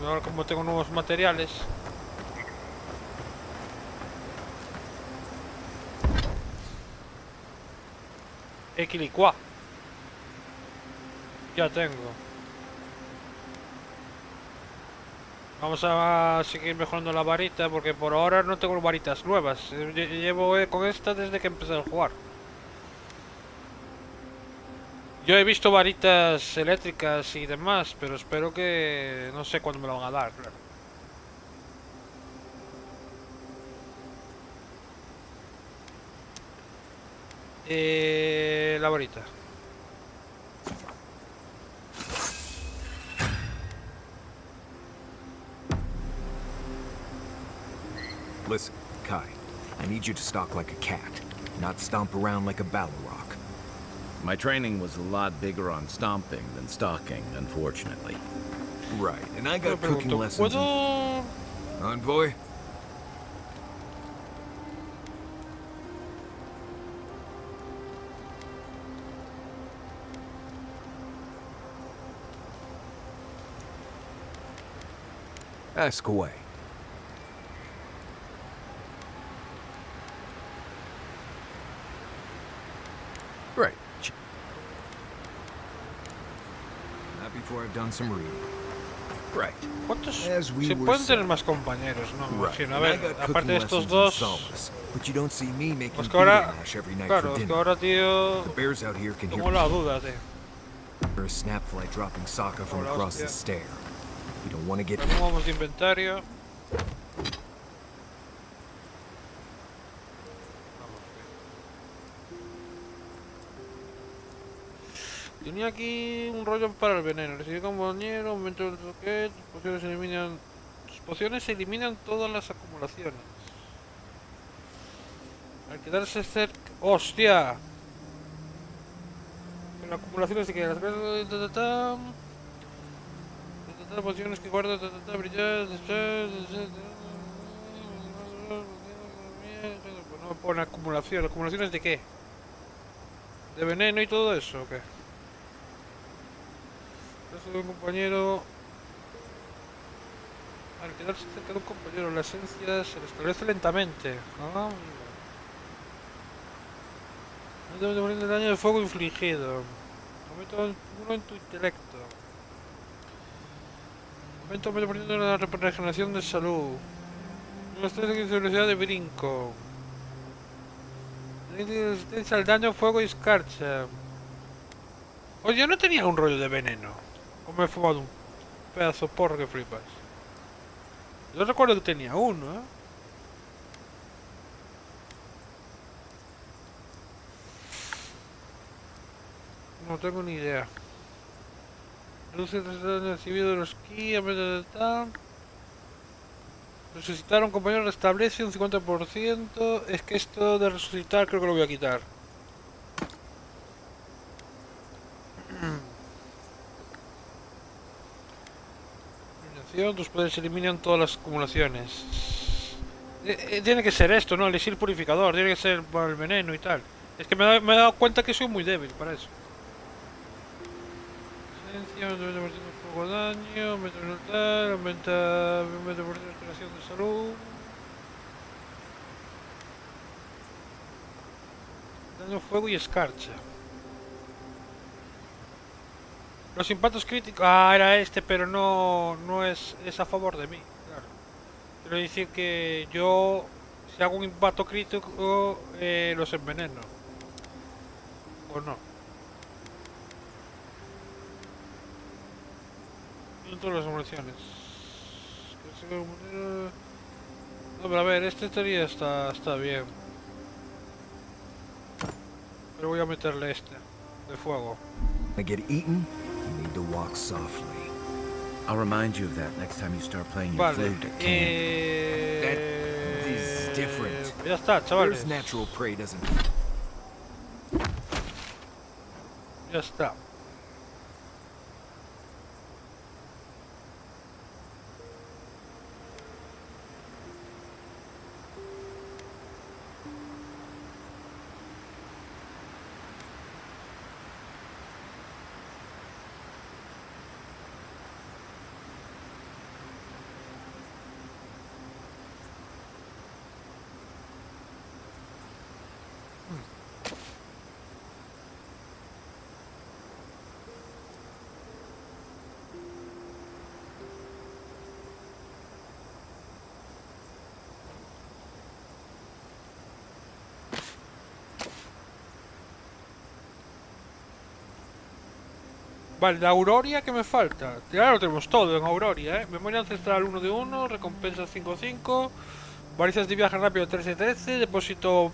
Ahora como tengo nuevos materiales... Equilicua. Ya tengo. Vamos a seguir mejorando la varita porque por ahora no tengo varitas nuevas. Llevo con esta desde que empecé a jugar. Yo he visto varitas eléctricas y demás, pero espero que... no sé cuándo me lo van a dar, claro. La varita. Listen, Kai, I need you to stalk like a cat, not stomp around like a battle rock. My training was a lot bigger on stomping than stalking, unfortunately. Right, and I got cooking lessons. ¿Puedo...? Envoy? Ask away. Right. Not before I've done some reading. Right. ¿Cuántos? As we Se were pueden tener saying. más compañeros, ¿no? Me Right. imagino. A And I ver, got aparte cooking de estos lessons in dos... Solace, but you don't see me making Pues que ahora... beating mash every night Claro, for es que dinner. ahora, tío... The bears out here can hear Tengo la duda, tío. or a snapfly dropping Sokka from Hola, across the hostia. stair. You don't want to get... ¿Cómo vamos de inventario? Tenía aquí un rollo para el veneno. Recibí compañero, aumento del toque, tus pociones eliminan todas las acumulaciones. Al quedarse cerca... ¡Hostia! Con acumulaciones de que las cosas... pociones que guarda... brillar... No me pone acumulación. ¿Acumulaciones de qué? ¿De veneno y todo eso o qué? Caso de un compañero. Al quedarse cerca de un compañero, la esencia se restablece lentamente. Ah, no debe morir del daño de fuego infligido. Aumento 1 en tu intelecto. Aumento 20% de la regeneración de salud. Unos 3 de velocidad de brinco. Resistencia al daño, fuego y escarcha. Oye, yo no tenía un rollo de veneno. O me he fumado un pedazo de porro que flipas. Yo recuerdo que tenía uno, ¿eh? No tengo ni idea. Reduce el daño recibido de los ki, resucitar a un compañero restablece un 50%. Es que esto de resucitar creo que lo voy a quitar. Tus poderes eliminan todas las acumulaciones. Tiene que ser esto, ¿no? El elixir purificador. Tiene que ser para el veneno y tal. Es que me he dado cuenta que soy muy débil para eso. Esencia, 20% de fuego daño, aumenta mental, aumenta 20% de restauración de salud. Daño, fuego y escarcha. Los impactos críticos... Ah, era este, pero no es a favor de mí, claro. Quiero decir que yo, si hago un impacto crítico, los enveneno. ¿O no? En todas las municiones. No, pero a ver, este teoría está bien. Pero voy a meterle este, de fuego. To get eaten, you need to walk softly. I'll remind you of that next time you start playing your Vale, flute at camp. That is different. Ya está, chavales. Bear's natural prey doesn't... Ya está. Vale, la Auroria que me falta. Ya lo tenemos todo en Auroria, ¿eh? Memoria ancestral 1 de 1, recompensa 5-5, varices de viaje rápido 13-13, depósito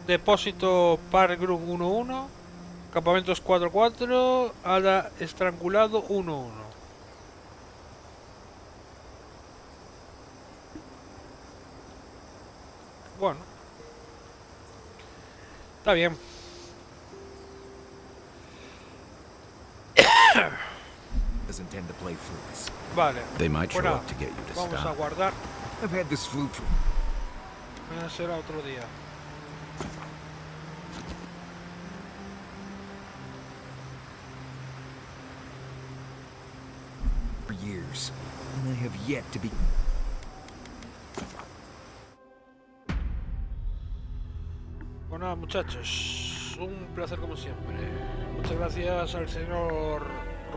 Depósito par group 1-1. Campamentos 4-4. Hada estrangulado 1-1. Bueno. Está bien. Doesn't tend to play flutes. Vale. They might show Bueno, up to get you to vamos a stop. guardar. I've had this flute Será otro día. for years, and I have yet to be. Bueno, nada, muchachos, un placer como siempre. Muchas gracias al señor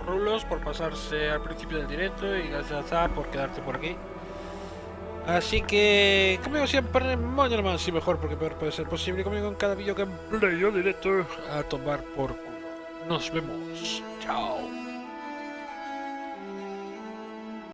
Rulos por pasarse al principio del directo y gracias a por quedarte por aquí. Así que, como siempre, mañana más y mejor porque peor puede ser posible. Conmigo en cada vídeo gameplay o directo a tomar por culo. Nos vemos. Chao.